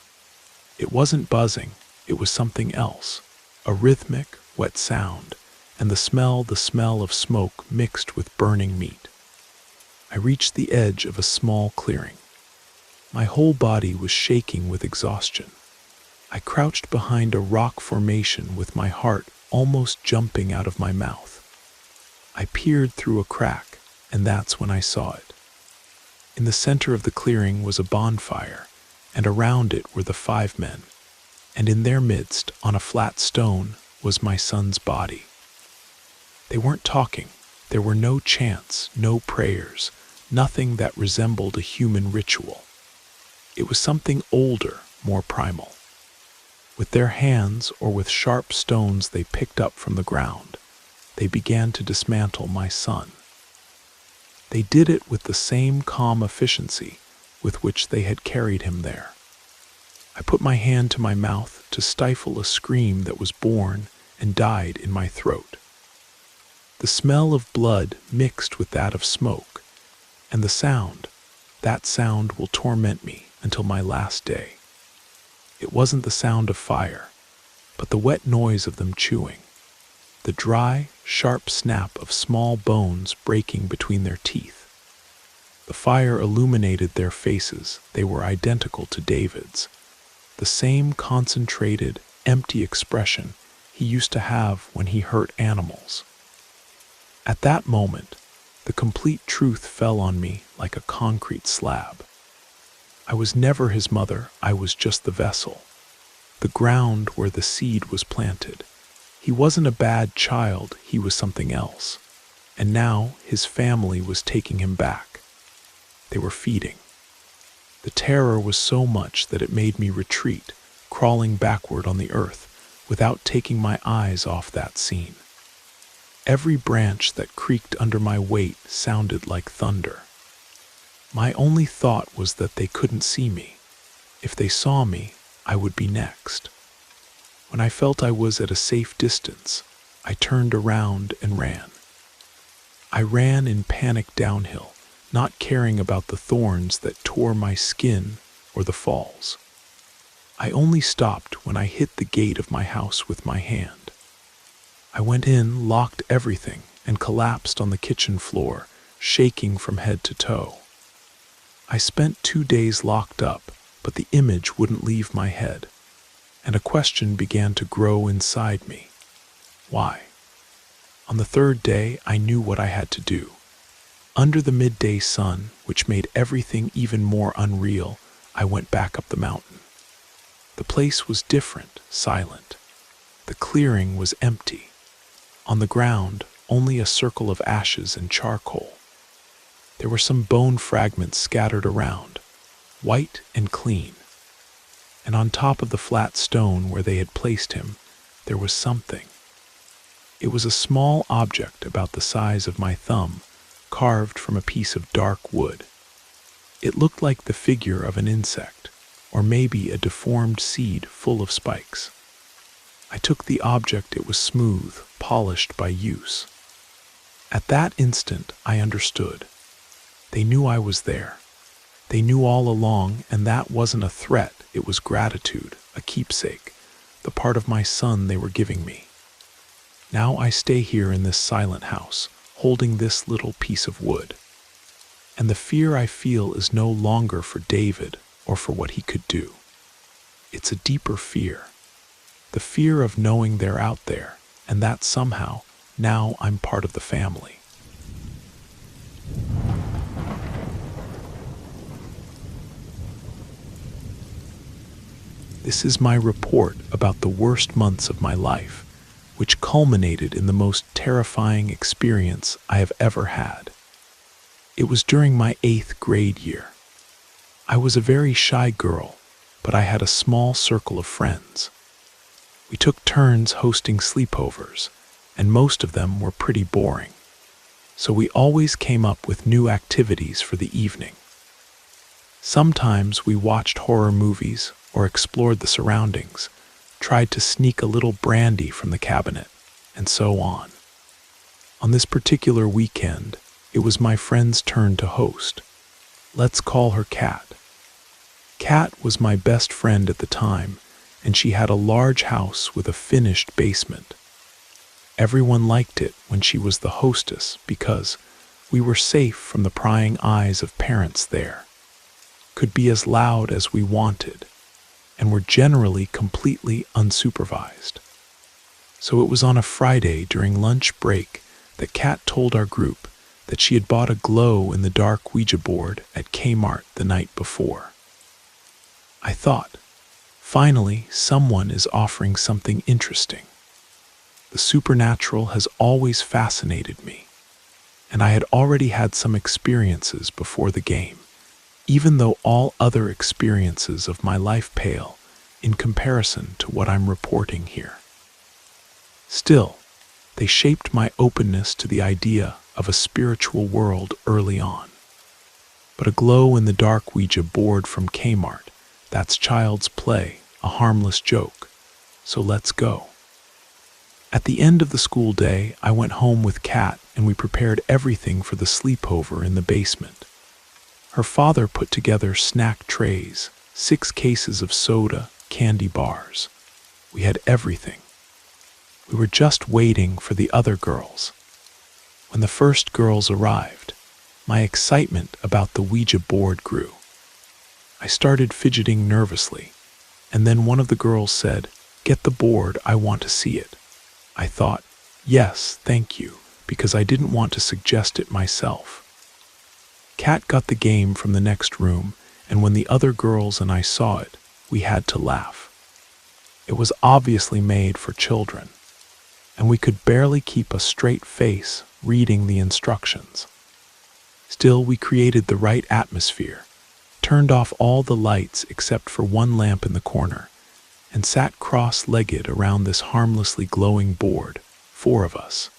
It wasn't buzzing, it was something else, a rhythmic, wet sound, and the smell of smoke mixed with burning meat. I reached the edge of a small clearing. My whole body was shaking with exhaustion. I crouched behind a rock formation with my heart almost jumping out of my mouth. I peered through a crack, and that's when I saw it. In the center of the clearing was a bonfire, and around it were the 5 men, and in their midst, on a flat stone, was my son's body. They weren't talking. There were no chants, no prayers, nothing that resembled a human ritual. It was something older, more primal. With their hands, or with sharp stones they picked up from the ground, they began to dismantle my son. They did it with the same calm efficiency with which they had carried him there. I put my hand to my mouth to stifle a scream that was born and died in my throat. The smell of blood mixed with that of smoke, and the sound, that sound will torment me until my last day. It wasn't the sound of fire, but the wet noise of them chewing, the dry, sharp snap of small bones breaking between their teeth. The fire illuminated their faces. They were identical to David's, the same concentrated, empty expression he used to have when he hurt animals. At that moment, the complete truth fell on me like a concrete slab. I was never his mother, I was just the vessel, the ground where the seed was planted. He wasn't a bad child, he was something else. And now his family was taking him back. They were feeding. The terror was so much that it made me retreat, crawling backward on the earth, without taking my eyes off that scene. Every branch that creaked under my weight sounded like thunder. My only thought was that they couldn't see me. If they saw me, I would be next. When I felt I was at a safe distance, I turned around and ran. I ran in panic downhill, not caring about the thorns that tore my skin or the falls. I only stopped when I hit the gate of my house with my hand. I went in, locked everything, and collapsed on the kitchen floor, shaking from head to toe. I spent 2 days locked up, but the image wouldn't leave my head, and a question began to grow inside me. Why? On the 3rd day, I knew what I had to do. Under the midday sun, which made everything even more unreal, I went back up the mountain. The place was different, silent. The clearing was empty. On the ground, only a circle of ashes and charcoal. There were some bone fragments scattered around, white and clean. And on top of the flat stone where they had placed him, there was something. It was a small object about the size of my thumb, carved from a piece of dark wood. It looked like the figure of an insect, or maybe a deformed seed full of spikes. I took the object. It was smooth, polished by use. At that instant, I understood. They knew I was there. They knew all along, and that wasn't a threat. It was gratitude, a keepsake, the part of my son they were giving me. Now I stay here in this silent house, holding this little piece of wood. And the fear I feel is no longer for David or for what he could do. It's a deeper fear. The fear of knowing they're out there, and that somehow, now I'm part of the family. This is my report about the worst months of my life, which culminated in the most terrifying experience I have ever had. It was during my 8th grade year. I was a very shy girl, but I had a small circle of friends. We took turns hosting sleepovers, and most of them were pretty boring. So we always came up with new activities for the evening. Sometimes we watched horror movies or explored the surroundings, tried to sneak a little brandy from the cabinet, and so on. On this particular weekend, it was my friend's turn to host. Let's call her Kat. Kat was my best friend at the time, and she had a large house with a finished basement. Everyone liked it when she was the hostess because we were safe from the prying eyes of parents there, could be as loud as we wanted, and were generally completely unsupervised. So it was on a Friday during lunch break that Kat told our group that she had bought a glow-in-the-dark Ouija board at Kmart the night before. I thought, finally, someone is offering something interesting. The supernatural has always fascinated me, and I had already had some experiences before the game, even though all other experiences of my life pale in comparison to what I'm reporting here. Still, they shaped my openness to the idea of a spiritual world early on. But a glow-in-the-dark Ouija board from Kmart, that's child's play, a harmless joke. So let's go. At the end of the school day, I went home with Kat and we prepared everything for the sleepover in the basement. Her father put together snack trays, 6 cases of soda, candy bars. We had everything. We were just waiting for the other girls. When the first girls arrived, my excitement about the Ouija board grew. I started fidgeting nervously, and then one of the girls said, "Get the board, I want to see it." I thought, yes, thank you, because I didn't want to suggest it myself. Kat got the game from the next room, and when the other girls and I saw it, we had to laugh. It was obviously made for children, and we could barely keep a straight face reading the instructions. Still, we created the right atmosphere, turned off all the lights except for one lamp in the corner, and sat cross-legged around this harmlessly glowing board, 4 of us.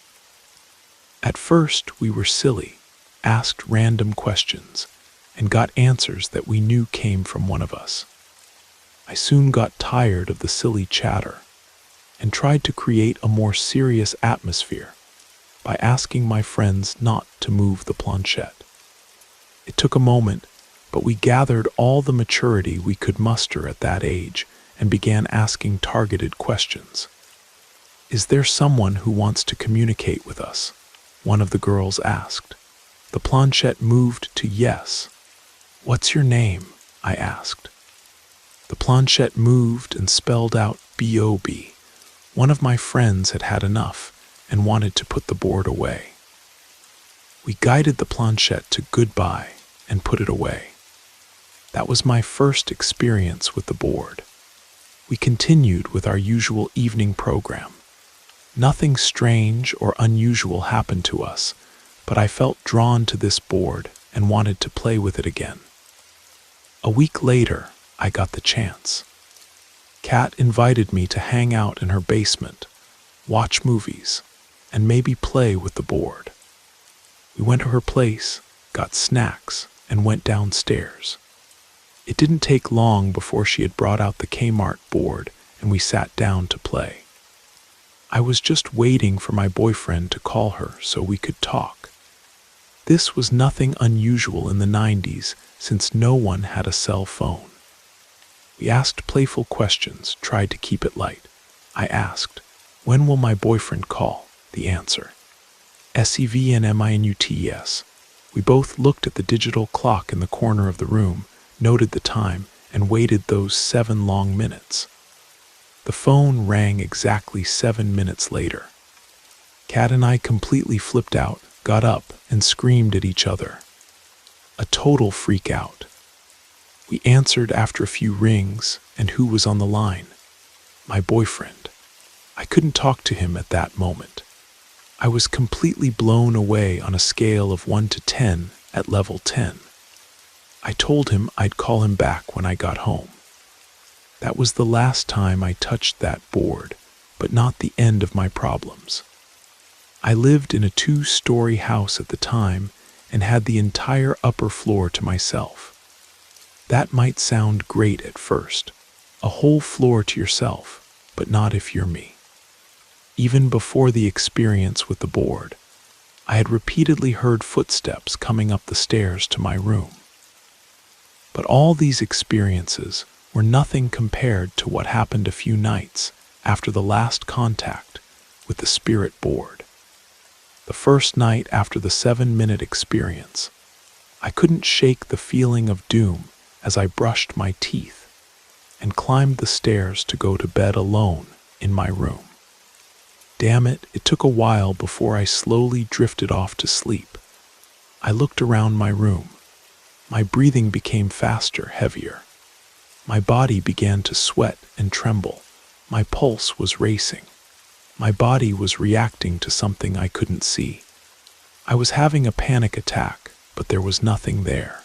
At first, we were silly, asked random questions, and got answers that we knew came from one of us. I soon got tired of the silly chatter and tried to create a more serious atmosphere by asking my friends not to move the planchette. It took a moment, but we gathered all the maturity we could muster at that age and began asking targeted questions. "Is there someone who wants to communicate with us?" one of the girls asked. The planchette moved to yes. "What's your name?" I asked. The planchette moved and spelled out B.O.B. One of my friends had had enough and wanted to put the board away. We guided the planchette to goodbye and put it away. That was my first experience with the board. We continued with our usual evening program. Nothing strange or unusual happened to us, but I felt drawn to this board and wanted to play with it again. A week later, I got the chance. Kat invited me to hang out in her basement, watch movies, and maybe play with the board. We went to her place, got snacks, and went downstairs. It didn't take long before she had brought out the Kmart board and we sat down to play. I was just waiting for my boyfriend to call her so we could talk. This was nothing unusual in the 90s since no one had a cell phone. We asked playful questions, tried to keep it light. I asked, "When will my boyfriend call?" The answer, "SEVNMINUTES." We both looked at the digital clock in the corner of the room, noted the time, and waited those 7 long minutes. The phone rang exactly 7 minutes later. Kat and I completely flipped out, got up, and screamed at each other. A total freak out. We answered after a few rings, and who was on the line? My boyfriend. I couldn't talk to him at that moment. I was completely blown away on a scale of 1 to 10 at level 10. I told him I'd call him back when I got home. That was the last time I touched that board, but not the end of my problems. I lived in a 2-story house at the time and had the entire upper floor to myself. That might sound great at first, a whole floor to yourself, but not if you're me. Even before the experience with the board, I had repeatedly heard footsteps coming up the stairs to my room. But all these experiences were nothing compared to what happened a few nights after the last contact with the spirit board. The first night after the 7-minute experience, I couldn't shake the feeling of doom as I brushed my teeth and climbed the stairs to go to bed alone in my room. Damn it, it took a while before I slowly drifted off to sleep. I looked around my room. My breathing became faster, heavier. My body began to sweat and tremble. My pulse was racing. My body was reacting to something I couldn't see. I was having a panic attack, but there was nothing there.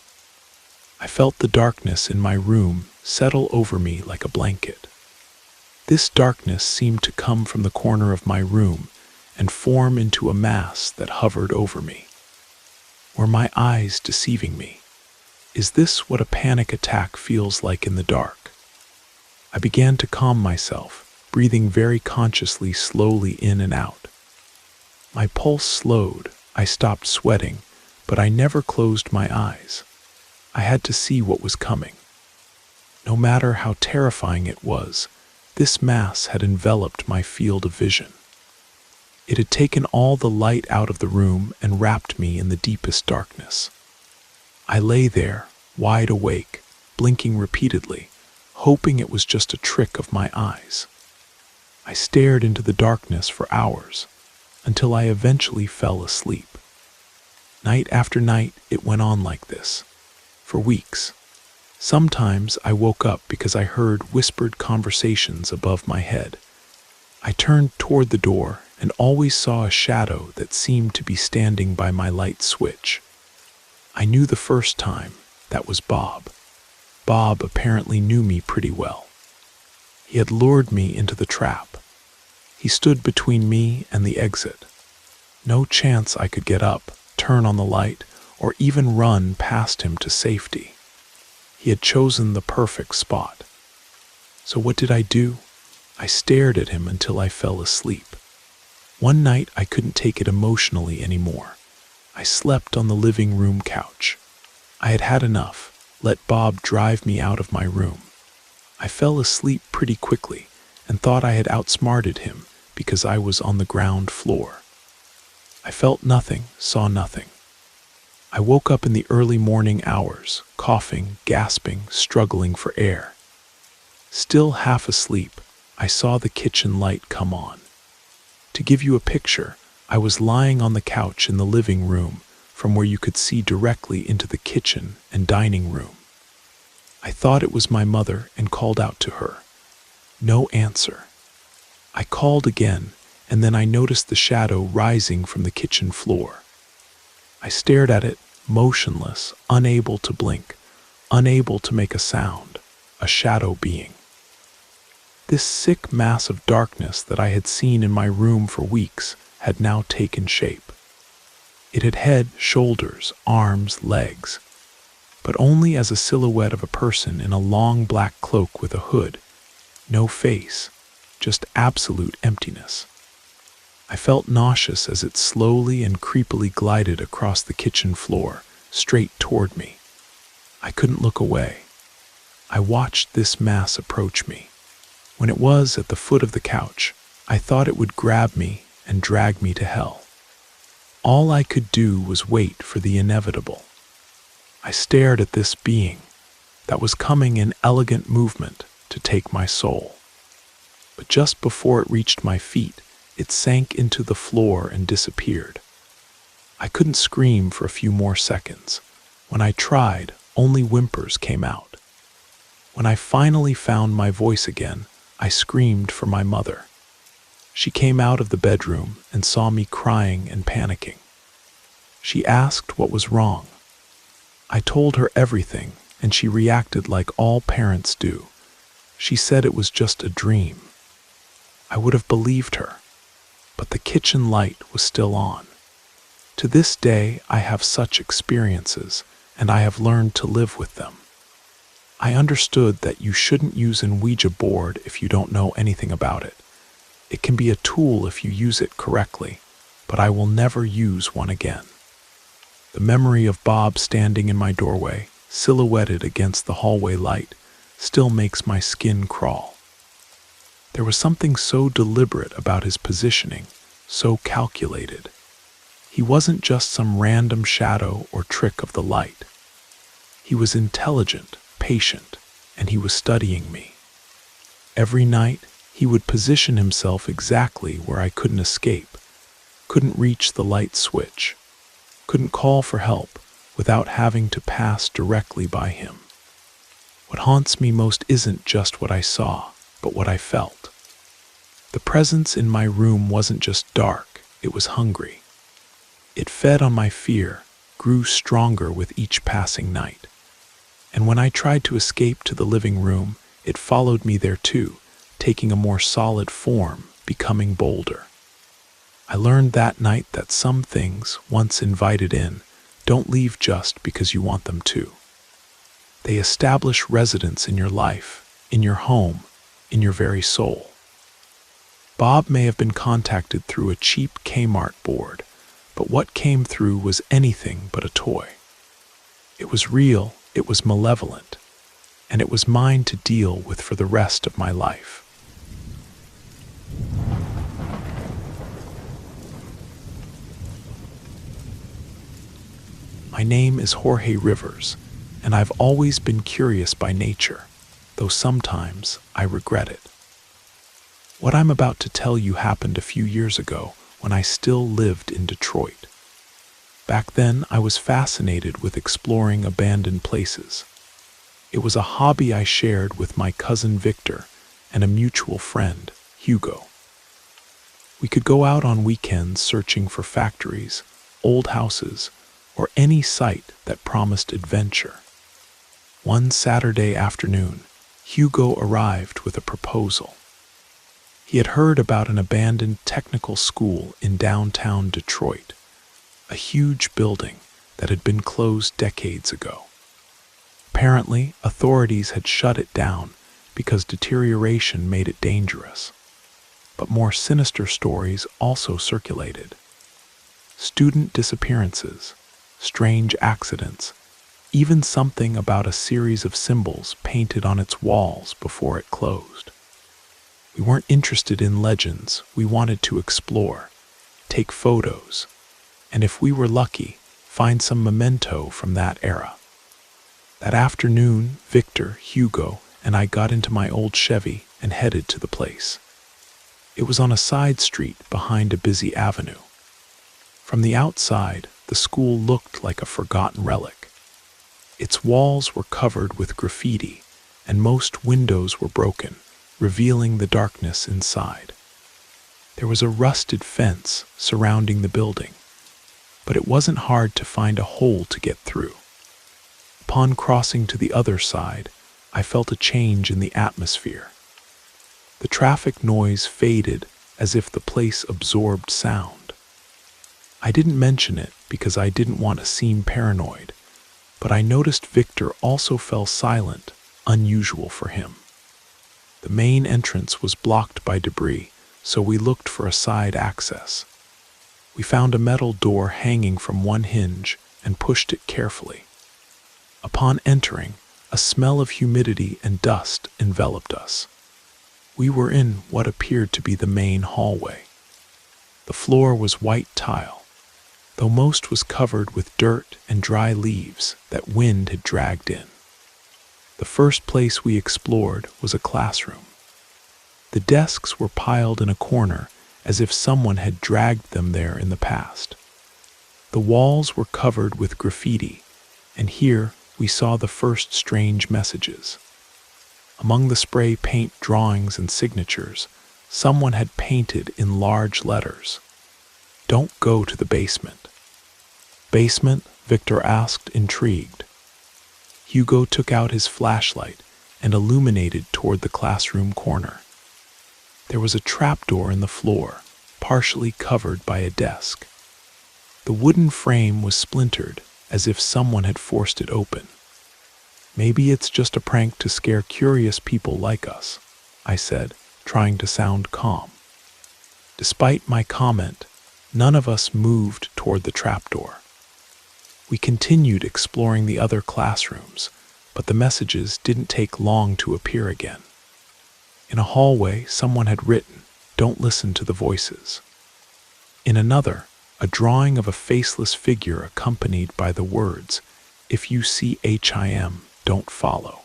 I felt the darkness in my room settle over me like a blanket. This darkness seemed to come from the corner of my room and form into a mass that hovered over me. Were my eyes deceiving me? Is this what a panic attack feels like in the dark? I began to calm myself, breathing very consciously, slowly in and out. My pulse slowed, I stopped sweating, but I never closed my eyes. I had to see what was coming. No matter how terrifying it was, this mass had enveloped my field of vision. It had taken all the light out of the room and wrapped me in the deepest darkness. I lay there, wide awake, blinking repeatedly, hoping it was just a trick of my eyes. I stared into the darkness for hours, until I eventually fell asleep. Night after night, it went on like this, for weeks. Sometimes I woke up because I heard whispered conversations above my head. I turned toward the door and always saw a shadow that seemed to be standing by my light switch. I knew the first time that was Bob. Bob apparently knew me pretty well. He had lured me into the trap. He stood between me and the exit. No chance I could get up, turn on the light, or even run past him to safety. He had chosen the perfect spot. So what did I do? I stared at him until I fell asleep. One night I couldn't take it emotionally anymore. I slept on the living room couch. I had had enough. Let Bob drive me out of my room. I fell asleep pretty quickly and thought I had outsmarted him because I was on the ground floor. I felt nothing, saw nothing. I woke up in the early morning hours, coughing, gasping, struggling for air. Still half asleep, I saw the kitchen light come on. To give you a picture, I was lying on the couch in the living room from where you could see directly into the kitchen and dining room. I thought it was my mother and called out to her. No answer. I called again, and then I noticed the shadow rising from the kitchen floor. I stared at it, motionless, unable to blink, unable to make a sound, a shadow being. This sick mass of darkness that I had seen in my room for weeks had now taken shape. It had head, shoulders, arms, legs, but only as a silhouette of a person in a long black cloak with a hood. No face, just absolute emptiness. I felt nauseous as it slowly and creepily glided across the kitchen floor, straight toward me. I couldn't look away. I watched this mass approach me. When it was at the foot of the couch, I thought it would grab me and drag me to hell. All I could do was wait for the inevitable. I stared at this being that was coming in elegant movement to take my soul. But just before it reached my feet, it sank into the floor and disappeared. I couldn't scream for a few more seconds. When I tried, only whimpers came out. When I finally found my voice again, I screamed for my mother. She came out of the bedroom and saw me crying and panicking. She asked what was wrong. I told her everything, and she reacted like all parents do. She said it was just a dream. I would have believed her, but the kitchen light was still on. To this day, I have such experiences, and I have learned to live with them. I understood that you shouldn't use an Ouija board if you don't know anything about it. It can be a tool if you use it correctly, but I will never use one again. The memory of Bob standing in my doorway, silhouetted against the hallway light, still makes my skin crawl. There was something so deliberate about his positioning, so calculated. He wasn't just some random shadow or trick of the light. He was intelligent, patient, and he was studying me. Every night, he would position himself exactly where I couldn't escape, couldn't reach the light switch, couldn't call for help without having to pass directly by him. What haunts me most isn't just what I saw, but what I felt. The presence in my room wasn't just dark, it was hungry. It fed on my fear, grew stronger with each passing night. And when I tried to escape to the living room, it followed me there too, taking a more solid form, becoming bolder. I learned that night that some things, once invited in, don't leave just because you want them to. They establish residence in your life, in your home, in your very soul. Bob may have been contacted through a cheap Kmart board, but what came through was anything but a toy. It was real, it was malevolent, and it was mine to deal with for the rest of my life. My name is Jorge Rivers, and I've always been curious by nature, though sometimes I regret it. What I'm about to tell you happened a few years ago when I still lived in Detroit. Back then, I was fascinated with exploring abandoned places. It was a hobby I shared with my cousin Victor and a mutual friend, Hugo. We could go out on weekends searching for factories, old houses, or any site that promised adventure. One Saturday afternoon, Hugo arrived with a proposal. He had heard about an abandoned technical school in downtown Detroit, a huge building that had been closed decades ago. Apparently, authorities had shut it down because deterioration made it dangerous. But more sinister stories also circulated. Student disappearances, strange accidents, even something about a series of symbols painted on its walls before it closed. We weren't interested in legends, we wanted to explore, take photos, and if we were lucky, find some memento from that era. That afternoon, Victor, Hugo, and I got into my old Chevy and headed to the place. It was on a side street behind a busy avenue. From the outside, the school looked like a forgotten relic. Its walls were covered with graffiti, and most windows were broken, revealing the darkness inside. There was a rusted fence surrounding the building, but it wasn't hard to find a hole to get through. Upon crossing to the other side, I felt a change in the atmosphere. The traffic noise faded as if the place absorbed sound. I didn't mention it because I didn't want to seem paranoid, but I noticed Victor also fell silent, unusual for him. The main entrance was blocked by debris, so we looked for a side access. We found a metal door hanging from one hinge and pushed it carefully. Upon entering, a smell of humidity and dust enveloped us. We were in what appeared to be the main hallway. The floor was white tile, though most was covered with dirt and dry leaves that wind had dragged in. The first place we explored was a classroom. The desks were piled in a corner as if someone had dragged them there in the past. The walls were covered with graffiti, and here we saw the first strange messages. Among the spray paint drawings and signatures, someone had painted in large letters, "Don't go to the basement." "Basement?" Victor asked, intrigued. Hugo took out his flashlight and illuminated toward the classroom corner. There was a trapdoor in the floor, partially covered by a desk. The wooden frame was splintered, as if someone had forced it open. "Maybe it's just a prank to scare curious people like us," I said, trying to sound calm. Despite my comment, none of us moved toward the trapdoor. We continued exploring the other classrooms, but the messages didn't take long to appear again. In a hallway, someone had written, "Don't listen to the voices." In another, a drawing of a faceless figure accompanied by the words, "If you see him, don't follow."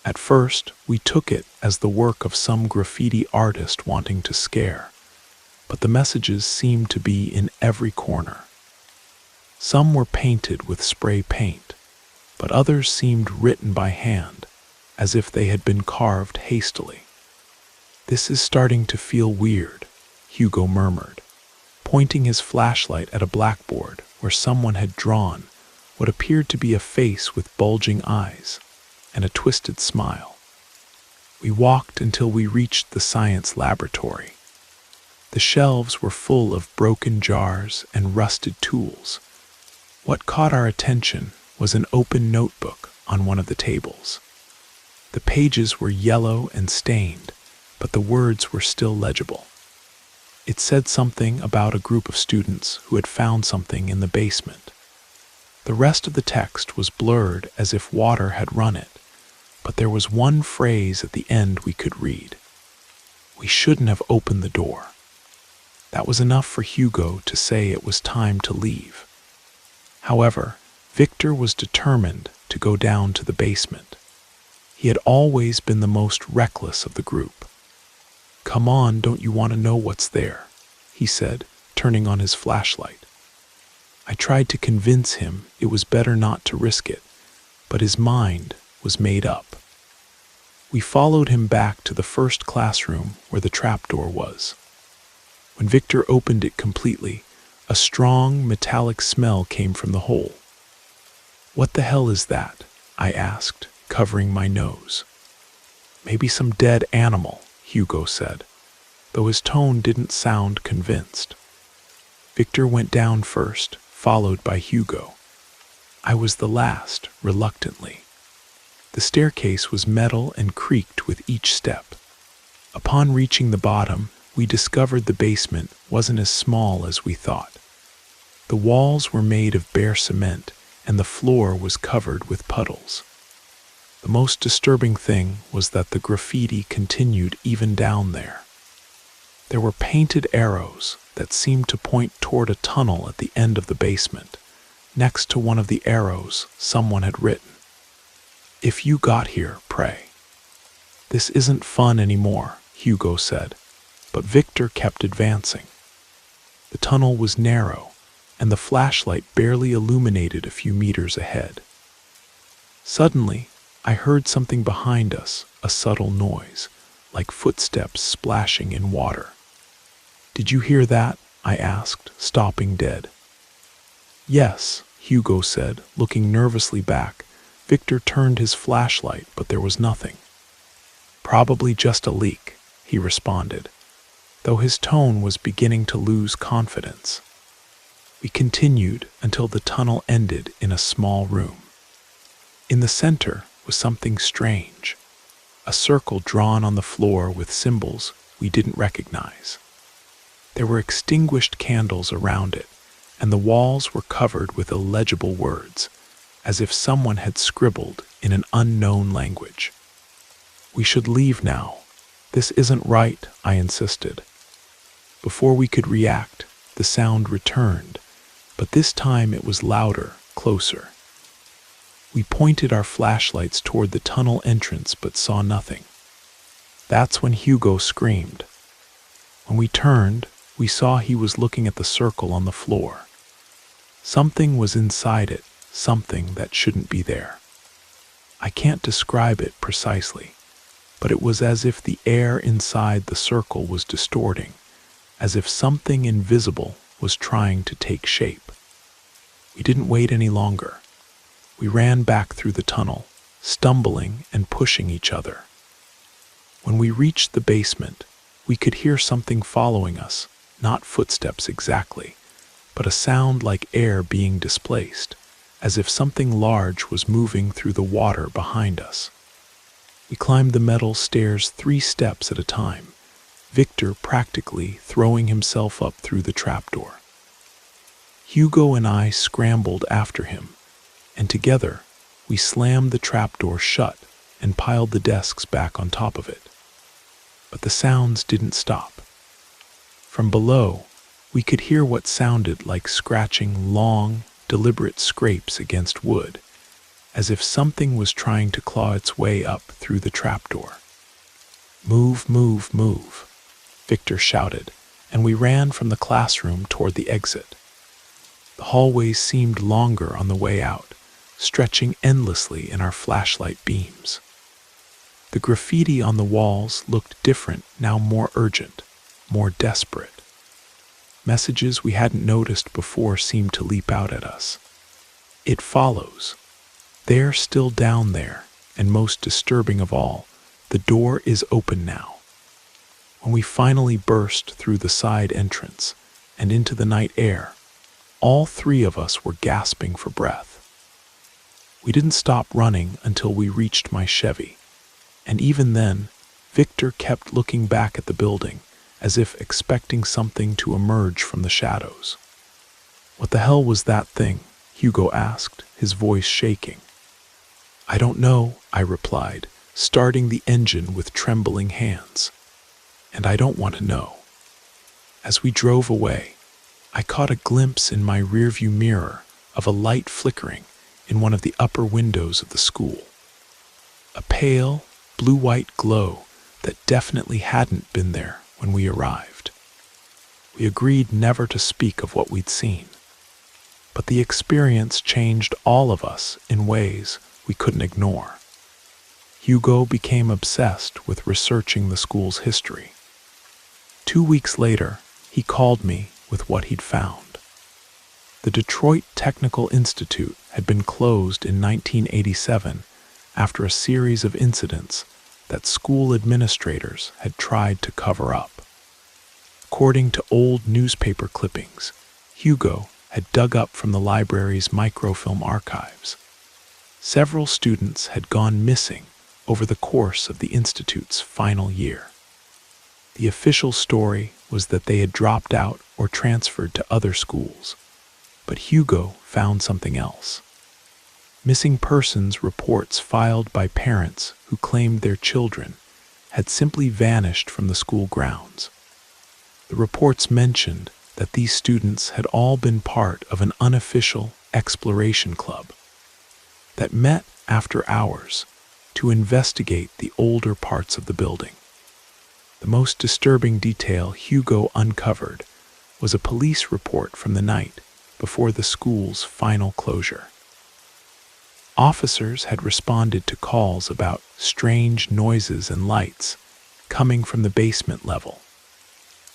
At first, we took it as the work of some graffiti artist wanting to scare, but the messages seemed to be in every corner. Some were painted with spray paint, but others seemed written by hand, as if they had been carved hastily. "This is starting to feel weird," Hugo murmured, pointing his flashlight at a blackboard where someone had drawn what appeared to be a face with bulging eyes and a twisted smile. We walked until we reached the science laboratory. The shelves were full of broken jars and rusted tools. What caught our attention was an open notebook on one of the tables. The pages were yellow and stained, but the words were still legible. It said something about a group of students who had found something in the basement. The rest of the text was blurred as if water had run it, but there was one phrase at the end we could read. "We shouldn't have opened the door." That was enough for Hugo to say it was time to leave. However, Victor was determined to go down to the basement. He had always been the most reckless of the group. "Come on, don't you want to know what's there?" he said, turning on his flashlight. I tried to convince him it was better not to risk it, but his mind was made up. We followed him back to the first classroom where the trapdoor was. When Victor opened it completely, a strong metallic smell came from the hole. "What the hell is that?" I asked, covering my nose. "Maybe some dead animal," Hugo said, though his tone didn't sound convinced. Victor went down first, followed by Hugo. I was the last, reluctantly. The staircase was metal and creaked with each step. Upon reaching the bottom, we discovered the basement wasn't as small as we thought. The walls were made of bare cement, and the floor was covered with puddles. The most disturbing thing was that the graffiti continued even down there. There were painted arrows that seemed to point toward a tunnel at the end of the basement. Next to one of the arrows, someone had written, "If you got here, pray." "This isn't fun anymore," Hugo said, but Victor kept advancing. The tunnel was narrow, and the flashlight barely illuminated a few meters ahead. Suddenly, I heard something behind us, a subtle noise, like footsteps splashing in water. "Did you hear that?" I asked, stopping dead. "Yes," Hugo said, looking nervously back. Victor turned his flashlight, but there was nothing. "Probably just a leak," he responded, though his tone was beginning to lose confidence. We continued until the tunnel ended in a small room. In the center was something strange, a circle drawn on the floor with symbols we didn't recognize. There were extinguished candles around it, and the walls were covered with illegible words, as if someone had scribbled in an unknown language. "We should leave now. This isn't right," I insisted. Before we could react, the sound returned, but this time it was louder, closer. We pointed our flashlights toward the tunnel entrance but saw nothing. That's when Hugo screamed. When we turned, we saw he was looking at the circle on the floor. Something was inside it, something that shouldn't be there. I can't describe it precisely, but it was as if the air inside the circle was distorting, as if something invisible was trying to take shape. We didn't wait any longer. We ran back through the tunnel, stumbling and pushing each other. When we reached the basement, we could hear something following us, not footsteps exactly, but a sound like air being displaced, as if something large was moving through the water behind us. We climbed the metal stairs 3 steps at a time, Victor practically throwing himself up through the trapdoor. Hugo and I scrambled after him, and together we slammed the trapdoor shut and piled the desks back on top of it. But the sounds didn't stop. From below, we could hear what sounded like scratching long, deliberate scrapes against wood, as if something was trying to claw its way up through the trapdoor. "Move, move, move," Victor shouted, and we ran from the classroom toward the exit. The hallways seemed longer on the way out, stretching endlessly in our flashlight beams. The graffiti on the walls looked different, now more urgent, more desperate. Messages we hadn't noticed before seemed to leap out at us. "It follows. They're still down there, and most disturbing of all, the door is open now." When we finally burst through the side entrance and into the night air, all 3 of us were gasping for breath. We didn't stop running until we reached my Chevy, and even then, Victor kept looking back at the building, as if expecting something to emerge from the shadows. "What the hell was that thing?" Hugo asked, his voice shaking. "I don't know," I replied, starting the engine with trembling hands. "And I don't want to know." As we drove away, I caught a glimpse in my rearview mirror of a light flickering in one of the upper windows of the school. A pale, blue-white glow that definitely hadn't been there when we arrived. We agreed never to speak of what we'd seen, but the experience changed all of us in ways we couldn't ignore. Hugo became obsessed with researching the school's history. 2 weeks later, he called me with what he'd found. The Detroit Technical Institute had been closed in 1987 after a series of incidents that school administrators had tried to cover up. According to old newspaper clippings, Hugo had dug up from the library's microfilm archives. Several students had gone missing over the course of the institute's final year. The official story was that they had dropped out or transferred to other schools, but Hugo found something else. Missing persons reports filed by parents who claimed their children had simply vanished from the school grounds. The reports mentioned that these students had all been part of an unofficial exploration club that met after hours to investigate the older parts of the building. The most disturbing detail Hugo uncovered was a police report from the night before the school's final closure. Officers had responded to calls about strange noises and lights coming from the basement level.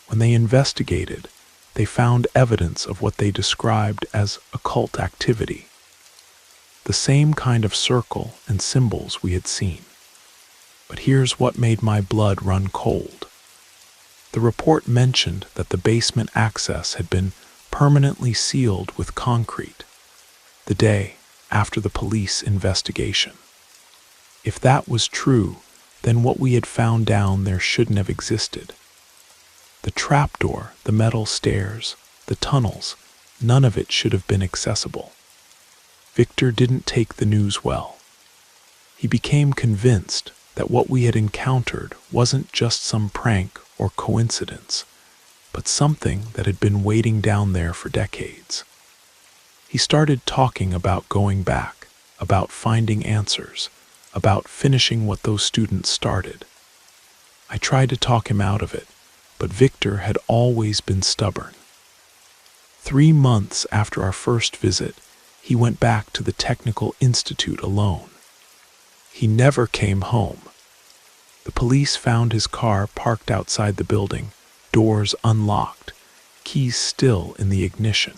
When they investigated, they found evidence of what they described as occult activity, the same kind of circle and symbols we had seen. But here's what made my blood run cold. The report mentioned that the basement access had been permanently sealed with concrete, the day after the police investigation. If that was true, then what we had found down there shouldn't have existed. The trapdoor, the metal stairs, the tunnels, none of it should have been accessible. Victor didn't take the news well. He became convinced that what we had encountered wasn't just some prank or coincidence, but something that had been waiting down there for decades. He started talking about going back, about finding answers, about finishing what those students started. I tried to talk him out of it, but Victor had always been stubborn. 3 months after our first visit, he went back to the Technical Institute alone. He never came home. The police found his car parked outside the building, doors unlocked, keys still in the ignition.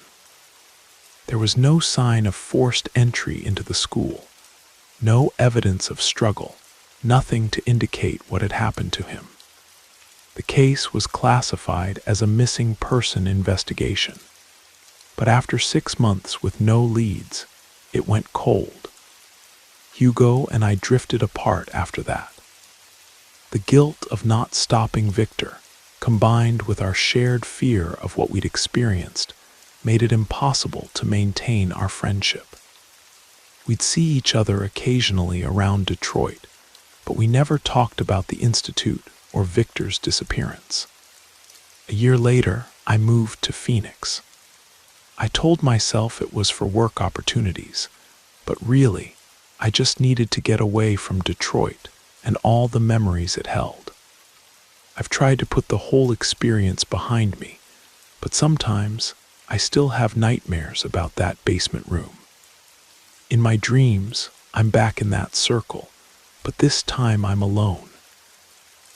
There was no sign of forced entry into the school, no evidence of struggle, nothing to indicate what had happened to him. The case was classified as a missing person investigation. But after 6 months with no leads, it went cold. Hugo and I drifted apart after that. The guilt of not stopping Victor, combined with our shared fear of what we'd experienced, made it impossible to maintain our friendship. We'd see each other occasionally around Detroit, but we never talked about the Institute or Victor's disappearance. A year later, I moved to Phoenix. I told myself it was for work opportunities, but really, I just needed to get away from Detroit and all the memories it held. I've tried to put the whole experience behind me, but sometimes I still have nightmares about that basement room. In my dreams, I'm back in that circle, but this time I'm alone.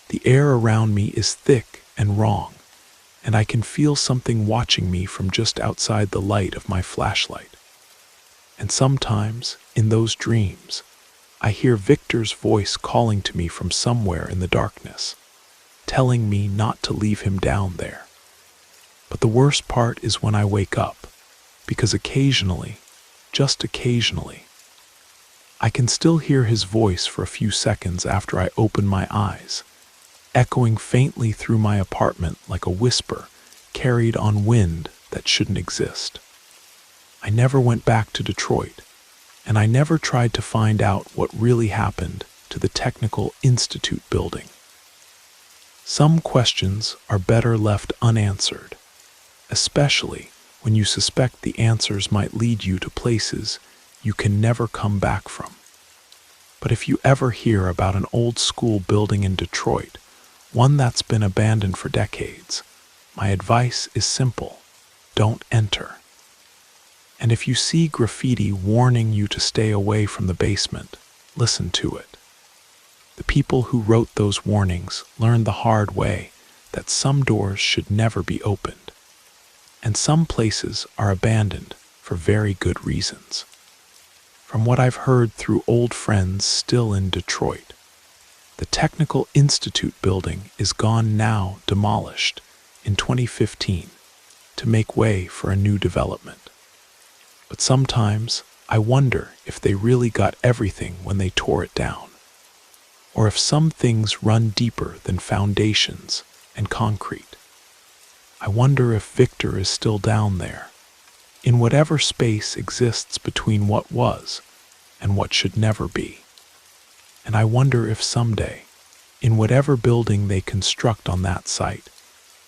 The air around me is thick and wrong, and I can feel something watching me from just outside the light of my flashlight. And sometimes, in those dreams, I hear Victor's voice calling to me from somewhere in the darkness, telling me not to leave him down there. But the worst part is when I wake up, because occasionally, just occasionally, I can still hear his voice for a few seconds after I open my eyes, echoing faintly through my apartment like a whisper carried on wind that shouldn't exist. I never went back to Detroit, and I never tried to find out what really happened to the Technical Institute building. Some questions are better left unanswered, especially when you suspect the answers might lead you to places you can never come back from. But if you ever hear about an old school building in Detroit, one that's been abandoned for decades, my advice is simple: don't enter. And if you see graffiti warning you to stay away from the basement, listen to it. The people who wrote those warnings learned the hard way that some doors should never be opened, and some places are abandoned for very good reasons. From what I've heard through old friends still in Detroit, the Technical Institute building is gone now, demolished in 2015 to make way for a new development. But sometimes I wonder if they really got everything when they tore it down, or if some things run deeper than foundations and concrete. I wonder if Victor is still down there, in whatever space exists between what was and what should never be. And I wonder if someday, in whatever building they construct on that site,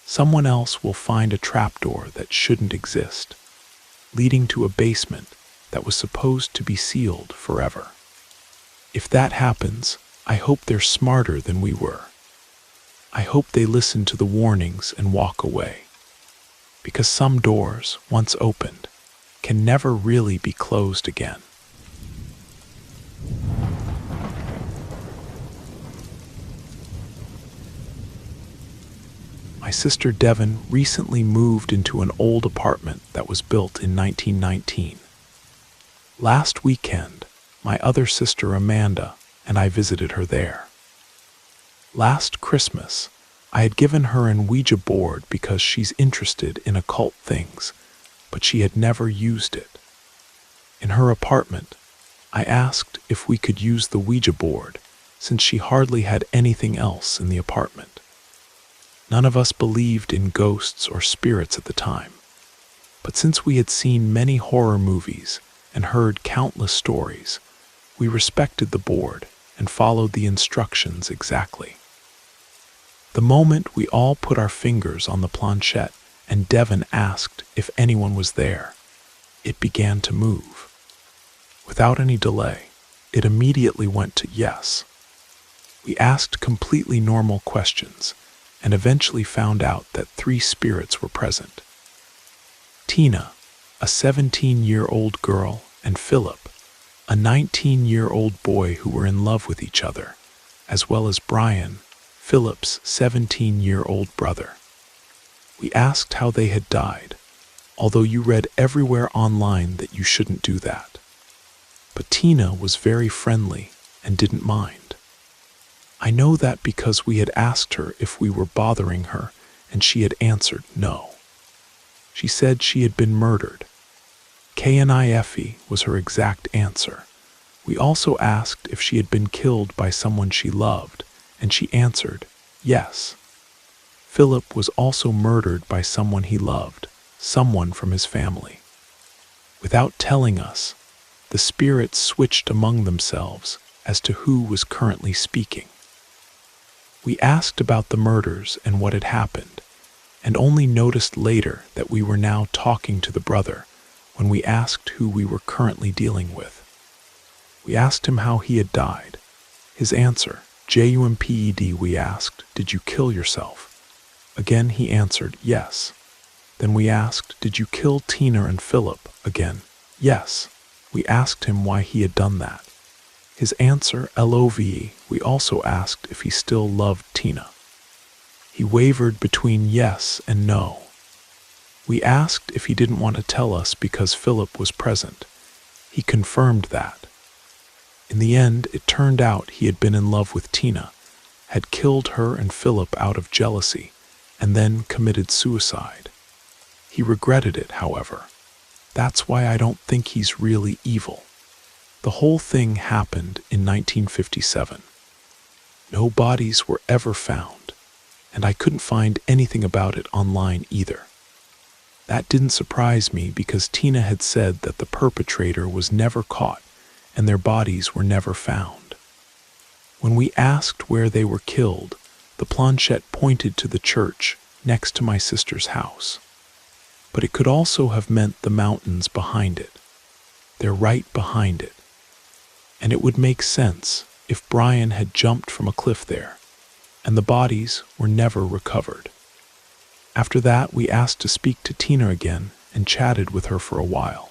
someone else will find a trapdoor that shouldn't exist, leading to a basement that was supposed to be sealed forever. If that happens, I hope they're smarter than we were. I hope they listen to the warnings and walk away, because some doors, once opened, can never really be closed again. My sister Devon recently moved into an old apartment that was built in 1919. Last weekend, my other sister Amanda and I visited her there. Last Christmas, I had given her an Ouija board because she's interested in occult things, but she had never used it. In her apartment, I asked if we could use the Ouija board, since she hardly had anything else in the apartment. None of us believed in ghosts or spirits at the time, but since we had seen many horror movies and heard countless stories, we respected the board and followed the instructions exactly. The moment we all put our fingers on the planchette and Devon asked if anyone was there, it began to move. Without any delay, it immediately went to yes. We asked completely normal questions and eventually found out that 3 spirits were present. Tina, a 17-year-old girl, and Philip, a 19-year-old boy who were in love with each other, as well as Brian, Philip's 17-year-old brother. We asked how they had died, although you read everywhere online that you shouldn't do that. But Tina was very friendly and didn't mind. I know that because we had asked her if we were bothering her, and she had answered no. She said she had been murdered. KNIFE was her exact answer. We also asked if she had been killed by someone she loved, and she answered yes. Philip was also murdered by someone he loved, someone from his family. Without telling us, the spirits switched among themselves as to who was currently speaking. We asked about the murders and what had happened, and only noticed later that we were now talking to the brother when we asked who we were currently dealing with. We asked him how he had died. His answer, JUMPED. We asked, did you kill yourself? Again he answered, yes. Then we asked, did you kill Tina and Philip? Again, yes. We asked him why he had done that. His answer, LOVE. We also asked if he still loved Tina. He wavered between yes and no. We asked if he didn't want to tell us because Philip was present. He confirmed that. In the end, it turned out he had been in love with Tina, had killed her and Philip out of jealousy, and then committed suicide. He regretted it, however. That's why I don't think he's really evil. The whole thing happened in 1957. No bodies were ever found, and I couldn't find anything about it online either. That didn't surprise me because Tina had said that the perpetrator was never caught and their bodies were never found. When we asked where they were killed, the planchette pointed to the church next to my sister's house. But it could also have meant the mountains behind it. They're right behind it. And it would make sense if Brian had jumped from a cliff there, and the bodies were never recovered. After that, we asked to speak to Tina again and chatted with her for a while.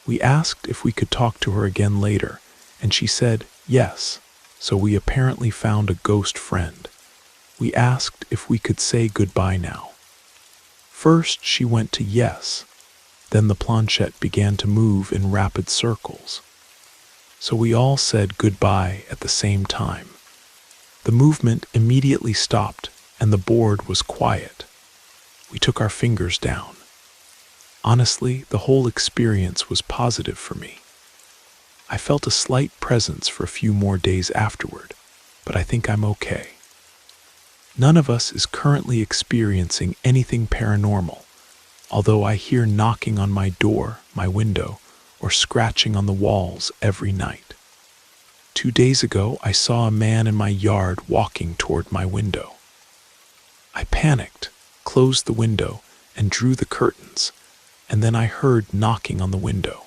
We asked if we could talk to her again later, and she said yes, so we apparently found a ghost friend. We asked if we could say goodbye now. First, she went to yes. Then the planchette began to move in rapid circles. So we all said goodbye at the same time. The movement immediately stopped, and the board was quiet. We took our fingers down. Honestly, the whole experience was positive for me. I felt a slight presence for a few more days afterward, but I think I'm okay. None of us is currently experiencing anything paranormal, although I hear knocking on my door, my window, or scratching on the walls every night. 2 days ago, I saw a man in my yard walking toward my window. I panicked, closed the window, and drew the curtains, and then I heard knocking on the window.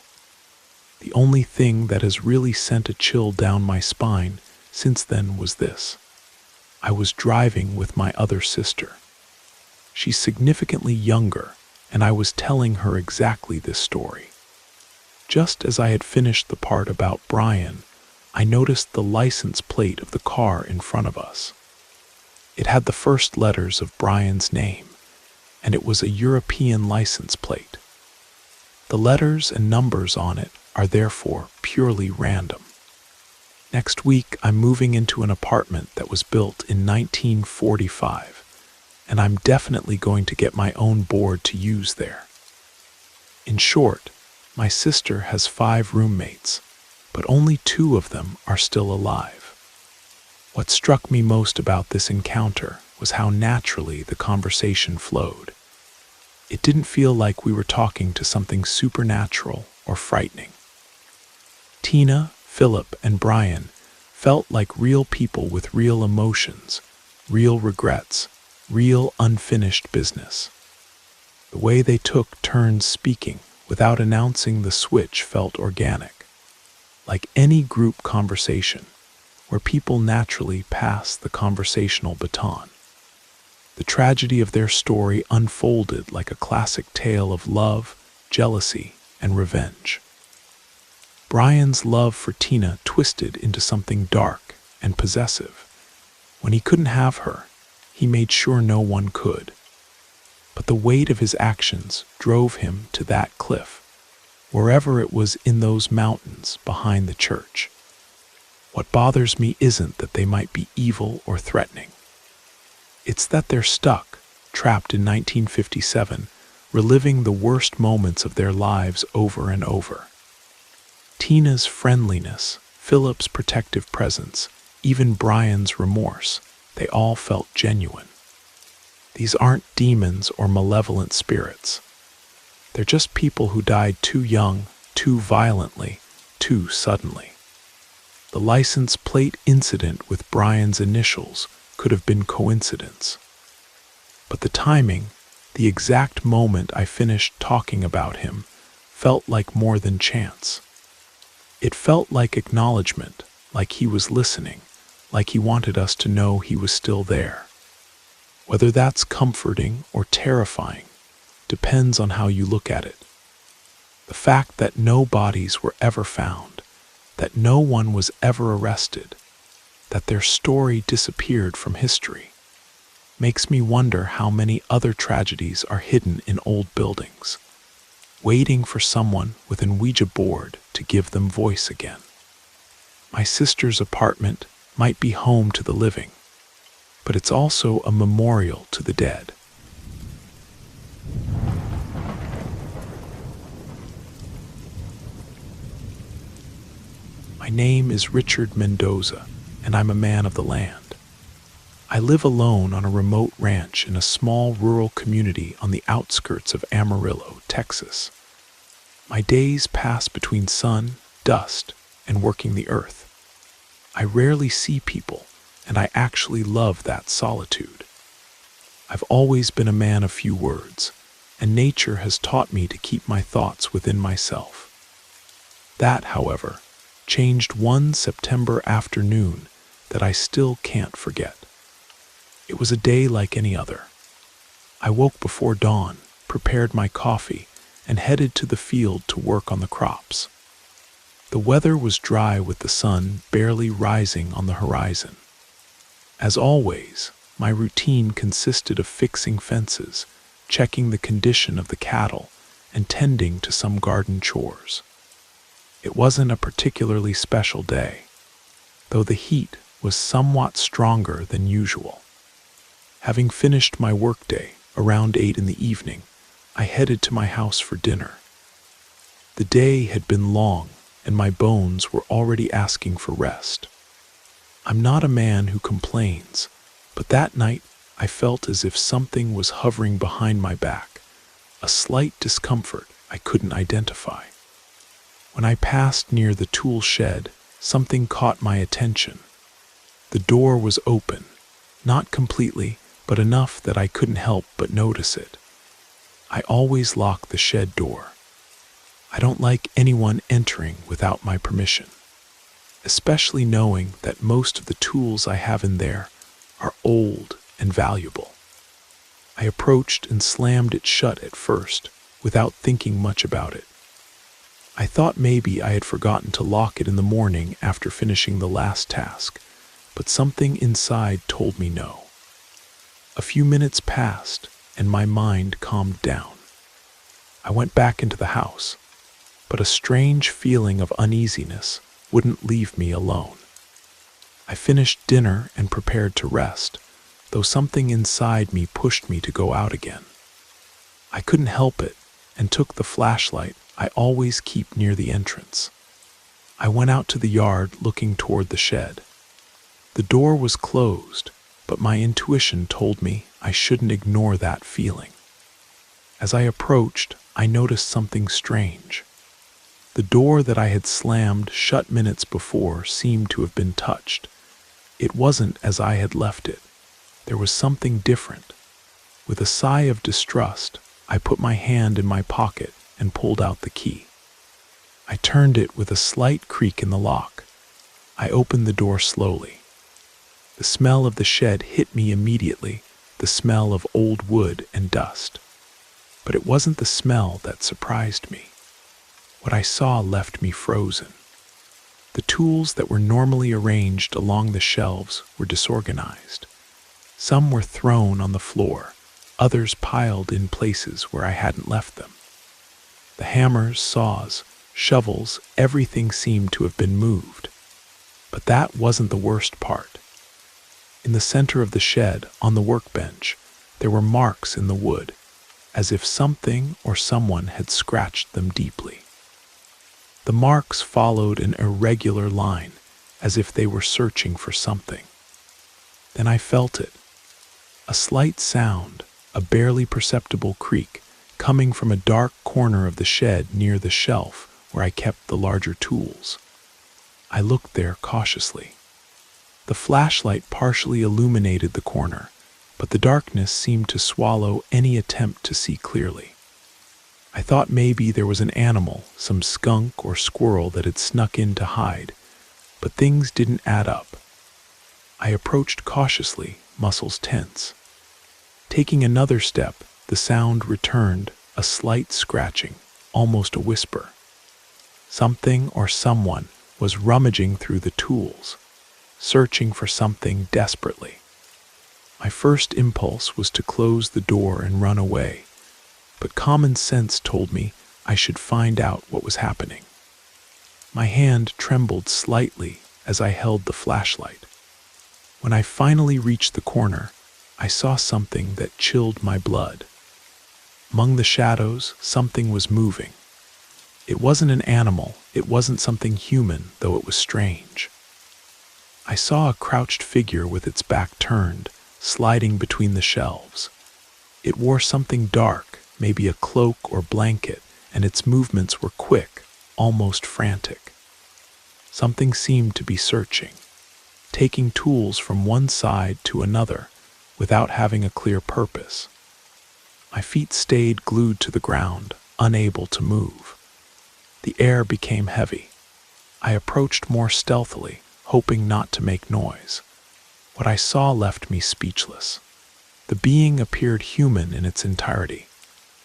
The only thing that has really sent a chill down my spine since then was this. I was driving with my other sister. She's significantly younger, and I was telling her exactly this story. Just as I had finished the part about Brian, I noticed the license plate of the car in front of us. It had the first letters of Brian's name, and it was a European license plate. The letters and numbers on it are therefore purely random. Next week, I'm moving into an apartment that was built in 1945, and I'm definitely going to get my own board to use there. In short, my sister has 5 roommates, but only 2 of them are still alive. What struck me most about this encounter was how naturally the conversation flowed. It didn't feel like we were talking to something supernatural or frightening. Tina, Philip, and Brian felt like real people with real emotions, real regrets, real unfinished business. The way they took turns speaking without announcing the switch felt organic, like any group conversation where people naturally pass the conversational baton. The tragedy of their story unfolded like a classic tale of love, jealousy, and revenge. Brian's love for Tina twisted into something dark and possessive. When he couldn't have her, he made sure no one could. But the weight of his actions drove him to that cliff, wherever it was in those mountains behind the church. What bothers me isn't that they might be evil or threatening. It's that they're stuck, trapped in 1957, reliving the worst moments of their lives over and over. Tina's friendliness, Philip's protective presence, even Brian's remorse, they all felt genuine. These aren't demons or malevolent spirits. They're just people who died too young, too violently, too suddenly. The license plate incident with Brian's initials could have been coincidence. But the timing, the exact moment I finished talking about him, felt like more than chance. It felt like acknowledgement, like he was listening, like he wanted us to know he was still there. Whether that's comforting or terrifying depends on how you look at it. The fact that no bodies were ever found, that no one was ever arrested, that their story disappeared from history, makes me wonder how many other tragedies are hidden in old buildings, waiting for someone with an Ouija board to give them voice again. My sister's apartment might be home to the living, but it's also a memorial to the dead. My name is Richard Mendoza, and I'm a man of the land. I live alone on a remote ranch in a small rural community on the outskirts of Amarillo, Texas. My days pass between sun, dust, and working the earth. I rarely see people, and I actually love that solitude. I've always been a man of few words, and nature has taught me to keep my thoughts within myself. That, however, changed one September afternoon that I still can't forget. It was a day like any other. I woke before dawn, prepared my coffee, and headed to the field to work on the crops. The weather was dry with the sun barely rising on the horizon. As always, my routine consisted of fixing fences, checking the condition of the cattle, and tending to some garden chores. It wasn't a particularly special day, though the heat was somewhat stronger than usual. Having finished my workday around 8 in the evening, I headed to my house for dinner. The day had been long, and my bones were already asking for rest. I'm not a man who complains, but that night I felt as if something was hovering behind my back, a slight discomfort I couldn't identify. When I passed near the tool shed, something caught my attention. The door was open, not completely, but enough that I couldn't help but notice it. I always lock the shed door. I don't like anyone entering without my permission, especially knowing that most of the tools I have in there are old and valuable. I approached and slammed it shut at first, without thinking much about it. I thought maybe I had forgotten to lock it in the morning after finishing the last task, but something inside told me no. A few minutes passed, and my mind calmed down. I went back into the house, but a strange feeling of uneasiness wouldn't leave me alone. I finished dinner and prepared to rest, though something inside me pushed me to go out again. I couldn't help it, and took the flashlight I always keep near the entrance. I went out to the yard looking toward the shed. The door was closed, but my intuition told me I shouldn't ignore that feeling. As I approached, I noticed something strange. The door that I had slammed shut minutes before seemed to have been touched. It wasn't as I had left it. There was something different. With a sigh of distrust, I put my hand in my pocket and pulled out the key. I turned it with a slight creak in the lock. I opened the door slowly. The smell of the shed hit me immediately, the smell of old wood and dust. But it wasn't the smell that surprised me. What I saw left me frozen. The tools that were normally arranged along the shelves were disorganized. Some were thrown on the floor, others piled in places where I hadn't left them. The hammers, saws, shovels, everything seemed to have been moved. But that wasn't the worst part. In the center of the shed, on the workbench, there were marks in the wood, as if something or someone had scratched them deeply. The marks followed an irregular line, as if they were searching for something. Then I felt it. A slight sound, a barely perceptible creak, coming from a dark corner of the shed near the shelf where I kept the larger tools. I looked there cautiously. The flashlight partially illuminated the corner, but the darkness seemed to swallow any attempt to see clearly. I thought maybe there was an animal, some skunk or squirrel that had snuck in to hide, but things didn't add up. I approached cautiously, muscles tense. Taking another step, the sound returned, a slight scratching, almost a whisper. Something or someone was rummaging through the tools, searching for something desperately. My first impulse was to close the door and run away, but common sense told me I should find out what was happening. My hand trembled slightly as I held the flashlight. When I finally reached the corner, I saw something that chilled my blood. Among the shadows, something was moving. It wasn't an animal, it wasn't something human, though it was strange. I saw a crouched figure with its back turned, sliding between the shelves. It wore something dark, maybe a cloak or blanket, and its movements were quick, almost frantic. Something seemed to be searching, taking tools from one side to another without having a clear purpose. My feet stayed glued to the ground, unable to move. The air became heavy. I approached more stealthily, hoping not to make noise. What I saw left me speechless. The being appeared human in its entirety.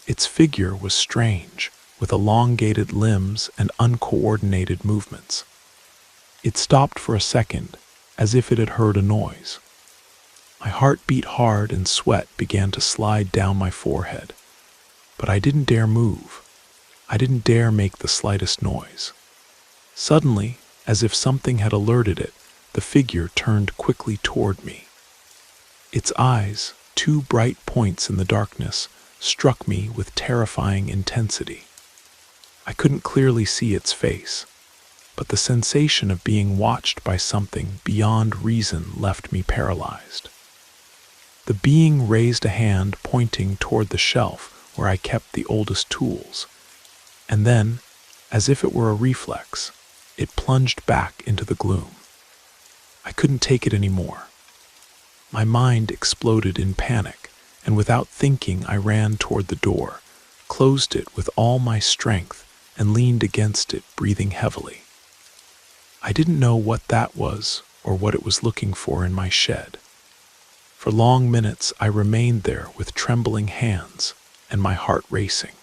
Its figure was strange, with elongated limbs and uncoordinated movements. It stopped for a second, as if it had heard a noise. My heart beat hard and sweat began to slide down my forehead. But I didn't dare move. I didn't dare make the slightest noise. Suddenly, as if something had alerted it, the figure turned quickly toward me. Its eyes, two bright points in the darkness, struck me with terrifying intensity. I couldn't clearly see its face, but the sensation of being watched by something beyond reason left me paralyzed. The being raised a hand pointing toward the shelf where I kept the oldest tools, and then, as if it were a reflex, it plunged back into the gloom. I couldn't take it anymore. My mind exploded in panic, and without thinking I ran toward the door, closed it with all my strength, and leaned against it, breathing heavily. I didn't know what that was or what it was looking for in my shed. For long minutes I remained there with trembling hands and my heart racing.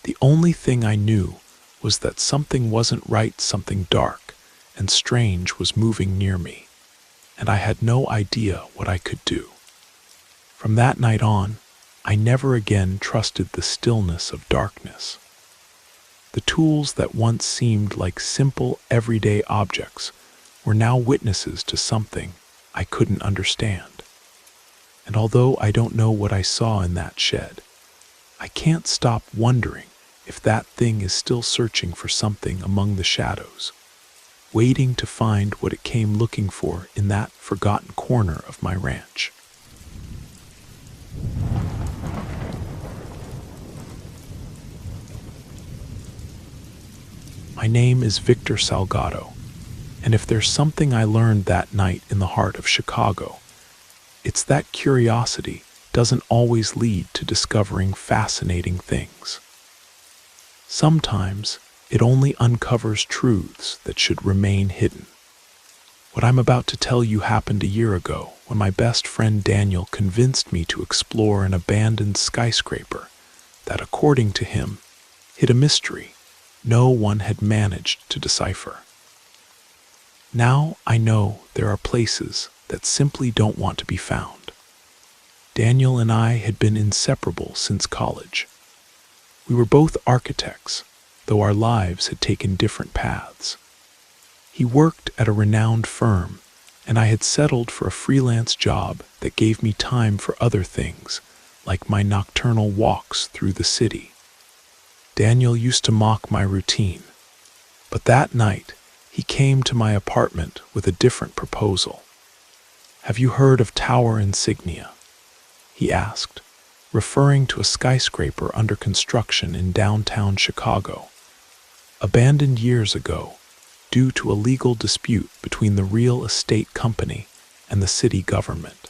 The only thing I knew was that something wasn't right, something dark and strange was moving near me, and I had no idea what I could do. From that night on, I never again trusted the stillness of darkness. The tools that once seemed like simple, everyday objects were now witnesses to something I couldn't understand. And although I don't know what I saw in that shed, I can't stop wondering if that thing is still searching for something among the shadows, waiting to find what it came looking for in that forgotten corner of my ranch. My name is Victor Salgado, and if there's something I learned that night in the heart of Chicago, it's that curiosity doesn't always lead to discovering fascinating things. Sometimes it only uncovers truths that should remain hidden. What I'm about to tell you happened a year ago when my best friend Daniel convinced me to explore an abandoned skyscraper that, according to him, hid a mystery no one had managed to decipher. Now I know there are places that simply don't want to be found. Daniel and I had been inseparable since college. We were both architects, though our lives had taken different paths. He worked at a renowned firm, and I had settled for a freelance job that gave me time for other things, like my nocturnal walks through the city. Daniel used to mock my routine, but that night he came to my apartment with a different proposal. "Have you heard of Tower Insignia?" he asked, referring to a skyscraper under construction in downtown Chicago, abandoned years ago due to a legal dispute between the real estate company and the city government.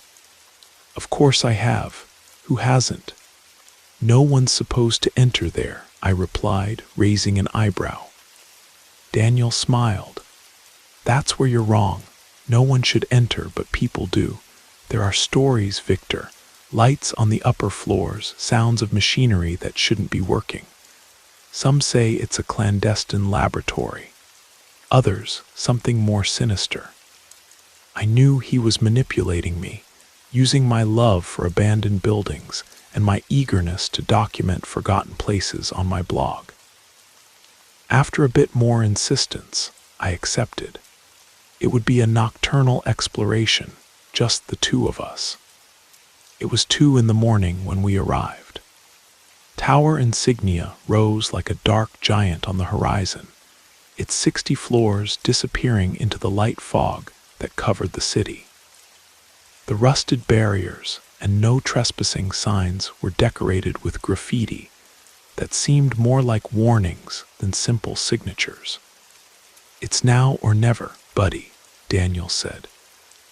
"Of course I have. Who hasn't?" "No one's supposed to enter there," I replied, raising an eyebrow. Daniel smiled. "That's where you're wrong. No one should enter, but people do. There are stories, Victor. Lights on the upper floors, sounds of machinery that shouldn't be working. Some say it's a clandestine laboratory. Others, something more sinister." I knew he was manipulating me, using my love for abandoned buildings and my eagerness to document forgotten places on my blog. After a bit more insistence, I accepted. It would be a nocturnal exploration, just the two of us. It was 2 a.m. when we arrived. Tower Insignia rose like a dark giant on the horizon, its 60 floors disappearing into the light fog that covered the city. The rusted barriers and no trespassing signs were decorated with graffiti that seemed more like warnings than simple signatures. "It's now or never, buddy," Daniel said,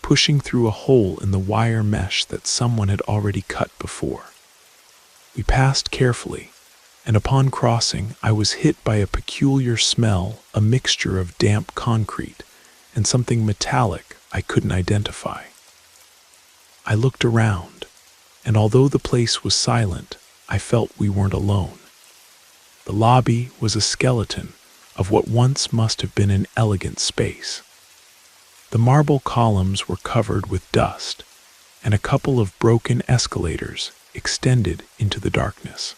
pushing through a hole in the wire mesh that someone had already cut before. We passed carefully, and upon crossing I was hit by a peculiar smell, a mixture of damp concrete and something metallic I couldn't identify. I looked around, and although the place was silent, I felt we weren't alone. The lobby was a skeleton of what once must have been an elegant space. The marble columns were covered with dust, and a couple of broken escalators extended into the darkness.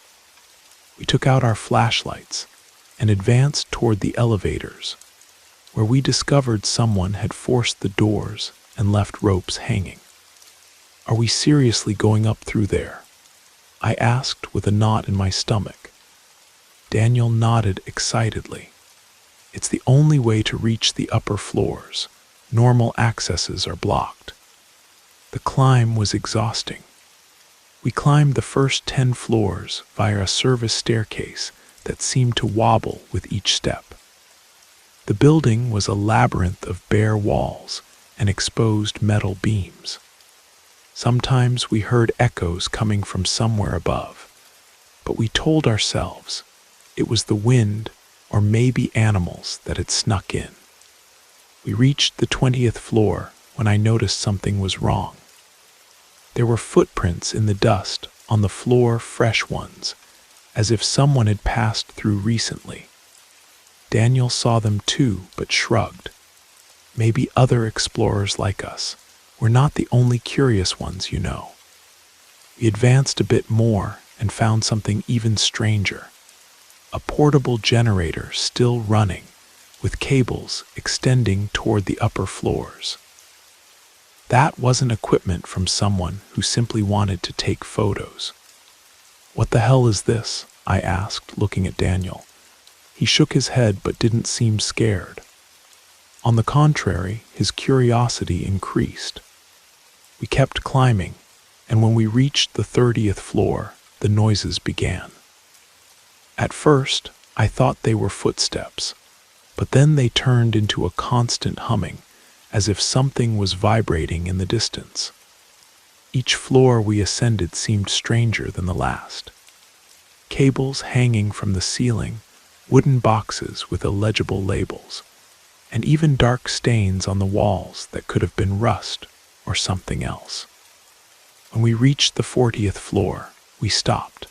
We took out our flashlights and advanced toward the elevators, where we discovered someone had forced the doors and left ropes hanging. "Are we seriously going up through there?" I asked with a knot in my stomach. Daniel nodded excitedly. "It's the only way to reach the upper floors. Normal accesses are blocked." The climb was exhausting. We climbed the first 10 floors via a service staircase that seemed to wobble with each step. The building was a labyrinth of bare walls and exposed metal beams. Sometimes we heard echoes coming from somewhere above, but we told ourselves it was the wind or maybe animals that had snuck in. We reached the 20th floor when I noticed something was wrong. There were footprints in the dust on the floor, fresh ones, as if someone had passed through recently. Daniel saw them too, but shrugged. Maybe other explorers like us were not the only curious ones, you know. We advanced a bit more and found something even stranger. A portable generator still running, with cables extending toward the upper floors. That wasn't equipment from someone who simply wanted to take photos. "What the hell is this?" I asked, looking at Daniel. He shook his head but didn't seem scared. On the contrary, his curiosity increased. We kept climbing, and when we reached the 30th floor, the noises began. At first, I thought they were footsteps, but then they turned into a constant humming, as if something was vibrating in the distance. Each floor we ascended seemed stranger than the last. Cables hanging from the ceiling, wooden boxes with illegible labels, and even dark stains on the walls that could have been rust or something else. When we reached the 40th floor, we stopped.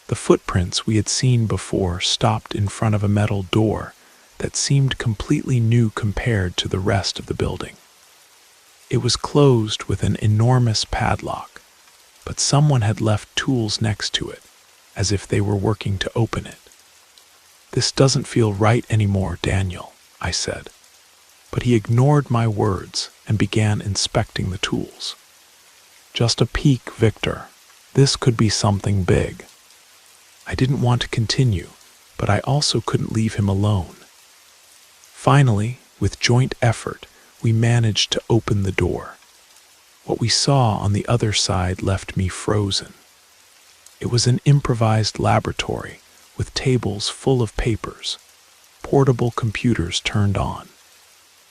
The footprints we had seen before stopped in front of a metal door that seemed completely new compared to the rest of the building. It was closed with an enormous padlock, but someone had left tools next to it, as if they were working to open it. "This doesn't feel right anymore, Daniel," I said. But he ignored my words and began inspecting the tools. "Just a peek, Victor. This could be something big." I didn't want to continue, but I also couldn't leave him alone. Finally, with joint effort, we managed to open the door. What we saw on the other side left me frozen. It was an improvised laboratory with tables full of papers, portable computers turned on,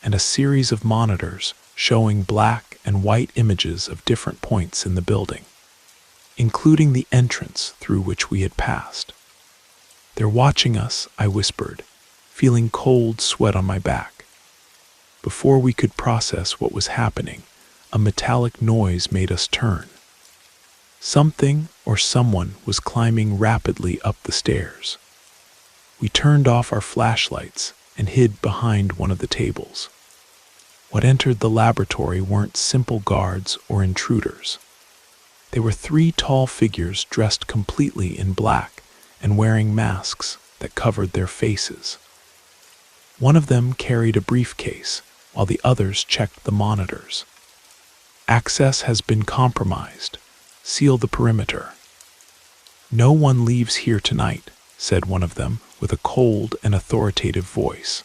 and a series of monitors showing black and white images of different points in the building, including the entrance through which we had passed. "They're watching us," I whispered, feeling cold sweat on my back. Before we could process what was happening, a metallic noise made us turn. Something or someone was climbing rapidly up the stairs. We turned off our flashlights and hid behind one of the tables. What entered the laboratory weren't simple guards or intruders. They were 3 tall figures dressed completely in black and wearing masks that covered their faces. One of them carried a briefcase, while the others checked the monitors. "Access has been compromised. Seal the perimeter." "No one leaves here tonight," said one of them with a cold and authoritative voice.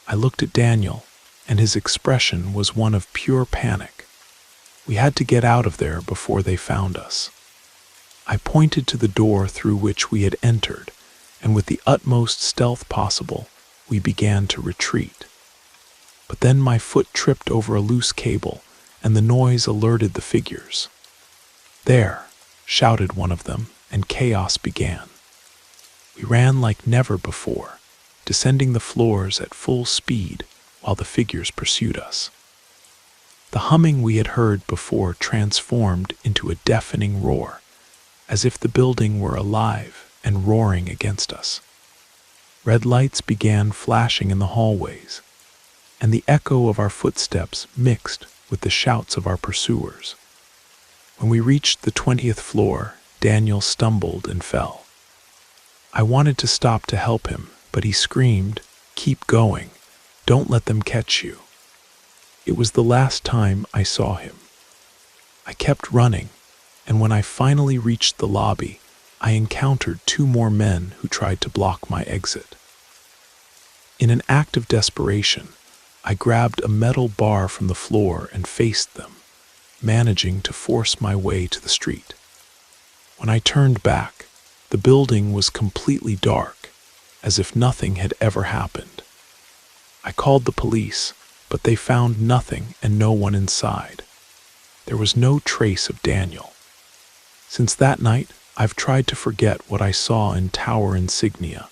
I looked at Daniel, and his expression was one of pure panic. We had to get out of there before they found us. I pointed to the door through which we had entered, and with the utmost stealth possible, we began to retreat. But then my foot tripped over a loose cable, and the noise alerted the figures. "There!" shouted one of them, and chaos began. We ran like never before, descending the floors at full speed while the figures pursued us. The humming we had heard before transformed into a deafening roar, as if the building were alive and roaring against us. Red lights began flashing in the hallways, and the echo of our footsteps mixed with the shouts of our pursuers. When we reached the 20th floor, Daniel stumbled and fell. I wanted to stop to help him, but he screamed, "Keep going. Don't let them catch you." It was the last time I saw him. I kept running, and when I finally reached the lobby, I encountered 2 more men who tried to block my exit. In an act of desperation, I grabbed a metal bar from the floor and faced them, managing to force my way to the street. When I turned back, the building was completely dark, as if nothing had ever happened. I called the police, but they found nothing and no one inside. There was no trace of Daniel. Since that night, I've tried to forget what I saw in Tower Insignia,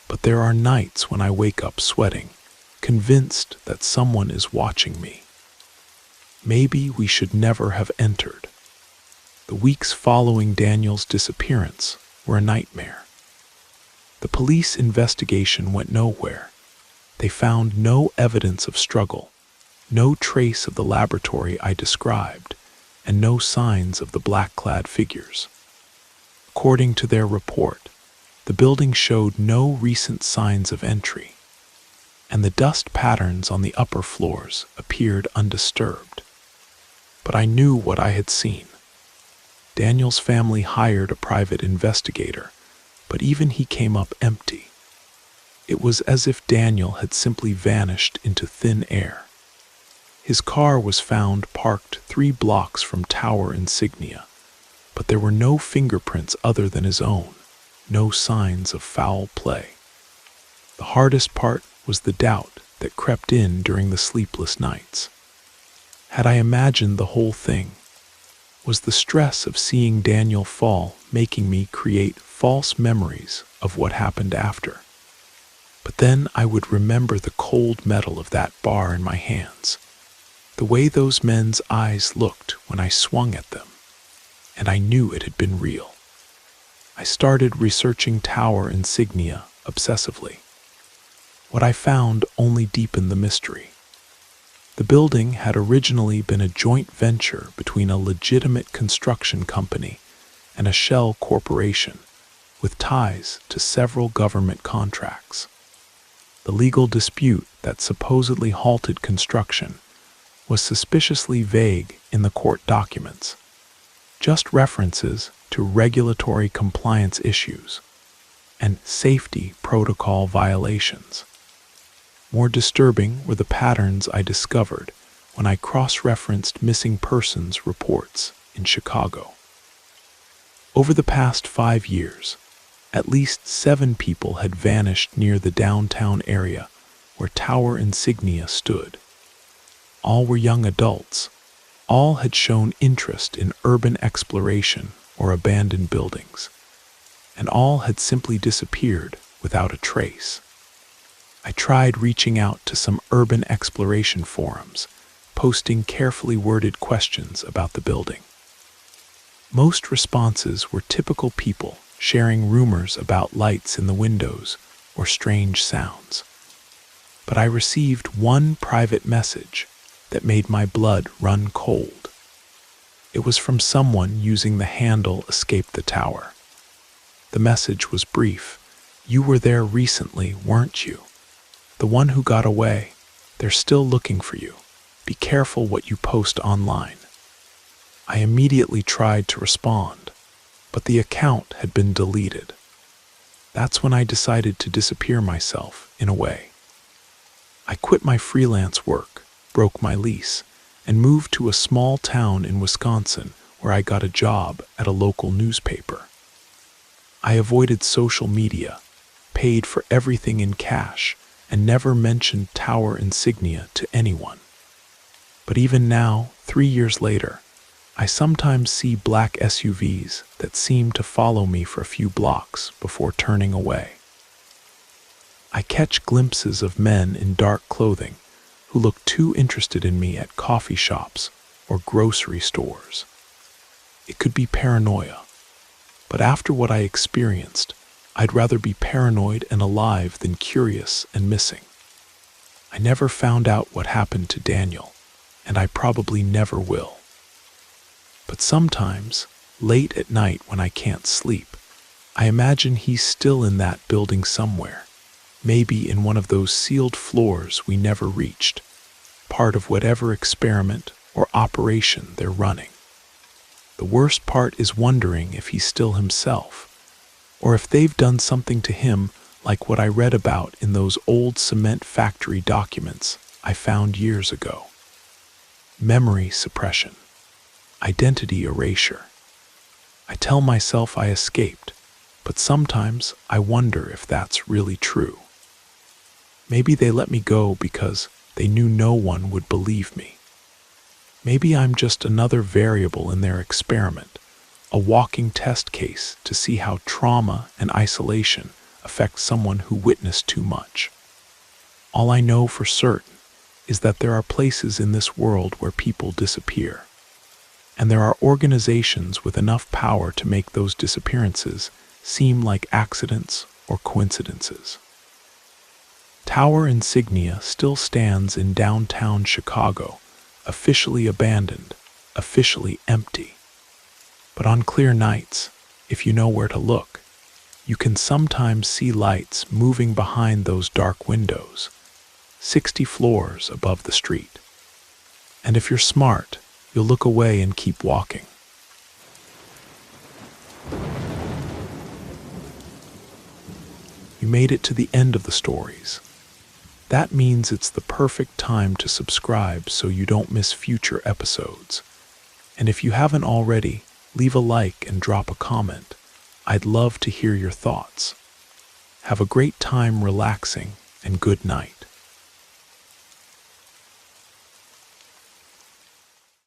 but there are nights when I wake up sweating, convinced that someone is watching me. Maybe we should never have entered. The weeks following Daniel's disappearance were a nightmare. The police investigation went nowhere. They found no evidence of struggle, no trace of the laboratory I described, and no signs of the black-clad figures. According to their report, the building showed no recent signs of entry, and the dust patterns on the upper floors appeared undisturbed. But I knew what I had seen. Daniel's family hired a private investigator, but even he came up empty. It was as if Daniel had simply vanished into thin air. His car was found parked 3 blocks from tower insignia, but there were no fingerprints other than his own, no signs of foul play. The hardest part was the doubt that crept in during the sleepless nights. Had I imagined the whole thing? Was the stress of seeing Daniel fall making me create false memories of what happened after? But then I would remember the cold metal of that bar in my hands, the way those men's eyes looked when I swung at them, and I knew it had been real. I started researching tower insignia obsessively. What I found only deepened the mystery. The building had originally been a joint venture between a legitimate construction company and a shell corporation with ties to several government contracts. The legal dispute that supposedly halted construction was suspiciously vague in the court documents, just references to regulatory compliance issues and safety protocol violations. More disturbing were the patterns I discovered when I cross-referenced missing persons reports in Chicago. Over the past 5 years, at least 7 people had vanished near the downtown area where tower insignia stood. All were young adults. All had shown interest in urban exploration or abandoned buildings, and all had simply disappeared without a trace. I tried reaching out to some urban exploration forums, posting carefully worded questions about the building. Most responses were typical people sharing rumors about lights in the windows or strange sounds. But I received one private message that made my blood run cold. It was from someone using the handle "Escape the Tower." The message was brief. "You were there recently, weren't you? The one who got away. They're still looking for you. Be careful what you post online." I immediately tried to respond, but the account had been deleted. That's when I decided to disappear myself, in a way. I quit my freelance work, broke my lease, and moved to a small town in Wisconsin where I got a job at a local newspaper. I avoided social media, paid for everything in cash, and never mentioned tower insignia to anyone. But even now, 3 years later, I sometimes see black SUVs that seem to follow me for a few blocks before turning away. I catch glimpses of men in dark clothing who look too interested in me at coffee shops or grocery stores. It could be paranoia, but after what I experienced, I'd rather be paranoid and alive than curious and missing. I never found out what happened to Daniel, and I probably never will. But sometimes, late at night when I can't sleep, I imagine he's still in that building somewhere, maybe in one of those sealed floors we never reached, part of whatever experiment or operation they're running. The worst part is wondering if he's still himself, or if they've done something to him like what I read about in those old cement factory documents I found years ago. Memory suppression. Identity erasure. I tell myself I escaped, but sometimes I wonder if that's really true. Maybe they let me go because they knew no one would believe me. Maybe I'm just another variable in their experiment, a walking test case to see how trauma and isolation affect someone who witnessed too much. All I know for certain is that there are places in this world where people disappear. And there are organizations with enough power to make those disappearances seem like accidents or coincidences. Tower insignia still stands in downtown Chicago, officially abandoned, officially empty. But on clear nights, if you know where to look, you can sometimes see lights moving behind those dark windows, 60 floors above the street. And if you're smart, you'll look away and keep walking. you made it to the end of the stories. That means it's the perfect time to subscribe so you don't miss future episodes. And if you haven't already, leave a like and drop a comment. I'd love to hear your thoughts. Have a great time relaxing, and good night.